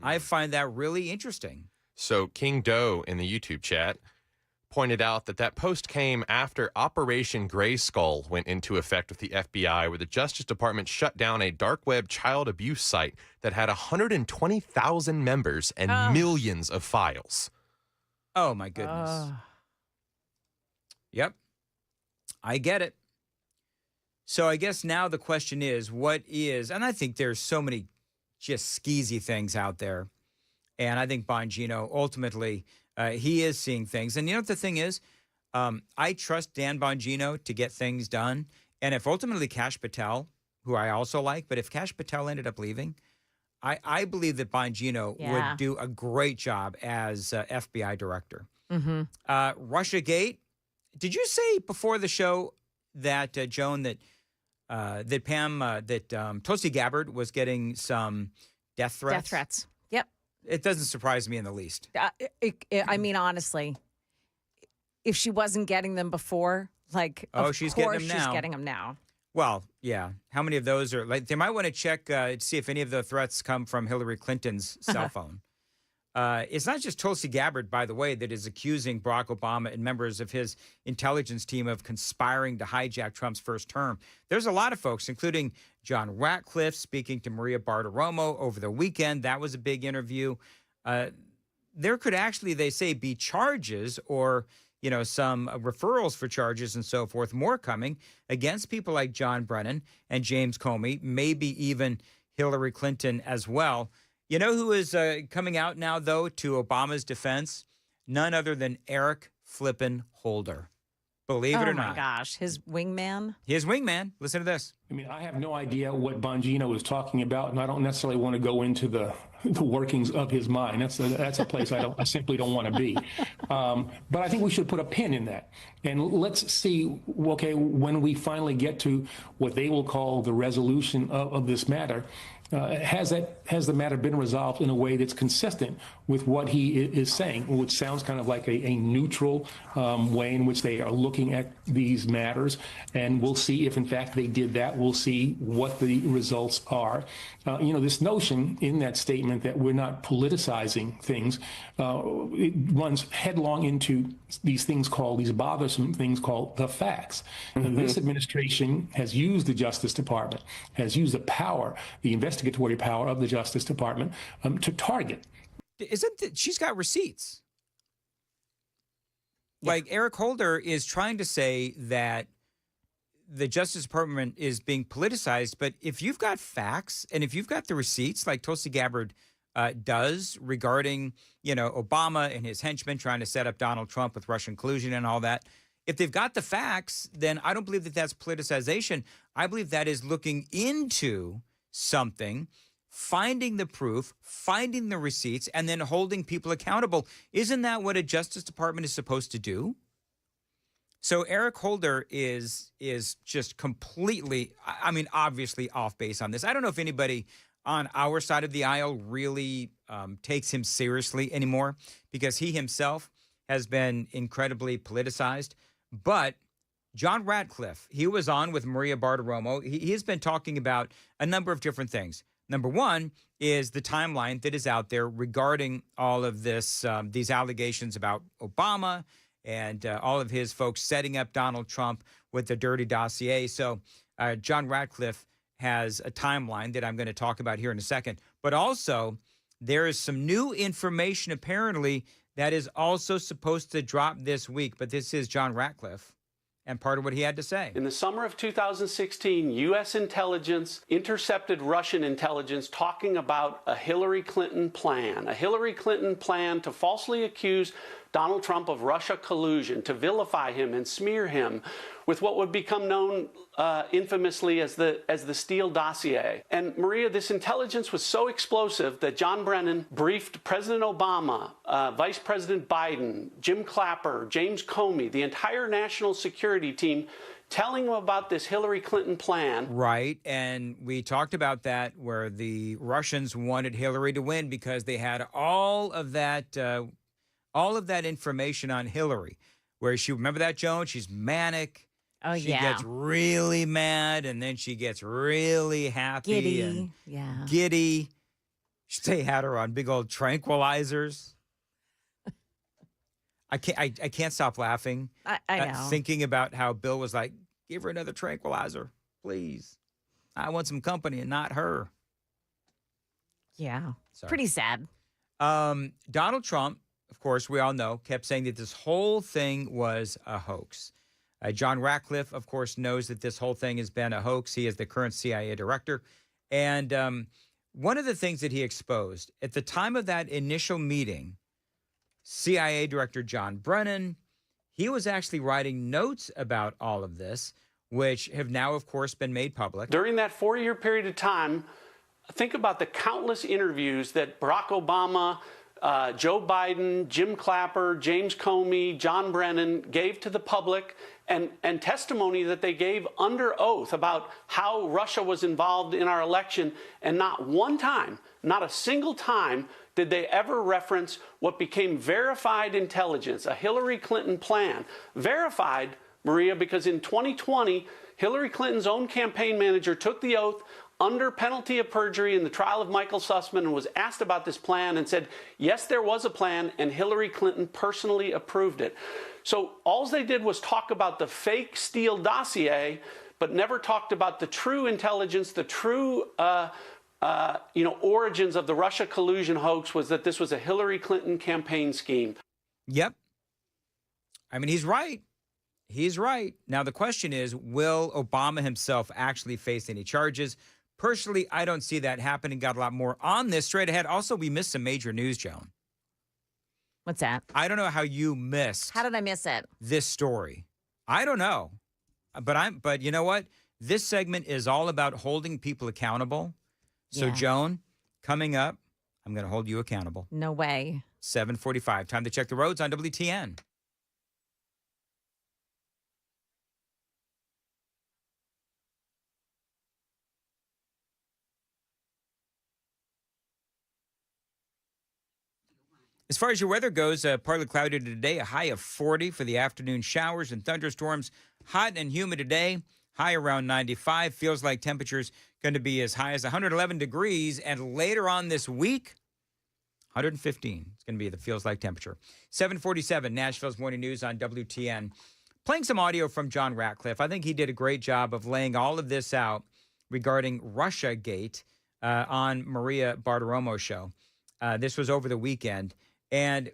I find that really interesting. So King Doe in the YouTube chat pointed out that post came after Operation Gray Skull went into effect with the FBI, where the Justice Department shut down a dark web child abuse site that had 120,000 members and millions of files. Oh, my goodness. Yep. I get it. So I guess now the question is, what is, and I think there's so many just skeezy things out there. And I think Bongino, ultimately, he is seeing things. And you know what the thing is? I trust Dan Bongino to get things done. And if ultimately Kash Patel who I also like, but if Kash Patel ended up leaving, I believe that Bongino would do a great job as FBI director. Mm-hmm. Russiagate. Did you say before the show that Joan that Tulsi Gabbard was getting some death threats? Death threats. Yep. It doesn't surprise me in the least. I mean, honestly, if she wasn't getting them before, like, she's course getting them now. She's getting them now. Well, yeah. How many of those are like? They might want to check to see if any of the threats come from Hillary Clinton's cell phone. It's not just Tulsi Gabbard, by the way, that is accusing Barack Obama and members of his intelligence team of conspiring to hijack Trump's first term. There's a lot of folks, including John Ratcliffe speaking to Maria Bartiromo over the weekend. That was a big interview. There could actually, they say, be charges or some referrals for charges and so forth, more coming against people like John Brennan and James Comey, maybe even Hillary Clinton as well. You know who is coming out now, though, to Obama's defense? None other than Eric Flippin Holder. Believe it or not. Oh, my gosh. His wingman? His wingman. Listen to this. I mean, I have no idea what Bongino is talking about, and I don't necessarily want to go into the workings of his mind. That's a place I simply don't want to be. But I think we should put a pin in that. And let's see, okay, when we finally get to what they will call the resolution of this matter, has the matter been resolved in a way that's consistent with what he is saying, which sounds kind of like a neutral way in which they are looking at these matters, and we'll see if in fact they did that. We'll see what the results are. This notion in that statement that we're not politicizing things, it runs headlong into these bothersome things called the facts. And this administration has used the Justice Department, has used the power, the investigatory power of the Justice Department to target. She's got receipts. Yeah. Like Eric Holder is trying to say that the Justice Department is being politicized, but if you've got facts and if you've got the receipts like Tulsi Gabbard does regarding, Obama and his henchmen trying to set up Donald Trump with Russian collusion and all that, if they've got the facts, then I don't believe that that's politicization. I believe that is looking into something, finding the proof, finding the receipts, and then holding people accountable. Isn't that what a Justice Department is supposed to do? So Eric Holder is just completely, obviously off base on this. I don't know if anybody on our side of the aisle really takes him seriously anymore because he himself has been incredibly politicized. But John Ratcliffe, he was on with Maria Bartiromo. He has been talking about a number of different things. Number one is the timeline that is out there regarding all of this, these allegations about Obama and all of his folks setting up Donald Trump with the dirty dossier. So John Ratcliffe has a timeline that I'm going to talk about here in a second. But also, there is some new information apparently that is also supposed to drop this week. But this is John Ratcliffe and part of what he had to say. In the summer of 2016, U.S. intelligence intercepted Russian intelligence talking about a Hillary Clinton plan to falsely accuse Donald Trump of Russia collusion, to vilify him and smear him with what would become known infamously as the Steele dossier. And Maria, this intelligence was so explosive that John Brennan briefed President Obama, Vice President Biden, Jim Clapper, James Comey, the entire national security team, telling them about this Hillary Clinton plan. Right, and we talked about that where the Russians wanted Hillary to win because they had all of that information on Hillary, where remember that, Joan? She's manic. Oh, she gets really mad, and then she gets really happy and giddy. They had her on big old tranquilizers. I can't stop laughing. I know. Thinking about how Bill was like, give her another tranquilizer, please. I want some company and not her. Yeah. Sorry. Pretty sad. Donald Trump, of course, we all know, kept saying that this whole thing was a hoax. John Ratcliffe, of course, knows that this whole thing has been a hoax. He is the current CIA director. And one of the things that he exposed at the time of that initial meeting, CIA Director John Brennan, he was actually writing notes about all of this which have now, of course, been made public. During that 4-year period of time, think about the countless interviews that Barack Obama, Joe Biden, Jim Clapper, James Comey, John Brennan gave to the public, and testimony that they gave under oath about how Russia was involved in our election. And not one time, not a single time, did they ever reference what became verified intelligence, a Hillary Clinton plan. Verified, Maria, because in 2020, Hillary Clinton's own campaign manager took the oath under penalty of perjury in the trial of Michael Sussman and was asked about this plan and said, yes, there was a plan, and Hillary Clinton personally approved it. So all they did was talk about the fake Steele dossier, but never talked about the true intelligence, the true origins of the Russia collusion hoax, was that this was a Hillary Clinton campaign scheme. Yep. I mean, he's right. He's right. Now, the question is, will Obama himself actually face any charges? Personally, I don't see that happening. Got a lot more on this straight ahead. Also, we missed some major news, Joan. What's that? I don't know how you missed. How did I miss it? This story. I don't know. But you know what? This segment is all about holding people accountable. So, Yeah. Joan, coming up, I'm going to hold you accountable. No way. 7:45. Time to check the roads on WTN. As far as your weather goes, partly cloudy today, a high of 40 for the afternoon showers and thunderstorms. Hot and humid today, high around 95. Feels like temperatures going to be as high as 111 degrees. And later on this week, 115. It's going to be the feels like temperature. 7:47, Nashville's Morning News on WTN. Playing some audio from John Ratcliffe. I think he did a great job of laying all of this out regarding Russiagate on Maria Bartiromo's show. This was over the weekend. And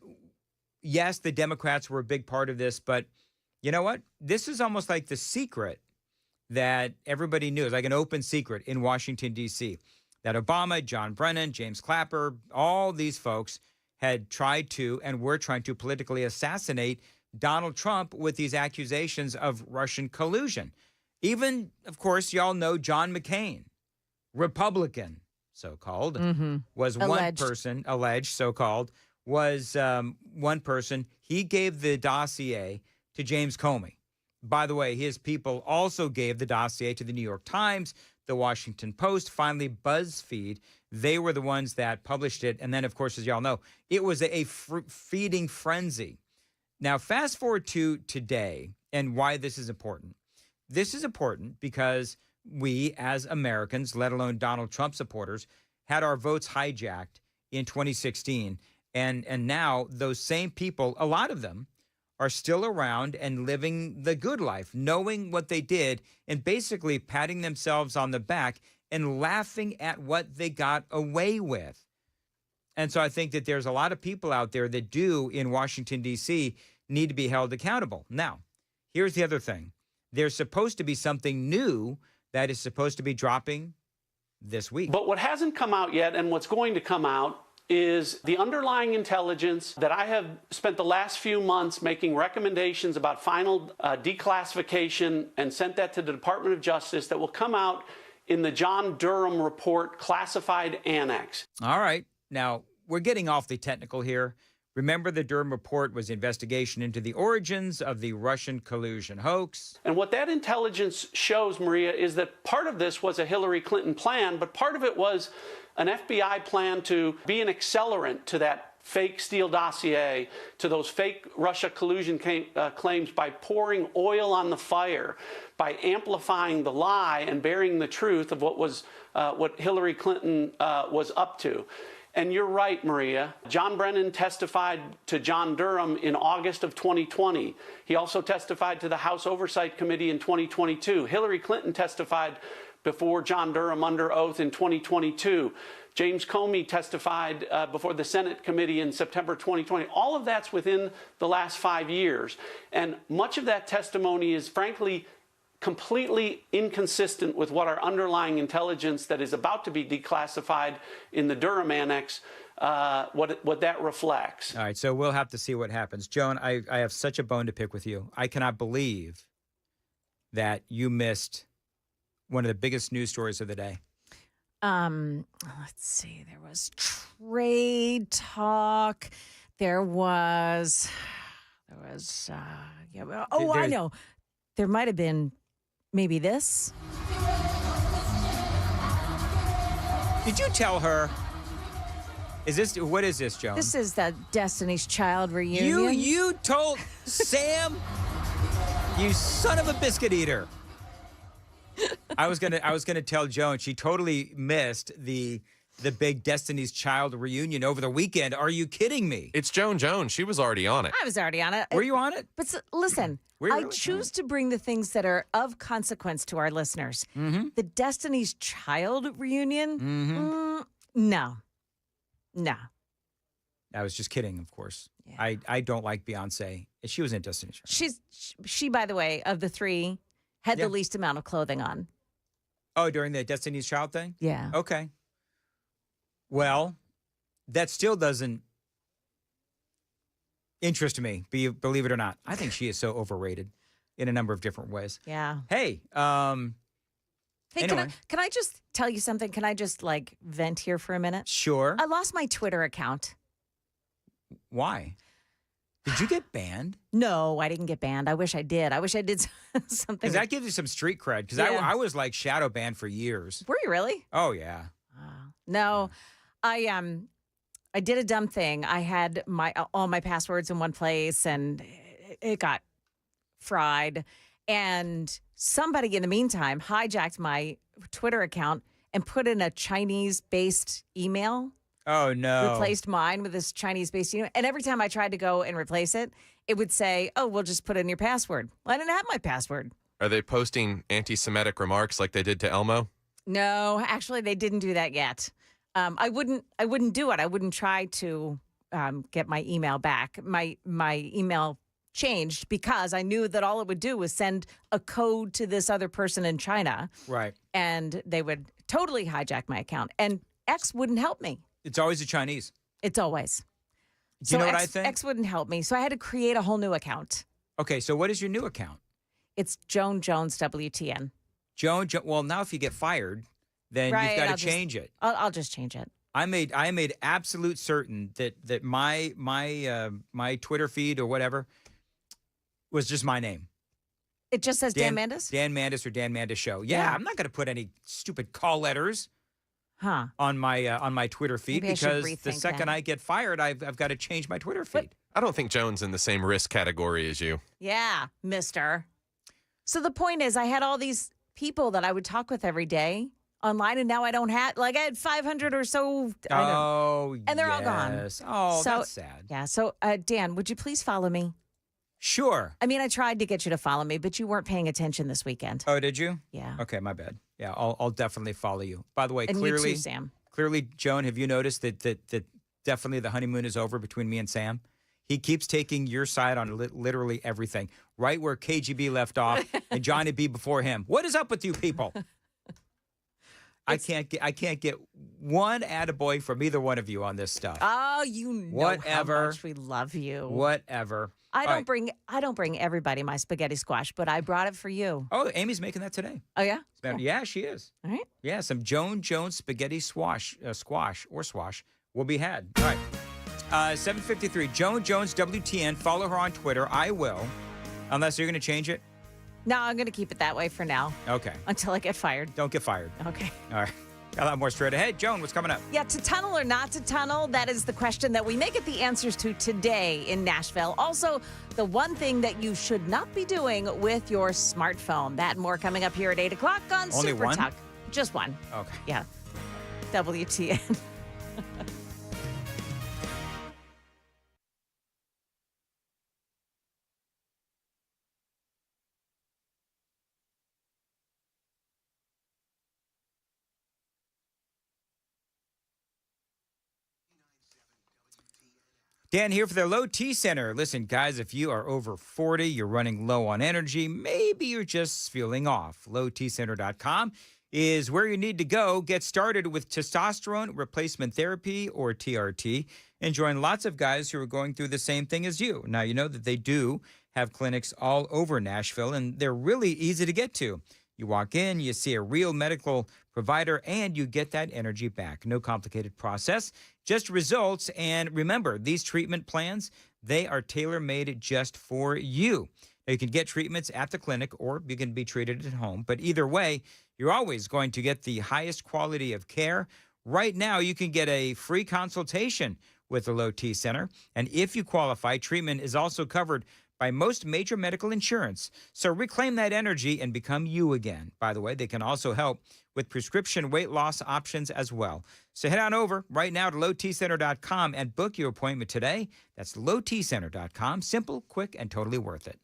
yes, the Democrats were a big part of this, but you know what? This is almost like the secret that everybody knew. It's like an open secret in Washington, D.C., that Obama, John Brennan, James Clapper, all these folks had tried to and were trying to politically assassinate Donald Trump with these accusations of Russian collusion. Even, of course, y'all know John McCain, Republican, so-called, was Alleged. one person, alleged, so-called, was one person. He gave the dossier to James Comey. By the way, his people also gave the dossier to the New York Times, the Washington Post, finally BuzzFeed. They were the ones that published it. And then, of course, as y'all know, it was a feeding frenzy. Now, fast forward to today and why this is important. This is important because we, as Americans, let alone Donald Trump supporters, had our votes hijacked in 2016. And now those same people, a lot of them, are still around and living the good life, knowing what they did and basically patting themselves on the back and laughing at what they got away with. And so I think that there's a lot of people out there that do in Washington, D.C. need to be held accountable. Now, here's the other thing. There's supposed to be something new that is supposed to be dropping this week. But what hasn't come out yet and what's going to come out is the underlying intelligence that I have spent the last few months making recommendations about final declassification and sent that to the Department of Justice that will come out in the John Durham report classified annex. All right. Now, we're getting awfully technical here. Remember, the Durham report was investigation into the origins of the Russian collusion hoax. And what that intelligence shows, Maria, is that part of this was a Hillary Clinton plan, but part of it was an FBI plan to be an accelerant to that fake Steele dossier, to those fake Russia collusion claims by pouring oil on the fire, by amplifying the lie and burying the truth of what Hillary Clinton was up to. And you're right, Maria. John Brennan testified to John Durham in August of 2020. He also testified to the House Oversight Committee in 2022. Hillary Clinton testified before John Durham under oath in 2022. James Comey testified before the Senate committee in September 2020. All of that's within the last 5 years. And much of that testimony is, frankly, completely inconsistent with what our underlying intelligence that is about to be declassified in the Durham Annex, what that reflects. All right, so we'll have to see what happens. Joan, I have such a bone to pick with you. I cannot believe that you missed one of the biggest news stories of the day? Let's see. There was trade talk. There was, I know. There might have been maybe this. Did you tell her? What is this, Joan? This is the Destiny's Child reunion. You told Sam, you son of a biscuit eater. I was gonna tell Joan. She totally missed the big Destiny's Child reunion over the weekend. Are you kidding me? It's Joan. She was already on it. I was already on it. Were you on it? But listen, I choose to bring the things that are of consequence to our listeners. Mm-hmm. The Destiny's Child reunion? Mm-hmm. No. I was just kidding, of course. Yeah. I don't like Beyonce. She was in Destiny's Child. She, by the way, of the three, had the least amount of clothing on. Oh, during the Destiny's Child thing? Yeah. Okay. Well, that still doesn't interest me, believe it or not. I think she is so overrated in a number of different ways. Yeah. Hey, anyway. Can I just tell you something? Can I just vent here for a minute? Sure. I lost my Twitter account. Why? Did you get banned? No, I didn't get banned. I wish I did. I wish I did something. Because that gives you some street cred. Because I was shadow banned for years. Were you really? Oh, yeah. No, I did a dumb thing. I had all my passwords in one place, and it got fried. And somebody in the meantime hijacked my Twitter account and put in a Chinese-based email. Oh, no. Replaced mine with this Chinese-based email. And every time I tried to go and replace it, it would say, oh, we'll just put in your password. Well, I didn't have my password. Are they posting anti-Semitic remarks like they did to Elmo? No, actually, they didn't do that yet. I wouldn't do it. I wouldn't try to get my email back. My email changed because I knew that all it would do was send a code to this other person in China. Right. And they would totally hijack my account. And X wouldn't help me. It's always the Chinese. It's always. Do you know what I think? X wouldn't help me. So I had to create a whole new account. Okay, so what is your new account? It's Joan Jones WTN. Well, now if you get fired, then you've got to change it. I'll just change it. I made absolute certain that my Twitter feed or whatever was just my name. It just says Dan Mandis? Dan Mandis or Dan Mandis Show. Yeah, I'm not going to put any stupid call letters on my Twitter feed. Maybe because the that. second I get fired, I've got to change my Twitter feed. I don't think Joan's in the same risk category as you. Yeah, mister. So the point is, I had all these people that I would talk with every day online, and now I don't have, I had 500 or so. And they're all gone. Oh, that's sad. Yeah. So, Dan, would you please follow me? Sure. I mean, I tried to get you to follow me, but you weren't paying attention this weekend. Oh, did you? Yeah. Okay, my bad. Yeah, I'll definitely follow you. By the way, and clearly, you too, Sam. Clearly, Joan, have you noticed that definitely the honeymoon is over between me and Sam? He keeps taking your side on literally everything, right where KGB left off and Johnny B before him. What is up with you people? I can't get one attaboy from either one of you on this stuff. Oh, you know how much we love you. Whatever. I don't bring everybody my spaghetti squash, but I brought it for you. Oh, Amy's making that today. Oh yeah? Cool. Yeah, she is. All right. Yeah, some Joan Jones spaghetti squash will be had. All right. 7:53. Joan Jones WTN. Follow her on Twitter. I will, unless you're going to change it. No, I'm going to keep it that way for now. Okay. Until I get fired. Don't get fired. Okay. All right. Got a lot more straight ahead. Joan, what's coming up? Yeah, to tunnel or not to tunnel, that is the question that we may get the answers to today in Nashville. Also, the one thing that you should not be doing with your smartphone. That and more coming up here at 8 o'clock on Only Super one? Talk. Just one. Okay. Yeah. WTN. Dan here for the Low T Center. Listen, guys, if you are over 40, you're running low on energy, maybe you're just feeling off. LowTCenter.com is where you need to go. Get started with testosterone replacement therapy, or TRT, and join lots of guys who are going through the same thing as you. Now, you know that they do have clinics all over Nashville, and they're really easy to get to. You walk in, you see a real medical provider, and you get that energy back. No complicated process, just results. And remember, these treatment plans, they are tailor-made just for you. Now, you can get treatments at the clinic, or you can be treated at home. But either way, you're always going to get the highest quality of care. Right now, you can get a free consultation with the Low T Center. And if you qualify, treatment is also covered by most major medical insurance. So reclaim that energy and become you again. By the way, they can also help with prescription weight loss options as well. So head on over right now to lowtcenter.com and book your appointment today. That's lowtcenter.com. Simple, quick, and totally worth it.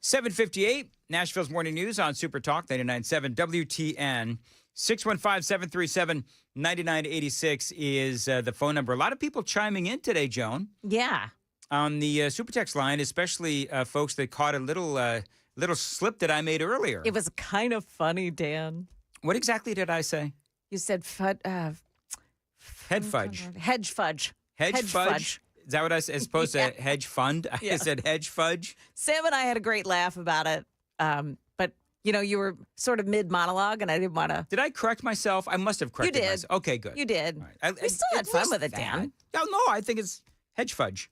$7:58, Nashville's Morning News on Super Talk 99.7 WTN. 615-737-9986 is the phone number. A lot of people chiming in today, Joan. Yeah. On the Super Text line, especially folks that caught a little slip that I made earlier. It was kind of funny, Dan. What exactly did I say? You said head fudge. Hedge fudge. Hedge fudge? Is that what I said? As opposed to hedge fund? Yeah. I said hedge fudge. Sam and I had a great laugh about it. But, you were sort of mid-monologue, and I didn't want to. Did I correct myself? I must have corrected myself. Okay, good. You did. Right. We still had fun with it, Dan. No, I think it's hedge fudge.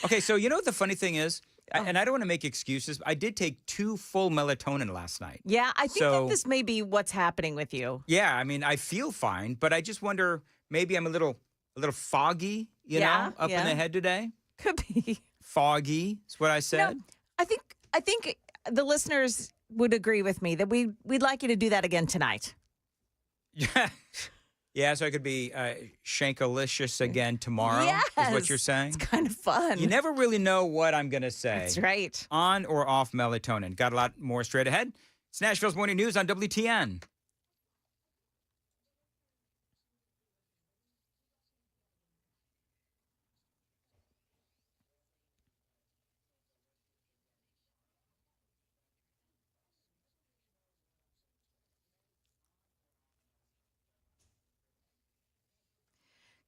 Okay, so you know what the funny thing is? And I don't want to make excuses. I did take 2 full melatonin last night. Yeah, I think that this may be what's happening with you. Yeah, I mean, I feel fine, but I just wonder, maybe I'm a little foggy, you know, up in the head today. Could be. Foggy is what I said. I think the listeners would agree with me that we'd like you to do that again tonight. Yeah. Yeah, so I could be shankalicious again tomorrow, Yes. is what you're saying? It's kind of fun. You never really know what I'm going to say. That's right. On or off melatonin. Got a lot more straight ahead. It's Nashville's Morning News on WTN.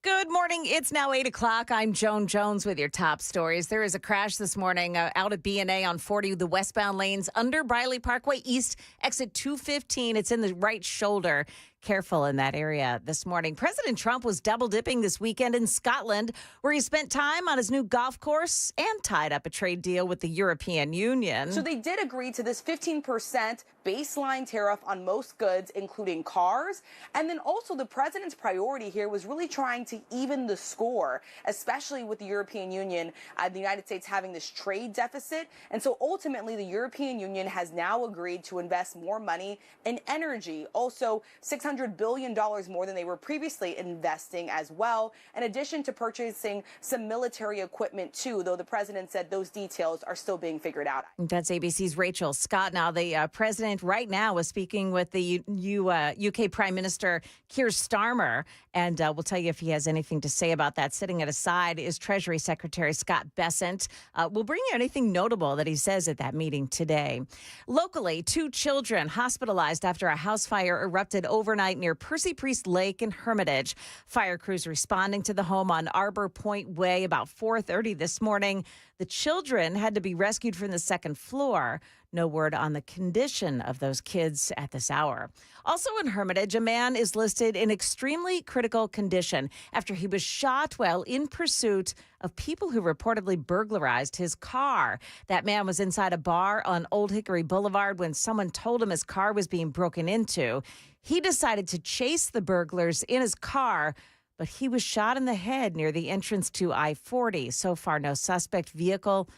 Good morning. It's now 8 o'clock. I'm Joan Jones with your top stories. There is a crash this morning out at B&A on 40, the westbound lanes under Briley Parkway East, exit 215. It's in the right shoulder. Careful in that area this morning. President Trump was double dipping this weekend in Scotland, where he spent time on his new golf course and tied up a trade deal with the European Union. So they did agree to this 15% baseline tariff on most goods, including cars. And then also the president's priority here was really trying to even the score, especially with the European Union, the United States having this trade deficit. And so ultimately, the European Union has now agreed to invest more money in energy, also $600 billion more than they were previously investing as well, in addition to purchasing some military equipment too, though the president said those details are still being figured out. That's ABC's Rachel Scott. Now, the president right now is speaking with the UK Prime Minister Keir Starmer, and we'll tell you if he has anything to say about that. Sitting at his side is Treasury Secretary Scott Bessent. We'll bring you anything notable that he says at that meeting today. Locally, 2 children hospitalized after a house fire erupted overnight near Percy Priest Lake in Hermitage. Fire crews responding to the home on Arbor Point Way about 4:30 this morning. The children had to be rescued from the second floor. No word on the condition of those kids at this hour. Also in Hermitage, a man is listed in extremely critical condition after he was shot while in pursuit of people who reportedly burglarized his car. That man was inside a bar on Old Hickory Boulevard when someone told him his car was being broken into. He decided to chase the burglars in his car, but he was shot in the head near the entrance to I-40. So far, no suspect vehicle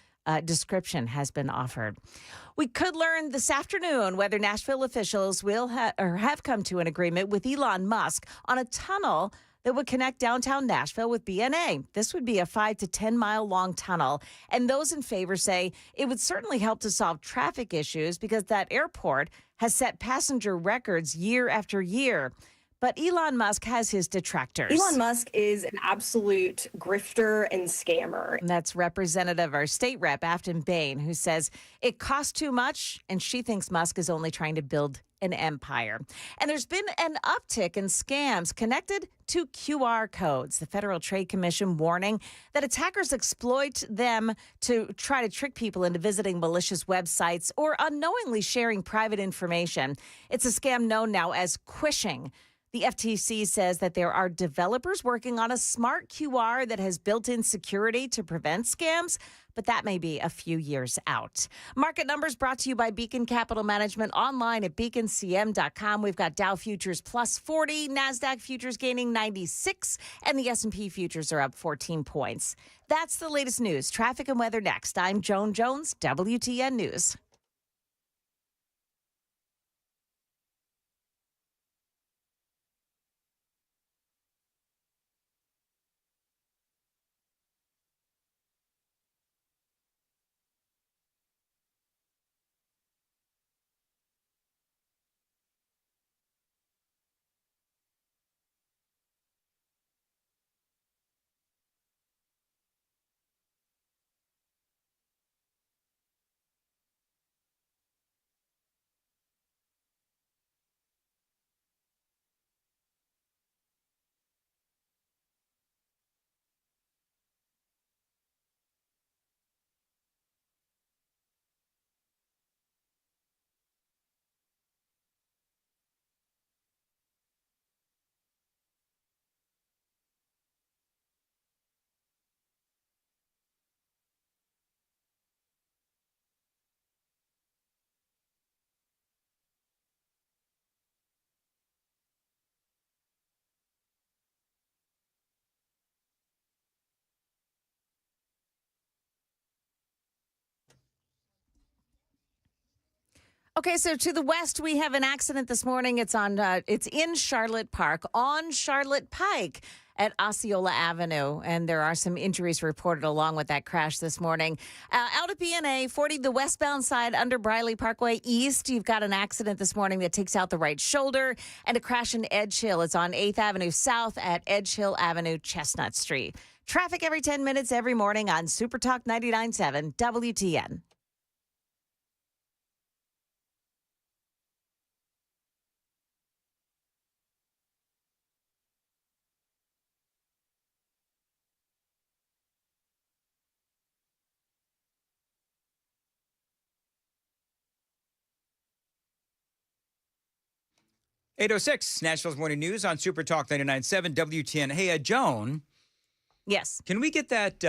description has been offered. We could learn this afternoon whether Nashville officials will have come to an agreement with Elon Musk on a tunnel that would connect downtown Nashville with BNA. This would be a 5 to 10 mile long tunnel. And those in favor say it would certainly help to solve traffic issues because that airport has set passenger records year after year. But Elon Musk has his detractors. Elon Musk is an absolute grifter and scammer. And that's Representative or State Rep Afton Bain, who says it costs too much, and she thinks Musk is only trying to build an empire. And there's been an uptick in scams connected to QR codes. The Federal Trade Commission warning that attackers exploit them to try to trick people into visiting malicious websites or unknowingly sharing private information. It's a scam known now as quishing. The FTC says that there are developers working on a smart QR that has built-in security to prevent scams, but that may be a few years out. Market numbers brought to you by Beacon Capital Management online at beaconcm.com. We've got Dow futures plus 40, NASDAQ futures gaining 96, and the S&P futures are up 14 points. That's the latest news. Traffic and weather next. I'm Joan Jones, WTN News. Okay, so to the west, we have an accident this morning. It's in Charlotte Park on Charlotte Pike at Osceola Avenue, and there are some injuries reported along with that crash this morning. Out at BNA 40, the westbound side under Briley Parkway East, you've got an accident this morning that takes out the right shoulder, and a crash in Edge Hill. It's on 8th Avenue South at Edge Hill Avenue, Chestnut Street. Traffic every 10 minutes every morning on Super Talk 99.7 WTN. .806 Nashville's Morning News on Super Talk 99.7 WTN. Hey, Joan. Yes. Can we get that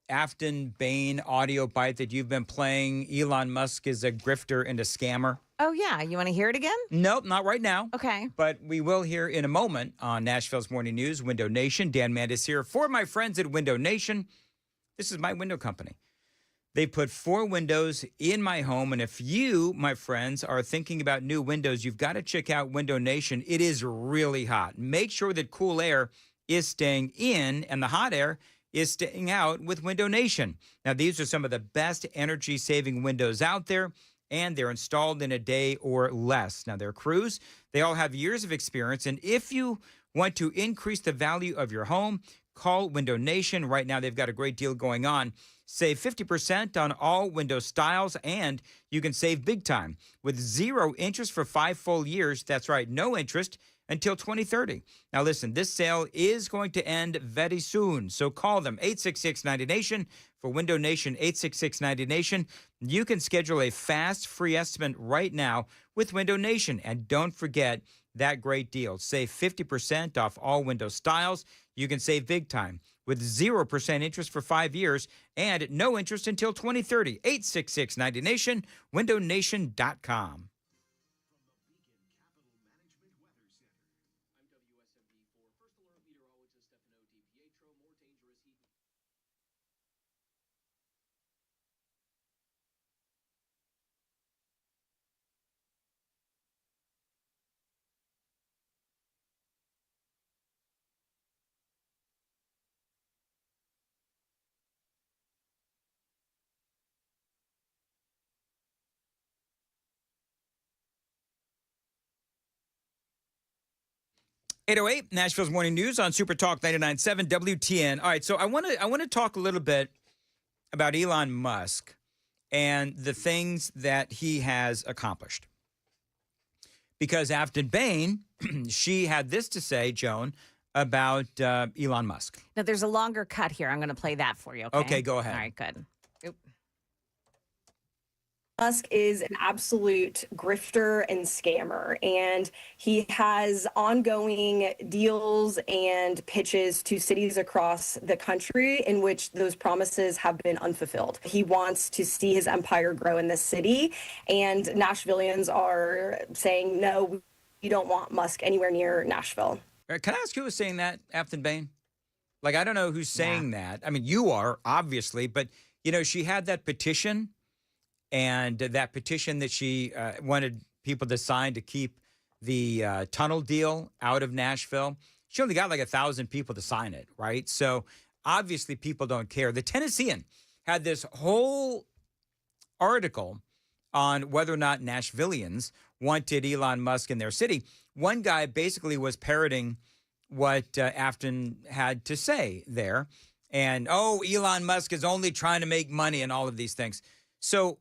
Afton Bain audio bite that you've been playing? Elon Musk is a grifter and a scammer. Oh, yeah. You want to hear it again? Nope, not right now. Okay. But we will hear in a moment on Nashville's Morning News, Window Nation. Dan Mandis here for my friends at Window Nation. This is my window company. They put 4 windows in my home, and if you, my friends, are thinking about new windows, you've got to check out Window Nation. It is really hot. Make sure that cool air is staying in and the hot air is staying out with Window Nation. Now, these are some of the best energy-saving windows out there, and they're installed in a day or less. Now, their crews, they all have years of experience, and if you want to increase the value of your home, call Window Nation. Right now, they've got a great deal going on. Save 50% on all window styles, and you can save big time with 0 interest for 5 full years. That's right, no interest until 2030. Now, listen, this sale is going to end very soon, so call them, 866-90-NATION for Window Nation, 866-90-NATION. You can schedule a fast, free estimate right now with Window Nation, and don't forget that great deal. Save 50% off all window styles. You can save big time with 0% interest for 5 years and no interest until 2030. 866-90-NATION, windownation.com. .808 Nashville's Morning News on Super Talk 99.7 WTN. All right, so I want to talk a little bit about Elon Musk and the things that he has accomplished. Because Afton Bain, she had this to say, Joan, about Elon Musk. Now, there's a longer cut here. I'm going to play that for you, okay? Okay, go ahead. All right, good. Musk is an absolute grifter and scammer, and he has ongoing deals and pitches to cities across the country in which those promises have been unfulfilled. He wants to see his empire grow in this city, and Nashvillians are saying, no, we don't want Musk anywhere near Nashville. Can I ask who was saying that, Afton Bain? Like, I don't know who's saying that. I mean, you are, obviously, but, you know, she had that petition. And that petition that she wanted people to sign to keep the tunnel deal out of Nashville, she only got like 1,000 people to sign it, right? So obviously people don't care. The Tennessean had this whole article on whether or not Nashvillians wanted Elon Musk in their city. One guy basically was parroting what Afton had to say there. And, oh, Elon Musk is only trying to make money and all of these things. So,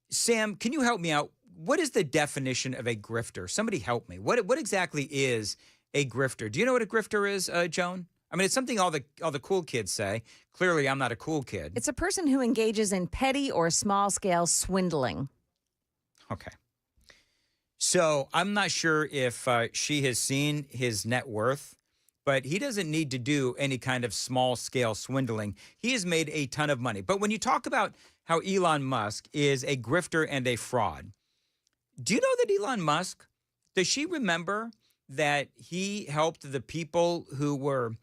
Sam, can you help me out? What is the definition of a grifter? Somebody help me. What exactly is a grifter? Do you know what a grifter is, Joan? I mean, it's something all the cool kids say. Clearly, I'm not a cool kid. It's a person who engages in petty or small-scale swindling. Okay. So I'm not sure if she has seen his net worth, but he doesn't need to do any kind of small-scale swindling. He has made a ton of money. But when you talk about how Elon Musk is a grifter and a fraud, do you know that Elon Musk, does she remember that he helped the people who were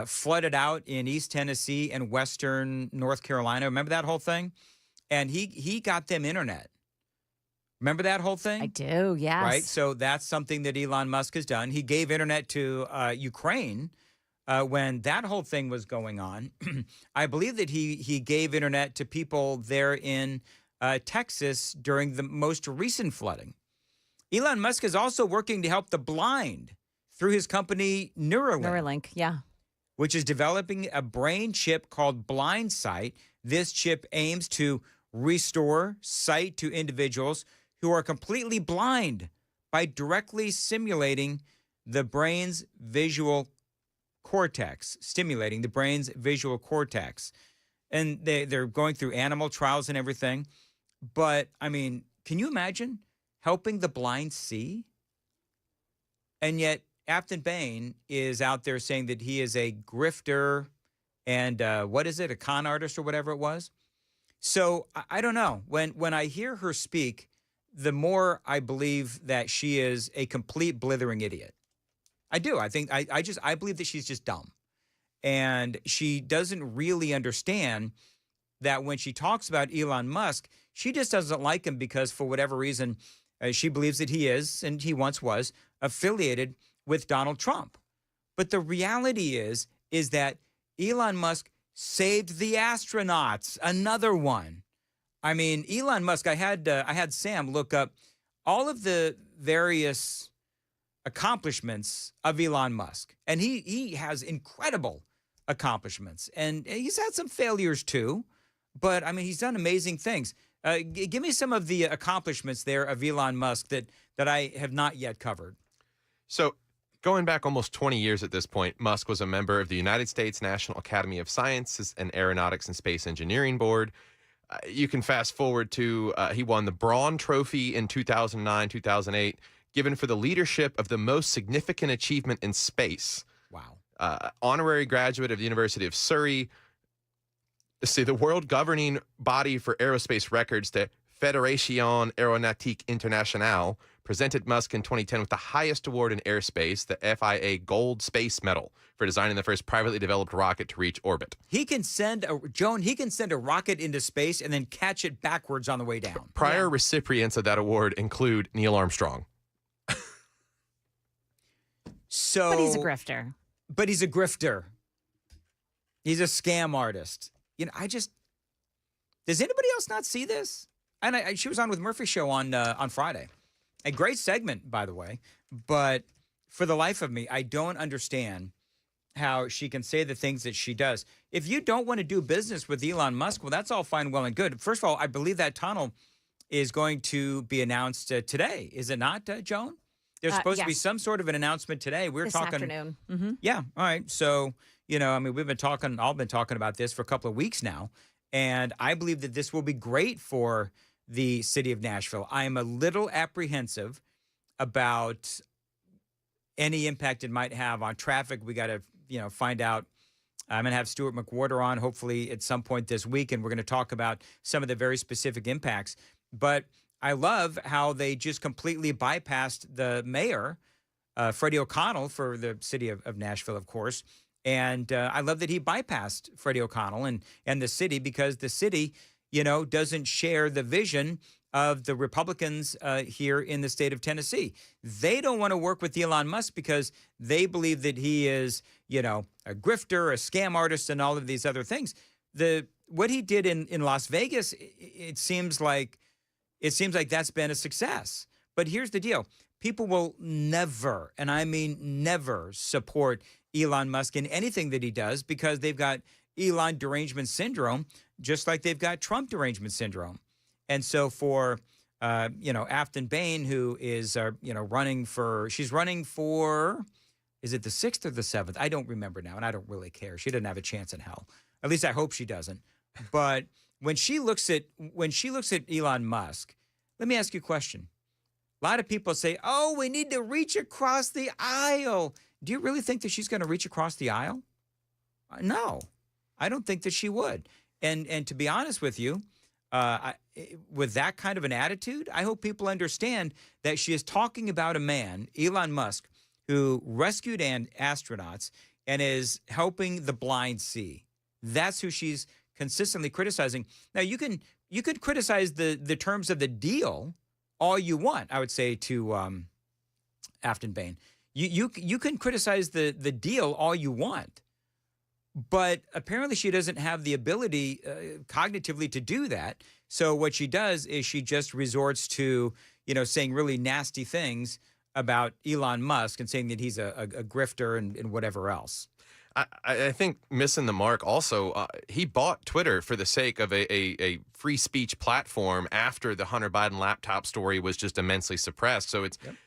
flooded out in East Tennessee and Western North Carolina? Remember that whole thing? And he got them internet. Remember that whole thing? I do, yes. Right? So that's something that Elon Musk has done. He gave internet to Ukraine when that whole thing was going on. I believe that he gave internet to people there in Texas during the most recent flooding. Elon Musk is also working to help the blind through his company Neuralink, yeah. which is developing a brain chip called BlindSight. This chip aims to restore sight to individuals who are completely blind by directly simulating the brain's visual cortex, stimulating the brain's visual cortex. And they're going through animal trials and everything. But, I mean, can you imagine helping the blind see? And yet, Afton Bain is out there saying that he is a grifter and, what is it, a con artist or whatever it was? So, I don't know. When I hear her speak, the more I believe that she is a complete blithering idiot. I do. I think I believe that she's just dumb. And she doesn't really understand that when she talks about Elon Musk, she just doesn't like him because for whatever reason, she believes that he is, and he once was, affiliated with Donald Trump. But the reality is that Elon Musk saved the astronauts, another one. I mean, Elon Musk, I had Sam look up all of the various accomplishments of Elon Musk. And he has incredible accomplishments. And he's had some failures too. But, I mean, he's done amazing things. Give me some of the accomplishments there of Elon Musk that I have not yet covered. So going back almost 20 years at this point, Musk was a member of the United States National Academy of Sciences and Aeronautics and Space Engineering Board. You can fast forward to he won the Braun Trophy in 2009, 2008, given for the leadership of the most significant achievement in space. Wow. Honorary graduate of the University of Surrey. Let's see, the world governing body for aerospace records, the Fédération Aéronautique Internationale, presented Musk in 2010 with the highest award in airspace, the FIA Gold Space Medal, for designing the first privately developed rocket to reach orbit. He can send a rocket into space and then catch it backwards on the way down. Prior recipients of that award include Neil Armstrong. So, but he's a grifter. But he's a grifter. He's a scam artist. You know, does anybody else not see this? And she was on with Murphy's show on Friday. A great segment, by the way. But for the life of me, I don't understand how she can say the things that she does. If you don't want to do business with Elon Musk, well, that's all fine, well, and good. First of all, I believe that tunnel is going to be announced today. Is it not, Joan? There's supposed to be some sort of an announcement today. This afternoon. Mm-hmm. Yeah. All right. So, you know, I mean, we've been talking about this for a couple of weeks now. And I believe that this will be great for the city of Nashville. I am a little apprehensive about any impact it might have on traffic. We got to, find out. I'm going to have Stuart McWhorter on hopefully at some point this week, and we're going to talk about some of the very specific impacts. But I love how they just completely bypassed the mayor, Freddie O'Connell, for the city of Nashville, of course. And I love that he bypassed Freddie O'Connell and the city, because the city, doesn't share the vision of the Republicans here in the state of Tennessee. They don't want to work with Elon Musk because they believe that he is, a grifter, a scam artist, and all of these other things. What he did in Las Vegas, it seems like that's been a success. But here's the deal. People will never, and I mean never, support Elon Musk in anything that he does because they've got Elon derangement syndrome, just like they've got Trump derangement syndrome. And so for, Afton Bain, who is, she's running for, is it the 6th or the 7th? I don't remember now, and I don't really care. She doesn't have a chance in hell. At least I hope she doesn't. But when she looks at Elon Musk, let me ask you a question. A lot of people say, oh, we need to reach across the aisle. Do you really think that she's going to reach across the aisle? No, I don't think that she would. And to be honest with you, with that kind of an attitude, I hope people understand that she is talking about a man, Elon Musk, who rescued astronauts and is helping the blind see. That's who she's consistently criticizing. Now, you can criticize the terms of the deal all you want, I would say to Afton Bain. You can criticize the deal all you want, but apparently she doesn't have the ability cognitively to do that. So what she does is she just resorts to, saying really nasty things about Elon Musk and saying that he's a grifter and whatever else. I think missing the mark also, he bought Twitter for the sake of a free speech platform after the Hunter Biden laptop story was just immensely suppressed. So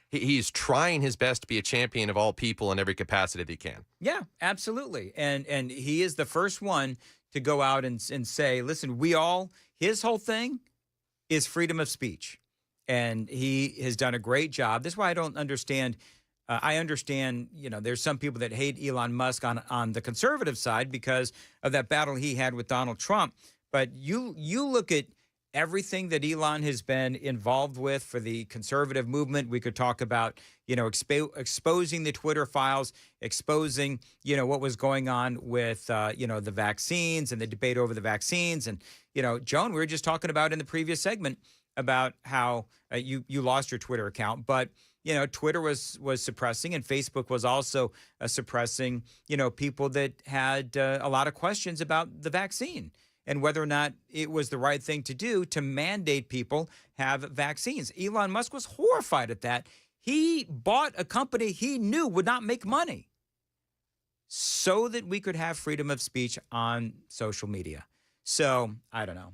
he's trying his best to be a champion of all people in every capacity that he can. Yeah, absolutely. And he is the first one to go out and say, listen, his whole thing is freedom of speech. And he has done a great job. That's why I don't understand. I understand, there's some people that hate Elon Musk on the conservative side because of that battle he had with Donald Trump. But you look at everything that Elon has been involved with for the conservative movement. We could talk about, exposing the Twitter files, exposing, what was going on with, the vaccines and the debate over the vaccines. And, Joan, we were just talking about in the previous segment about how you lost your Twitter account, but Twitter was suppressing, and Facebook was also suppressing, people that had a lot of questions about the vaccine and whether or not it was the right thing to do to mandate people have vaccines. Elon Musk was horrified at that. He bought a company he knew would not make money so that we could have freedom of speech on social media. So I don't know.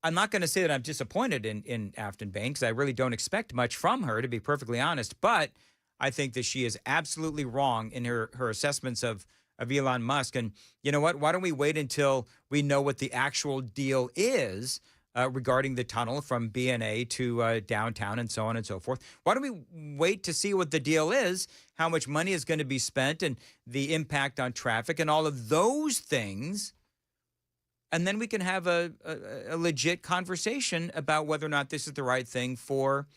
I'm not going to say that I'm disappointed in Afton Bain because I really don't expect much from her, to be perfectly honest. But I think that she is absolutely wrong in her assessments of Elon Musk. And you know what? Why don't we wait until we know what the actual deal is regarding the tunnel from BNA to downtown and so on and so forth? Why don't we wait to see what the deal is, how much money is going to be spent, and the impact on traffic and all of those things? And then we can have a legit conversation about whether or not this is the right thing for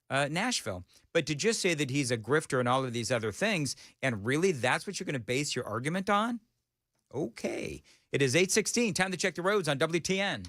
Nashville. But to just say that he's a grifter and all of these other things, and really that's what you're going to base your argument on? Okay. It is 8:16. Time to check the roads on WTN.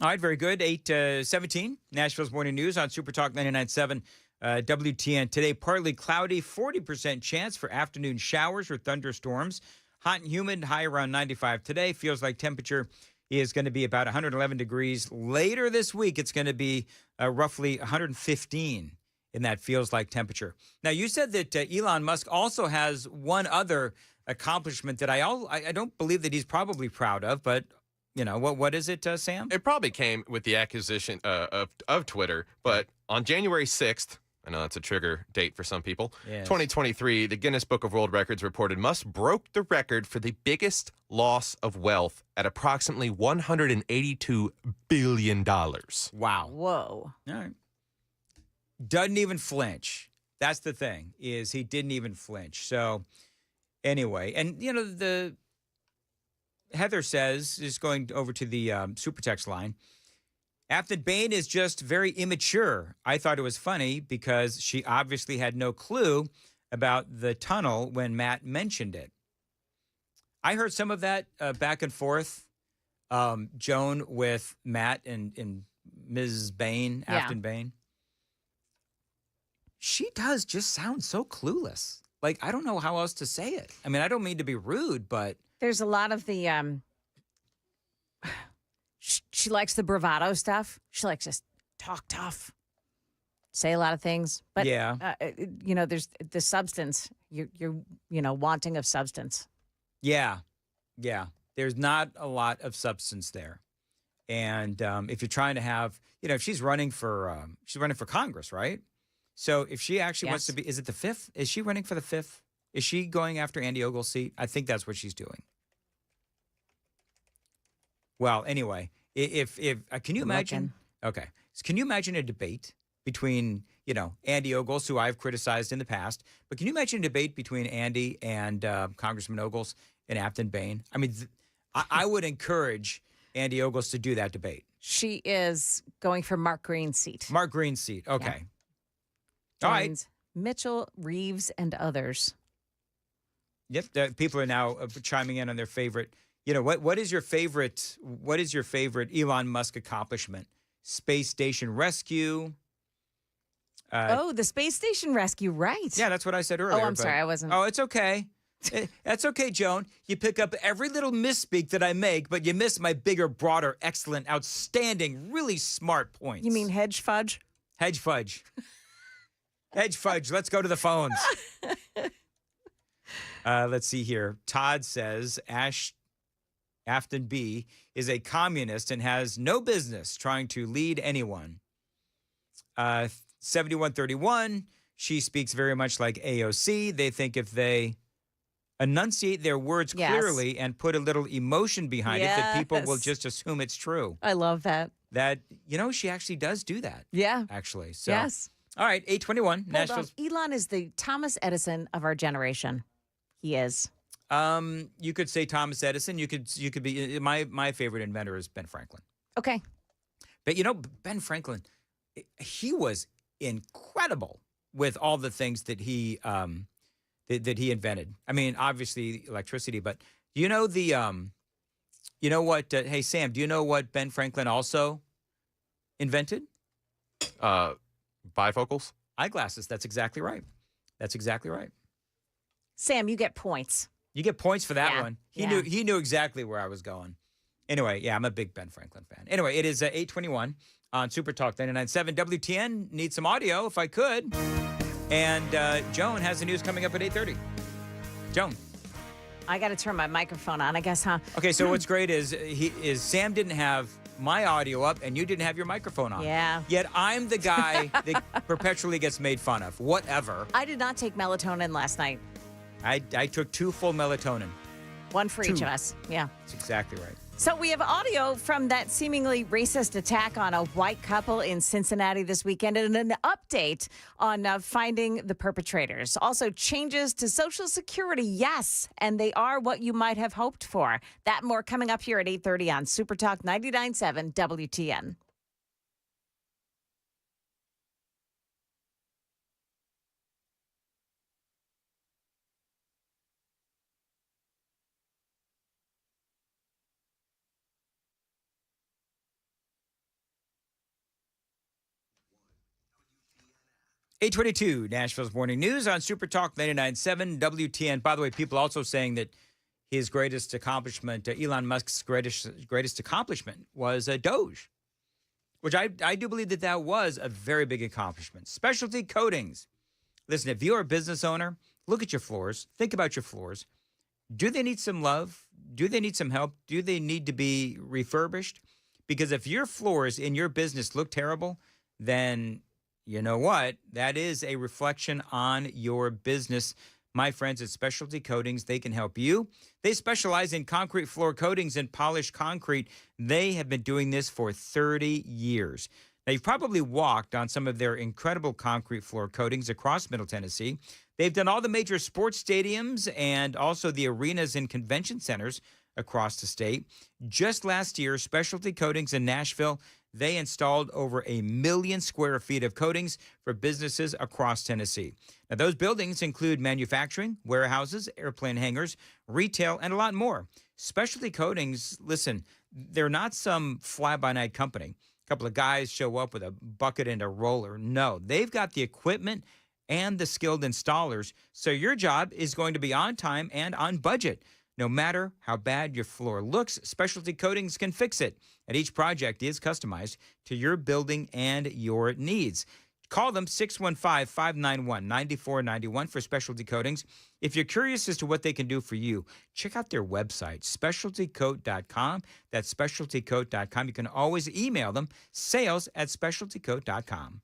All right, very good. 8:17, Nashville's Morning News on Super Talk 99.7 WTN. Today, partly cloudy, 40% chance for afternoon showers or thunderstorms. Hot and humid, high around 95 today. Feels like temperature is going to be about 111 degrees. Later this week, it's going to be roughly 115 in that feels like temperature. Now, you said that Elon Musk also has one other accomplishment that I don't believe that he's probably proud of, but what is it, Sam? It probably came with the acquisition of Twitter, but on January 6th, I know that's a trigger date for some people, yes. 2023, the Guinness Book of World Records reported Musk broke the record for the biggest loss of wealth at approximately $182 billion. Wow. Whoa. All right. Doesn't even flinch. That's the thing, is he didn't even flinch. So anyway, and the Heather says, is going over to the super text line, Afton Bain is just very immature. I thought it was funny because she obviously had no clue about the tunnel when Matt mentioned it. I heard some of that back and forth, Joan, with Matt and Ms. Bain, Afton Bain. She does just sound so clueless. Like, I don't know how else to say it. I mean, I don't mean to be rude, but there's a lot of the, she likes the bravado stuff. She likes to talk tough, say a lot of things. But, there's the substance. You're wanting of substance. Yeah. There's not a lot of substance there. And if you're trying to have, she's running for Congress, right? So if she actually wants to be, is it the 5th? Is she running for the 5th? Is she going after Andy Ogle's seat? I think that's what she's doing. Well, anyway, if can you imagine? Okay, so can you imagine a debate between Andy Ogles, who I've criticized in the past, but can you imagine a debate between Andy and Congressman Ogles and Afton Bain? I mean, I would encourage Andy Ogles to do that debate. She is going for Mark Green's seat. Mark Green's seat. Okay. All right. Joins Mitchell, Reeves, and others. Yep. People are now chiming in on their favorite. You know, what is your favorite? What is your favorite Elon Musk accomplishment? Space station rescue. The space station rescue, right? Yeah, that's what I said earlier. Oh, I'm sorry, I wasn't. Oh, it's okay. That's okay, Joan. You pick up every little misspeak that I make, but you miss my bigger, broader, excellent, outstanding, really smart points. You mean hedge fudge? Hedge fudge. Hedge fudge. Let's go to the phones. Let's see here. Todd says Afton B is a communist and has no business trying to lead anyone. 7131, she speaks very much like AOC. They think if they enunciate their words clearly and put a little emotion behind it, that people will just assume it's true. I love that. That, she actually does do that. Yeah. Actually. So, yes. All right, 821. Hold on. Elon is the Thomas Edison of our generation. He is. You could say Thomas Edison. You could be my favorite inventor is Ben Franklin. Okay. But Ben Franklin, he was incredible with all the things that he that he invented. I mean, obviously electricity, but you know what? Hey Sam, do you know what Ben Franklin also invented? Bifocals? Eyeglasses. That's exactly right. That's exactly right. Sam, you get points. You get points for that one. He knew exactly where I was going. Anyway, I'm a big Ben Franklin fan. Anyway, it is 821 on Super Talk 99.7 WTN. Need some audio if I could. And Joan has the news coming up at 8:30. Joan. I got to turn my microphone on, I guess, huh? Okay, so what's great is Sam didn't have my audio up and you didn't have your microphone on. Yeah. Yet I'm the guy that perpetually gets made fun of. Whatever. I did not take melatonin last night. I took 2 full melatonin. One for each of us. Yeah. That's exactly right. So we have audio from that seemingly racist attack on a white couple in Cincinnati this weekend and an update on finding the perpetrators. Also, changes to Social Security. Yes, and they are what you might have hoped for. That and more coming up here at 8:30 on Super Talk 99.7 WTN. Eight 822, Nashville's Morning News on Super Talk 99.7 WTN. By the way, people also saying that his greatest accomplishment, Elon Musk's greatest accomplishment was Doge, which I do believe that was a very big accomplishment. Specialty coatings. Listen, if you're a business owner, look at your floors. Think about your floors. Do they need some love? Do they need some help? Do they need to be refurbished? Because if your floors in your business look terrible, then you know what? That is a reflection on your business. My friends at Specialty Coatings, they can help you. They specialize in concrete floor coatings and polished concrete. They have been doing this for 30 years. Now, you've probably walked on some of their incredible concrete floor coatings across Middle Tennessee. They've done all the major sports stadiums and also the arenas and convention centers across the state. Just last year, Specialty Coatings in Nashville, they installed over 1 million square feet of coatings for businesses across Tennessee. Now, those buildings include manufacturing, warehouses, airplane hangars, retail, and a lot more. Specialty Coatings, listen, they're not some fly-by-night company. A couple of guys show up with a bucket and a roller. No, they've got the equipment and the skilled installers, so your job is going to be on time and on budget. No matter how bad your floor looks, Specialty Coatings can fix it. And each project is customized to your building and your needs. Call them 615-591-9491 for Specialty Coatings. If you're curious as to what they can do for you, check out their website, specialtycoat.com. That's specialtycoat.com. You can always email them, sales@specialtycoat.com.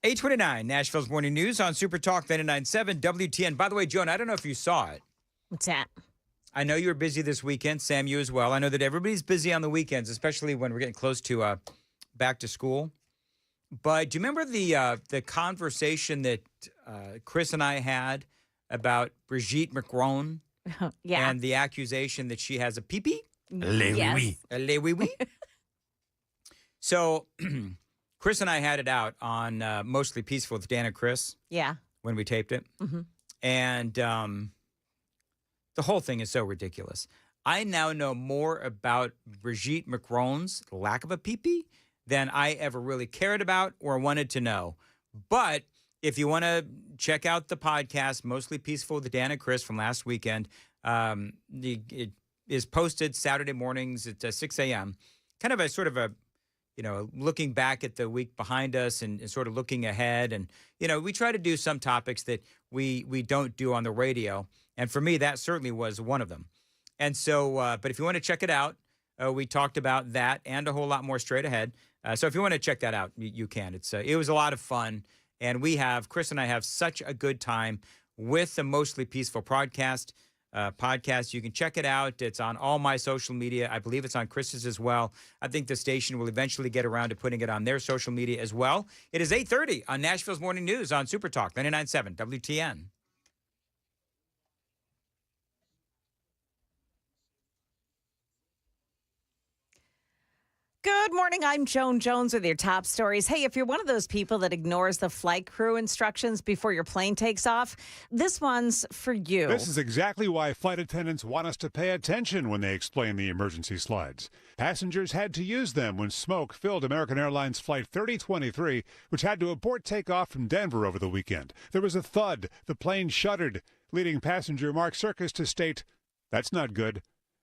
8:29, Nashville's Morning News on Super Talk 99.7 WTN. By the way, Joan, I don't know if you saw it. What's that? I know you were busy this weekend. Sam, you as well. I know that everybody's busy on the weekends, especially when we're getting close to back to school. But do you remember the conversation that Chris and I had about Brigitte Macron? Yeah. And the accusation that she has a pee-pee? Yes. A le wee wee. So Chris and I had it out on Mostly Peaceful with Dan and Chris. Yeah. When we taped it. Mm-hmm. And the whole thing is so ridiculous. I now know more about Brigitte Macron's lack of a pee-pee than I ever really cared about or wanted to know. But if you want to check out the podcast, Mostly Peaceful with Dan and Chris from last weekend, it is posted Saturday mornings at 6 a.m. Kind of a sort of a, looking back at the week behind us and sort of looking ahead. And, we try to do some topics that we don't do on the radio. And for me, that certainly was one of them. And so, but if you want to check it out, we talked about that and a whole lot more straight ahead. So if you want to check that out, you can. It was a lot of fun. And Chris and I have such a good time with the Mostly Peaceful podcast. You can check it out. It's on all my social media. I believe it's on Chris's as well. I think the station will eventually get around to putting it on their social media as well. It is 8:30 on Nashville's Morning News on Super Talk 99.7 WTN. Good morning. I'm Joan Jones with your top stories. Hey, if you're one of those people that ignores the flight crew instructions before your plane takes off, this one's for you. This is exactly why flight attendants want us to pay attention when they explain the emergency slides. Passengers had to use them when smoke filled American Airlines Flight 3023, which had to abort takeoff from Denver over the weekend. There was a thud. The plane shuddered, leading passenger Mark Circus to state, "That's not good."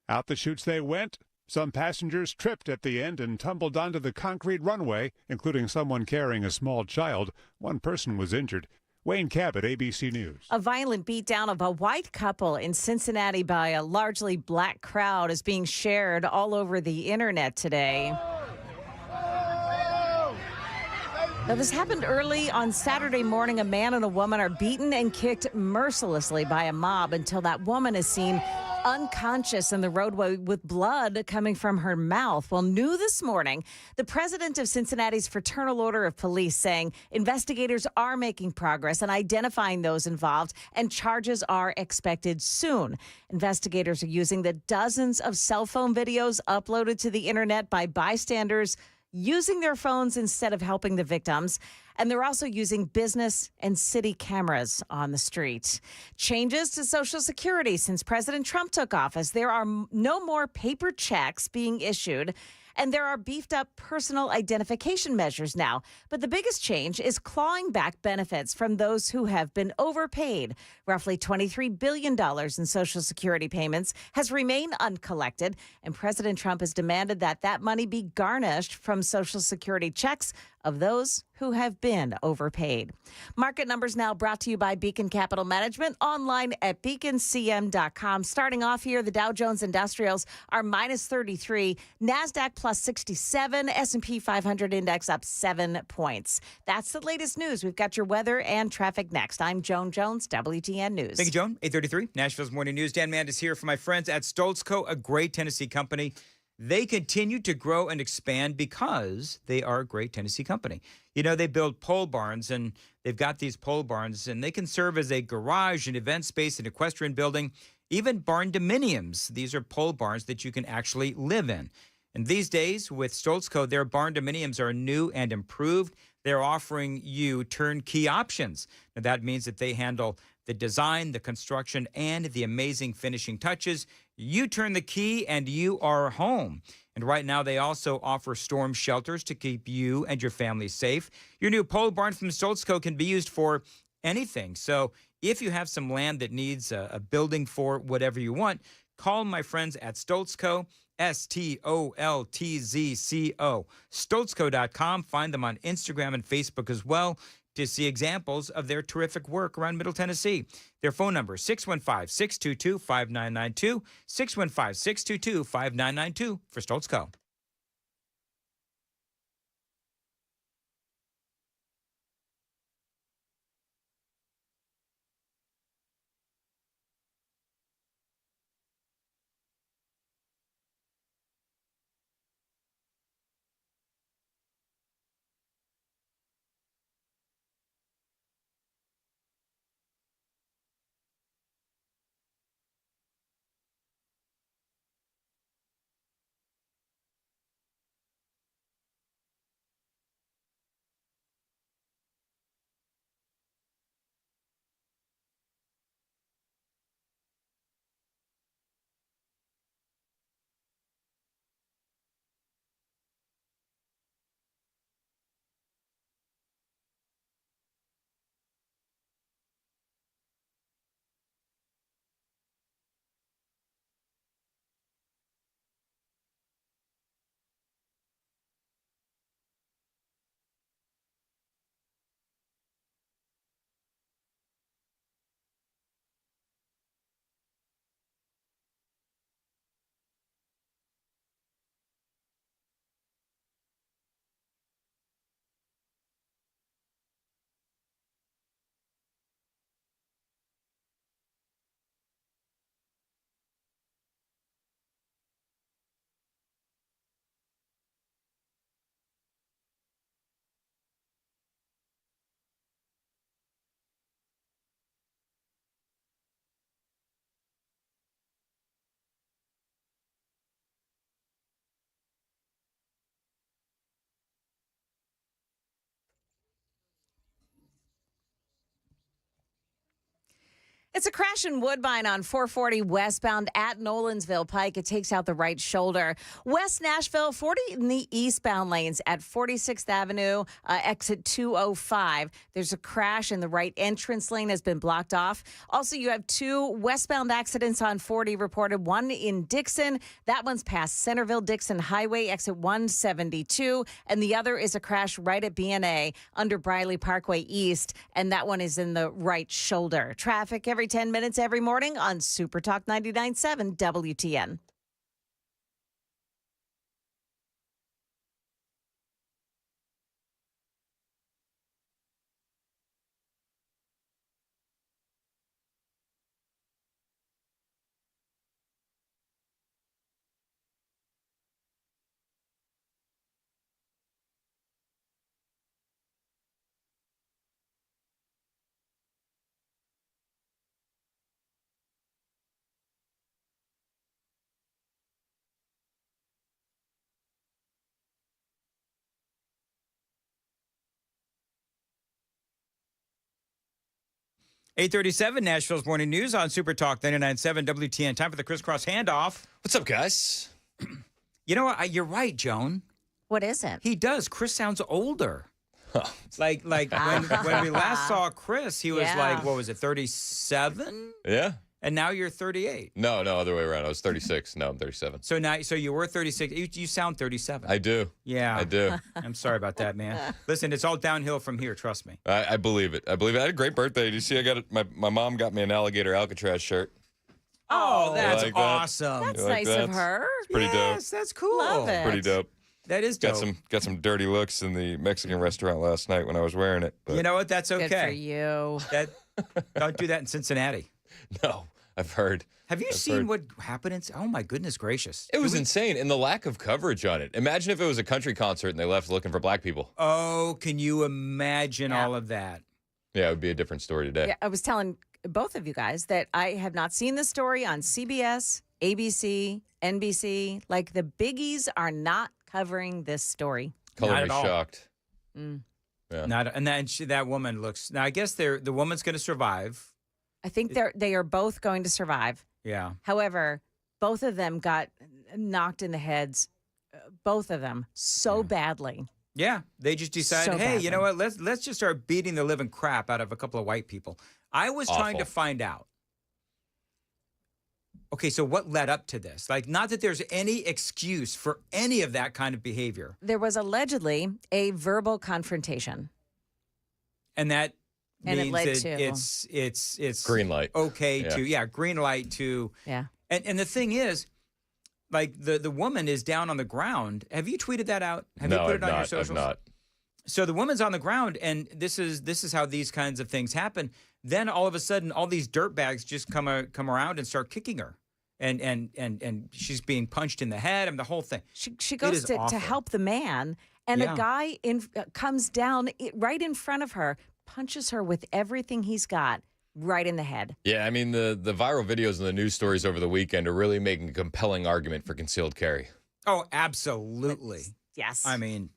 Out the chutes they went. Some passengers tripped at the end and tumbled onto the concrete runway, including someone carrying a small child. One person was injured. Wayne Cabot, ABC News. A violent beatdown of a white couple in Cincinnati by a largely black crowd is being shared all over the internet today. Now, this happened early on Saturday morning. A man and a woman are beaten and kicked mercilessly by a mob until that woman is seen unconscious in the roadway with blood coming from her mouth. Well, new this morning, the president of Cincinnati's Fraternal Order of Police saying investigators are making progress in identifying those involved and charges are expected soon. Investigators are using the dozens of cell phone videos uploaded to the internet by bystanders using their phones instead of helping the victims. And they're also using business and city cameras on the street. Changes to Social Security since President Trump took office. There are no more paper checks being issued. And there are beefed up personal identification measures now. But the biggest change is clawing back benefits from those who have been overpaid. Roughly $23 billion in Social Security payments has remained uncollected. And President Trump has demanded that that money be garnished from Social Security checks of those who have been overpaid. Market numbers now brought to you by Beacon Capital Management, online at beaconcm.com. Starting off here, the Dow Jones Industrials are minus 33, NASDAQ plus 67, S&P 500 index up 7 points. That's the latest news. We've got your weather and traffic next. I'm Joan Jones, WTN News. Thank you, Joan. 8:33, Nashville's Morning News. Dan Mandis here for my friends at Stoltz Co., a great Tennessee company. They continue to grow and expand because they are a great Tennessee company. They build pole barns, and they've got these pole barns, and they can serve as a garage, an event space, an equestrian building, even barn dominiums. These are pole barns that you can actually live in. And these days, with Stoltz Co., their barn dominiums are new and improved. They're offering you turnkey options. Now, that means that they handle the design, the construction, and the amazing finishing touches. You turn the key and you are home. And right now, they also offer storm shelters to keep you and your family safe. Your new pole barn from Stoltz Co. can be used for anything. So if you have some land that needs a building for whatever you want, call my friends at Stoltz Co., STOLTZCO, StoltzCo.com. Find them on Instagram and Facebook as well to see examples of their terrific work around Middle Tennessee. Their phone number, 615-622-5992, 615-622-5992 for Stoltz Co. It's a crash in Woodbine on 440 westbound at Nolansville Pike. It takes out the right shoulder. West Nashville, 40 in the eastbound lanes at 46th Avenue, exit 205. There's a crash and the right entrance lane has been blocked off. Also, you have 2 westbound accidents on 40 reported. One in Dixon. That one's past Centerville-Dixon Highway, exit 172. And the other is a crash right at BNA under Briley Parkway East. And that one is in the right shoulder. Traffic every 10 minutes every morning on Super Talk 99.7 WTN. .837 Nashville's Morning News on Super Talk 99.7 WTN. Time for the crisscross handoff. What's up, guys? You know what? You're right, Joan. What is it? He does. Chris sounds older. Like when we last saw Chris, he was like, what was it, 37? Yeah. And now you're 38. No, other way around. I was 36. No, I'm 37. So you were 36. You sound 37. I do. Yeah. I do. I'm sorry about that, man. Listen, it's all downhill from here. Trust me. I believe it. I had a great birthday. Did you see? I got my mom got me an alligator Alcatraz shirt. Oh, that's like that? awesome. That's like nice that? of her. It's pretty dope. Yes, that's cool. Love it. Pretty dope. That is dope. Got some dirty looks in the Mexican restaurant last night when I was wearing it. But You know what? That's okay. Good for you. Don't do that in Cincinnati. No, I've heard. Have you seen what happened in? Oh my goodness gracious! It was insane, and the lack of coverage on it. Imagine if it was a country concert and they left looking for black people. Oh, can you imagine all of that? Yeah, it would be a different story today. Yeah, I was telling both of you guys that I have not seen this story on CBS, ABC, NBC. Like the biggies are not covering this story. Color me shocked. Yeah. That woman looks. Now I guess the woman's going to survive. I think they are both going to survive. Yeah. However, both of them got knocked in the heads, both of them, so badly. Yeah, they just decided, hey, you know what? Let's just start beating the living crap out of a couple of white people. I was trying to find out. Okay, so what led up to this? Like, not that there's any excuse for any of that kind of behavior. There was allegedly a verbal confrontation. And that means it led that to it's green light. Okay to green light to And the thing is, like the woman is down on the ground. Have you tweeted that out? Have you put it on your socials? I've not. So the woman's on the ground, and this is how these kinds of things happen. Then all of a sudden, all these dirtbags just come around and start kicking her, and she's being punched in the head, and the whole thing. She goes to help the man, and a guy comes down right in front of her, punches her with everything he's got right in the head. Yeah, I mean, the viral videos and the news stories over the weekend are really making a compelling argument for concealed carry. Oh, absolutely. Yes. I mean,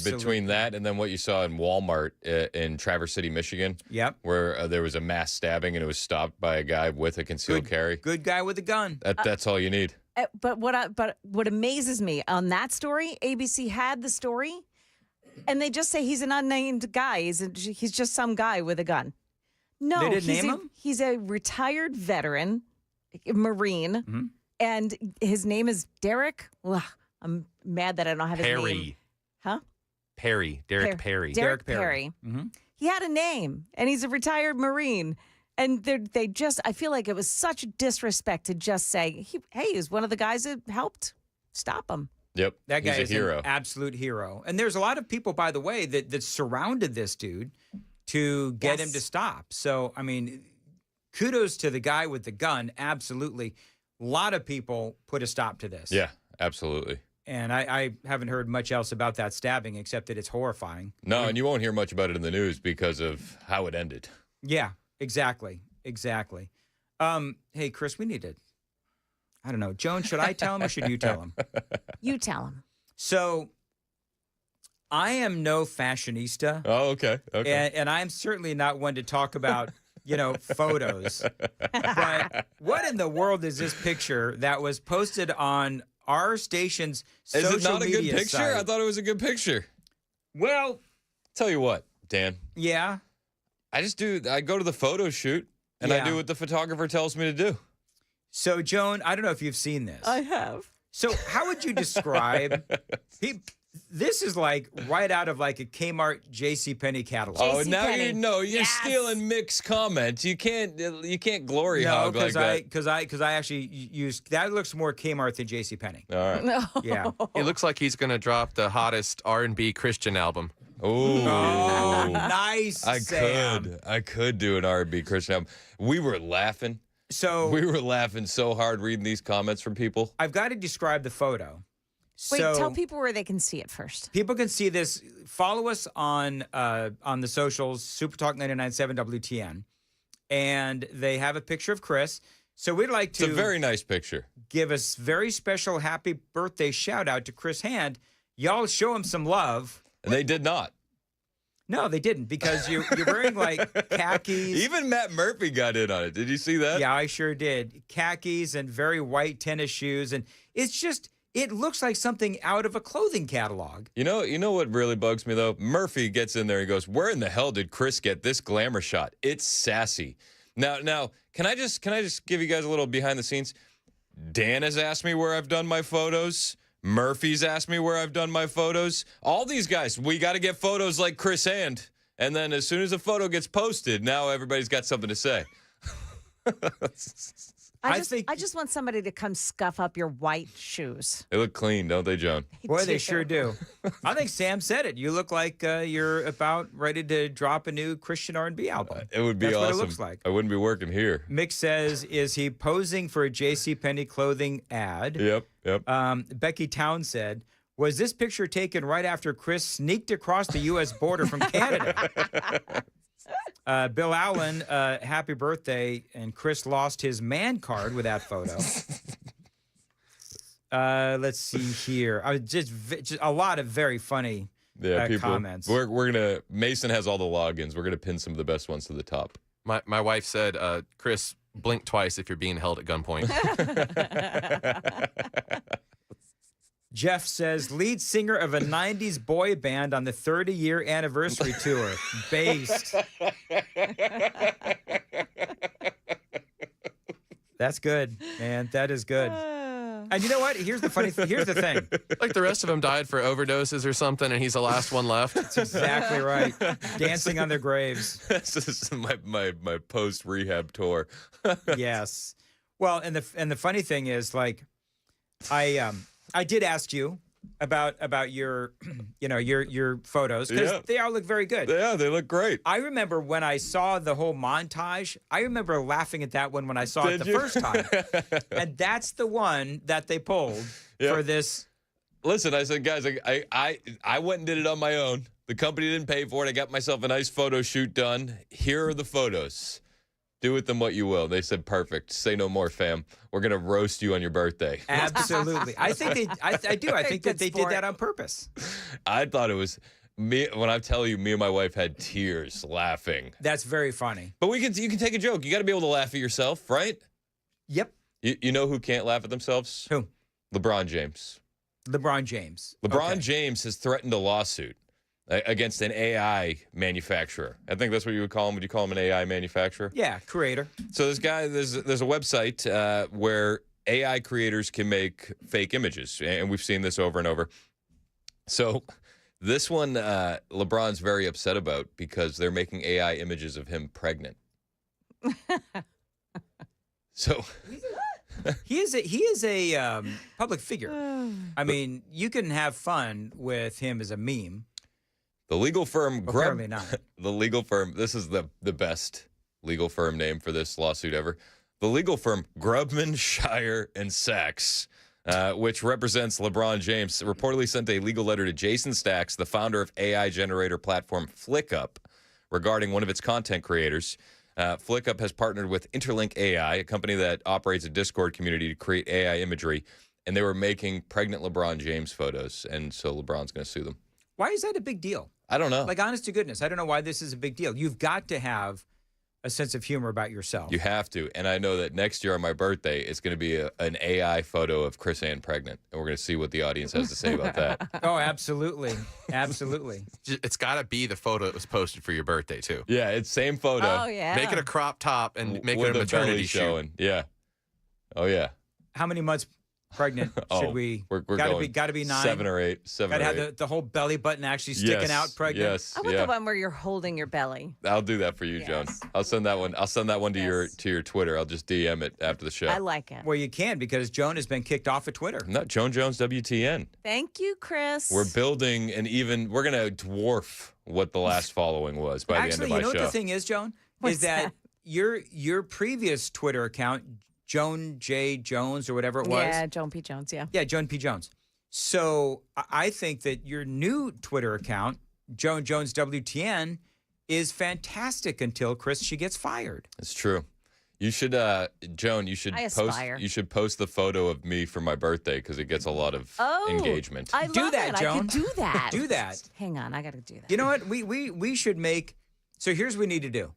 between that and then what you saw in Walmart in Traverse City, Michigan, where there was a mass stabbing and it was stopped by a guy with a concealed carry. Good guy with a gun. That's all you need. But what amazes me on that story, ABC had the story, and they just say he's an unnamed guy. He's just some guy with a gun. No, they didn't name him? He's a retired veteran, Marine, and his name is Derek. Ugh, I'm mad that I don't have his name. Huh? Perry. Derek Perry. Derek Perry. He had a name, and he's a retired Marine. And they just, I feel like it was such disrespect to just say, hey, he's one of the guys that helped stop him. Yep. That guy is a hero. An absolute hero. And there's a lot of people, by the way, that surrounded this dude to get him to stop. So, I mean, kudos to the guy with the gun. Absolutely. A lot of people put a stop to this. Yeah, absolutely. And I haven't heard much else about that stabbing except that it's horrifying. No, and you won't hear much about it in the news because of how it ended. Yeah, exactly. Hey, Chris, we need to, I don't know. Joan, should I tell him or should you tell him? You tell him. So I am no fashionista. Oh, okay. And I'm certainly not one to talk about, photos. But what in the world is this picture that was posted on our station's social media Is it not a good picture? site? I thought it was a good picture. Well, tell you what, Dan. Yeah. I go to the photo shoot and I do what the photographer tells me to do. So, Joan, I don't know if you've seen this. I have. So, how would you describe? This is like right out of like a Kmart JCPenney catalog. Oh, now you're stealing Mick's comment. You can't glory hog like that. because I actually used that. Looks more Kmart than JCPenney. All right. No. Yeah. It looks like he's going to drop the hottest R&B Christian album. Ooh. Oh, nice. Sam. I could do an R&B Christian album. We were laughing. We were laughing so hard reading these comments from people. I've got to describe the photo. Wait, So, tell people where they can see it first. people can see this. Follow us on the socials, Supertalk 99.7 WTN, and they have a picture of Chris. So we'd like to It's a very nice picture. give a very special happy birthday shout out to Chris Hand. Y'all show him some love. And they did not. No, they didn't, because you're wearing like khakis. Even Matt Murphy got in on it. Did you see that? Yeah, I sure did. Khakis and very white tennis shoes, and it looks like something out of a clothing catalog. You know what really bugs me though? Murphy gets in there and goes, "Where in the hell did Chris get this glamour shot? It's sassy." Now, can I just give you guys a little behind the scenes? Dan has asked me where I've done my photos. Murphy's asked me where I've done my photos. All these guys, we got to get photos like Chris Hand. And then as soon as a photo gets posted, now everybody's got something to say. I just want somebody to come scuff up your white shoes. They look clean, don't they, Joan? Boy, they sure do. I think Sam said it. You look like you're about ready to drop a new Christian R&B album. It would be That's awesome. what it looks like. I wouldn't be working here. Mick says, is he posing for a JCPenney clothing ad? Yep. Becky Town said, was this picture taken right after Chris sneaked across the U.S. border from Canada? Bill Allen, happy birthday, and Chris lost his man card with that photo. Let's see here. Just a lot of very funny comments. We're gonna. Mason has all the logins. We're gonna pin some of the best ones to the top. My wife said, Chris, blink twice if you're being held at gunpoint. Jeff says, lead singer of a 90s boy band on the 30-year anniversary tour. Based. That's good, man. That is good. And you know what? Here's the funny thing. Here's the thing. Like the rest of them died for overdoses or something, and he's the last one left. That's exactly right. Dancing on their graves. This is my post-rehab tour. Yes. Well, and the funny thing is, like, I did ask you about your your photos, because they all look very good. Yeah, they look great. I remember when I saw the whole montage, I remember laughing at that one when I saw it the first time. And that's the one that they pulled for this. Listen, I said, guys, I went and did it on my own. The company didn't pay for it. I got myself a nice photo shoot done. Here are the photos. Do with them what you will. They said, perfect. Say no more, fam. We're going to roast you on your birthday. Absolutely. I think I do. I think that they did that on purpose. I thought it was me. When I tell you, me and my wife had tears laughing. That's very funny. But you can take a joke. You got to be able to laugh at yourself, right? Yep. You know who can't laugh at themselves? Who? LeBron James. LeBron James. LeBron James has threatened a lawsuit against an AI manufacturer. I think that's what you would call him. Would you call him an AI manufacturer? Yeah, creator. So this guy, there's a website where AI creators can make fake images, and we've seen this over and over. So this one, LeBron's very upset about because they're making AI images of him pregnant. So he is a public figure. I mean, you can have fun with him as a meme. The legal firm, apparently not. The legal firm, this is the best legal firm name for this lawsuit ever. The legal firm Grubman, Shire, and Sachs, which represents LeBron James, reportedly sent a legal letter to Jason Stacks, the founder of AI generator platform FlickUp, regarding one of its content creators. FlickUp has partnered with Interlink AI, a company that operates a Discord community to create AI imagery, and they were making pregnant LeBron James photos, and so LeBron's going to sue them. Why is that a big deal? I don't know. Like, honest to goodness, I don't know why this is a big deal. You've got to have a sense of humor about yourself. You have to. And I know that next year on my birthday, it's going to be an AI photo of Chris Ann pregnant. And we're going to see what the audience has to say about that. Oh, absolutely. Absolutely. It's got to be the photo that was posted for your birthday, too. Yeah, it's same photo. Oh, yeah. Make it a crop top and make with it a maternity belly shoot. showing. Yeah. Oh, yeah. How many months pregnant should we? We're got to be 9. 7 or 8. 7 Got to or have 8. the whole belly button actually sticking out pregnant. Yes. I want the one where you're holding your belly. I'll do that for you, Joan. I'll send that one. I'll send that one to your Twitter. I'll just DM it after the show. I like it. Well, you can because Joan has been kicked off of Twitter. No, Joan Jones WTN. Thank you, Chris. We're building we're going to dwarf what the last following was by the end of my show. Actually, you know what the thing is, Joan? Is that your previous Twitter account, Joan J. Jones or whatever it was? Yeah, Joan P. Jones, yeah. Yeah, Joan P. Jones. So I think that your new Twitter account, Joan Jones WTN, is fantastic until she gets fired. It's true. You should, Joan. You should I post. aspire. You should post the photo of me for my birthday because it gets a lot of engagement. I Do love that, it. Joan. I could do that. Do that. Hang on, I got to do that. You know what? We should make. So here's what we need to do.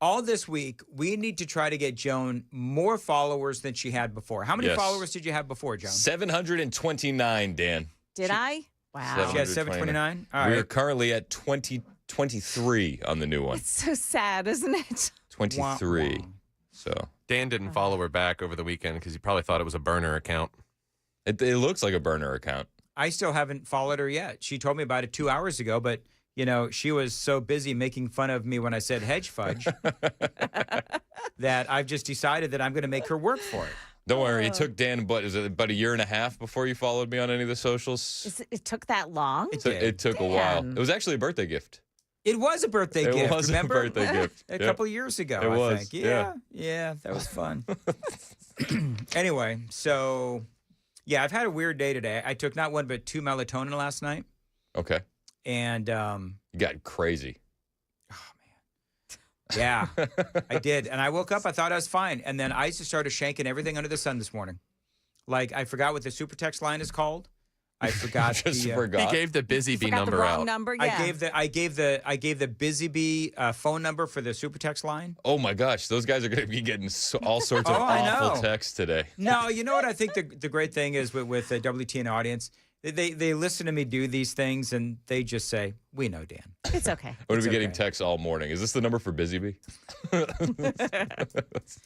All this week, we need to try to get Joan more followers than she had before. How many followers did you have before, Joan? 729, Dan. Did I? Wow. She had 729? All right. We're currently at 23 on the new one. It's so sad, isn't it? 23. So Dan didn't follow her back over the weekend because he probably thought it was a burner account. It looks like a burner account. I still haven't followed her yet. She told me about it 2 hours ago, but she was so busy making fun of me when I said hedge fudge that I've just decided that I'm going to make her work for it. Don't worry. It took Dan, is it about a year and a half before you followed me on any of the socials? It took that long? It took a while. It was actually a birthday gift. It was a birthday gift. It was remember? a birthday gift. A couple of years ago, I think. Yeah, that was fun. Anyway, so, I've had a weird day today. I took not one but 2 melatonin last night. Okay. And you got crazy. Yeah, I did. And I woke up, I thought I was fine. And then I just started shanking everything under the sun this morning. Like, I forgot what the super text line is called. I forgot. He gave the Busy Bee number out. Number, yeah. I gave the Busy Bee phone number for the super text line. Oh my gosh, those guys are going to be getting all sorts of awful texts today. No, you know what I think the great thing is with the WTN audience. They listen to me do these things and they just say, "We know, Dan." It's okay. I'm going to be getting texts all morning. Is this the number for Busy Bee?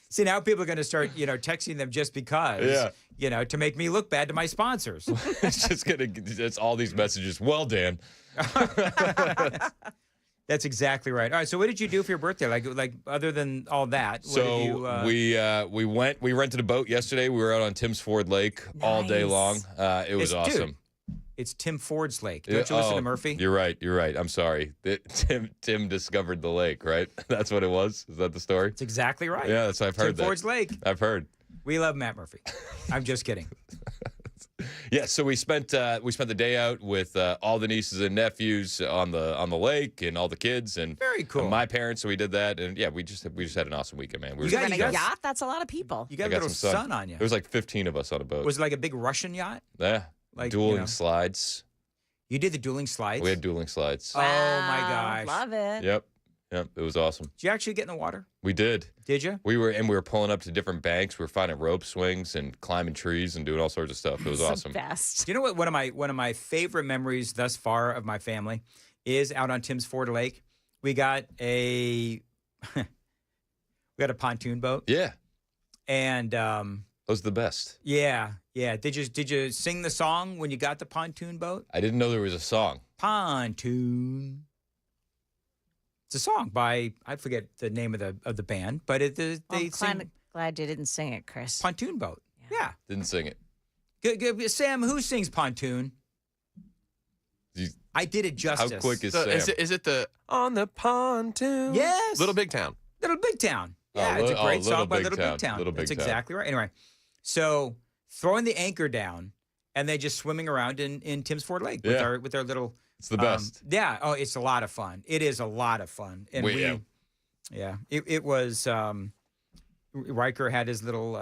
See, now people are going to start, texting them just because, to make me look bad to my sponsors. It's all these messages. Well, Dan. That's exactly right. All right. So, what did you do for your birthday? Like other than all that? So we rented a boat yesterday. We were out on Tim's Ford Lake all day long. It was awesome. Dude, it's Tim Ford's Lake. Don't you listen to Murphy? You're right. I'm sorry. Tim discovered the lake, right? That's what it was. Is that the story? That's exactly right. Yeah, I've heard that. Tim Ford's Lake. I've heard. We love Matt Murphy. I'm just kidding. Yeah, so we spent the day out with all the nieces and nephews on the lake and all the kids and very cool. And my parents. So we did that, and we just had an awesome weekend, man. You got a yacht? That's a lot of people. You got a little sun on you. There was like 15 of us on a boat. Was it like a big Russian yacht? Yeah, like dueling slides. You did the dueling slides? We had dueling slides. Wow, oh my gosh, love it. Yep, it was awesome. Did you actually get in the water? We did. Did you? We were pulling up to different banks. We were finding rope swings and climbing trees and doing all sorts of stuff. It was awesome. Best. Do you know what? One of my favorite memories thus far of my family is out on Tim's Ford Lake. We got a pontoon boat. Yeah. And those are the best. Yeah. Did you sing the song when you got the pontoon boat? I didn't know there was a song. Pontoon. It's a song by, I forget the name of the band, but I'm glad you didn't sing it, Chris. Pontoon Boat. Yeah. Didn't sing it. Sam, who sings Pontoon? I did it justice. How quick is Sam? Is it the On the Pontoon? Yes. Little Big Town. Little Big Town. Yeah, it's a great song by Little Big Town. Little Big That's Town. exactly right. Anyway, so throwing the anchor down and then just swimming around in Tim's Ford Lake with our little. It's the best. Yeah. Oh, it's a lot of fun. It is a lot of fun. And it was. Riker had his little.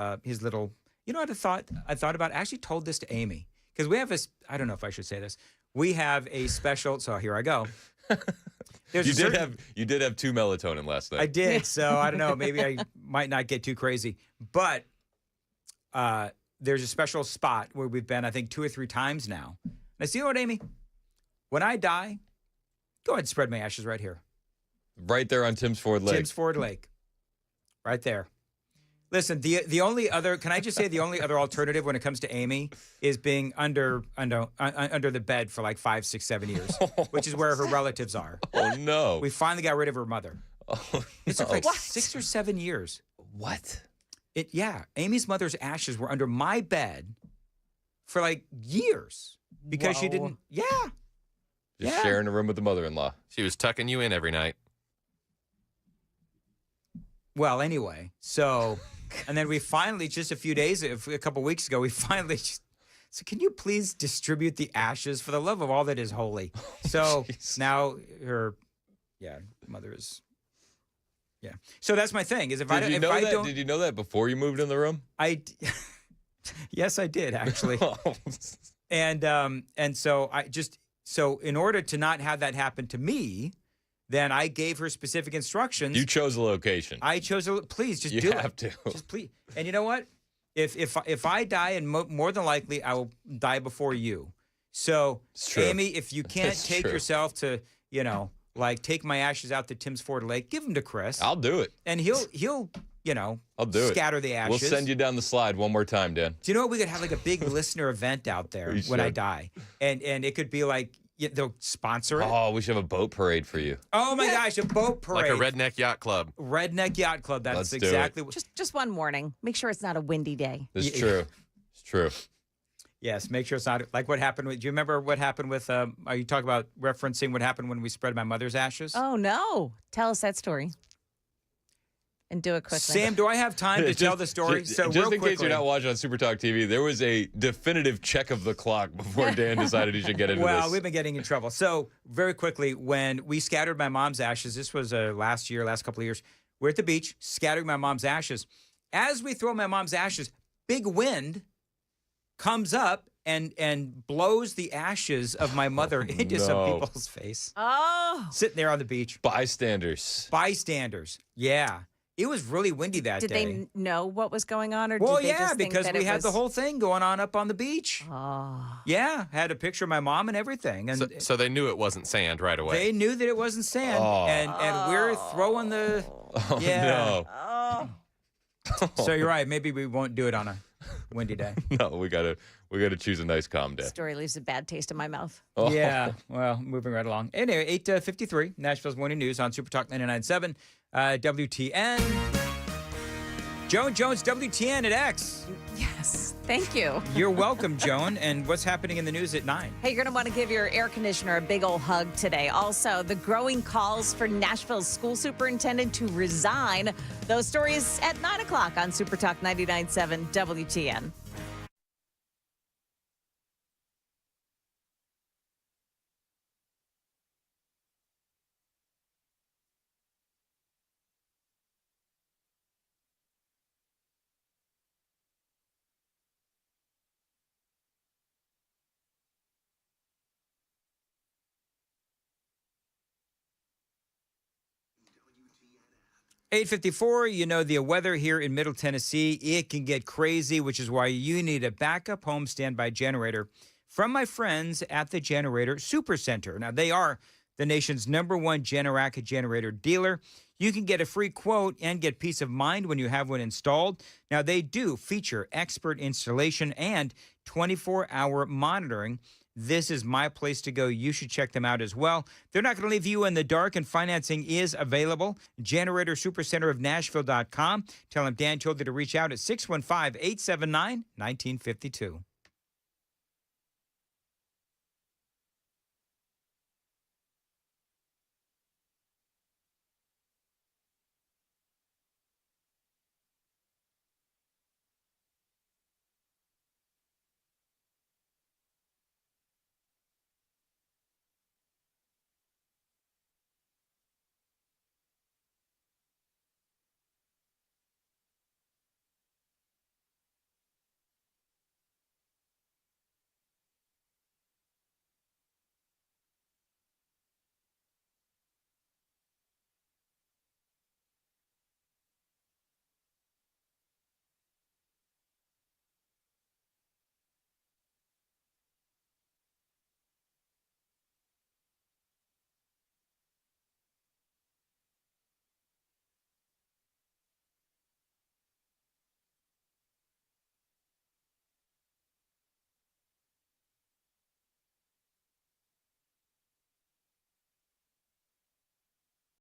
You know what I thought about? I actually told this to Amy because we have I don't know if I should say this. We have a special. So here I go. there's you did have 2 melatonin last night. I did, so I don't know. Maybe I might not get too crazy. But there's a special spot where we've been, I think, 2 or 3 times now. Now, see what, Amy? When I die, go ahead and spread my ashes right here. Right there on Tim's Ford Lake. Tim's Ford Lake. Right there. Listen, the only other, can I just say the only other alternative when it comes to Amy is being under the bed for like 5, 6, 7 years, which is where her relatives are. Oh, no. We finally got rid of her mother. Oh, it took like 6 or 7 years. What? Yeah. Amy's mother's ashes were under my bed for like years because she didn't. Yeah. Just sharing a room with the mother-in-law. She was tucking you in every night. Well, anyway, so, and then we finally, just a couple weeks ago, we finally just, so can you please distribute the ashes for the love of all that is holy? So now her, mother is, So that's my thing, is if I don't. Did you know that before you moved in the room? Yes, I did, actually. And so so in order to not have that happen to me, then I gave her specific instructions. You chose a location. I chose please just do it. You have to. Just please. And you know what? If I die, and more than likely I will die before you. So Amy, if you can't take yourself to, like take my ashes out to Tim's Ford Lake, give them to Chris. I'll do it. And he'll I'll do scatter the ashes. We'll send you down the slide one more time, Dan. Do you know what? We could have like a big listener event out there when I die. And it could be like, they'll sponsor it. Oh, we should have a boat parade for you. Oh my gosh, a boat parade. Like a redneck yacht club. Redneck yacht club. That's Let's exactly what. Just one warning. Make sure it's not a windy day. It's true. It's true. Yes, make sure it's not like what happened with. Do you remember what happened with? Are you talking about referencing what happened when we spread my mother's ashes? Oh no! Tell us that story. And do it quickly. Sam, do I have time to tell the story? Just in case you're not watching on Super Talk TV, there was a definitive check of the clock before Dan decided he should get into this. Well, we've been getting in trouble. So very quickly, when we scattered my mom's ashes, this was last couple of years, we're at the beach, scattering my mom's ashes. As we throw my mom's ashes, big wind comes up and blows the ashes of my mother into some people's face. Oh. Sitting there on the beach. Bystanders. Yeah. It was really windy that day. Did they know what was going on? Or well, did they just think because that we it had was... the whole thing going on up on the beach. Oh. Yeah, had a picture of my mom and everything. And so they knew it wasn't sand right away. They knew that it wasn't sand. And we're throwing the... Oh, no. Oh. So you're right. Maybe we won't do it on a windy day. No, we gotta choose a nice calm day. Story leaves a bad taste in my mouth. Oh. Yeah. Well, moving right along. Anyway, 8:53, Nashville's Morning News on Super Talk 99.7, WTN. Joan Jones, WTN at X. Yes. Thank you. You're welcome, Joan. And what's happening in the news at 9? Hey, you're going to want to give your air conditioner a big old hug today. Also, the growing calls for Nashville's school superintendent to resign. Those stories at 9 o'clock on Super Talk 99.7 WTN. $8:54, the weather here in Middle Tennessee, it can get crazy, which is why you need a backup home standby generator from my friends at the Generator Super Center. Now, they are the nation's #1 Generac generator dealer. You can get a free quote and get peace of mind when you have one installed. Now, they do feature expert installation and 24-hour monitoring. This is my place to go. You should check them out as well. They're not going to leave you in the dark, and financing is available. Generator Supercenter of Nashville.com. Tell them Dan told you to reach out at 615-879-1952.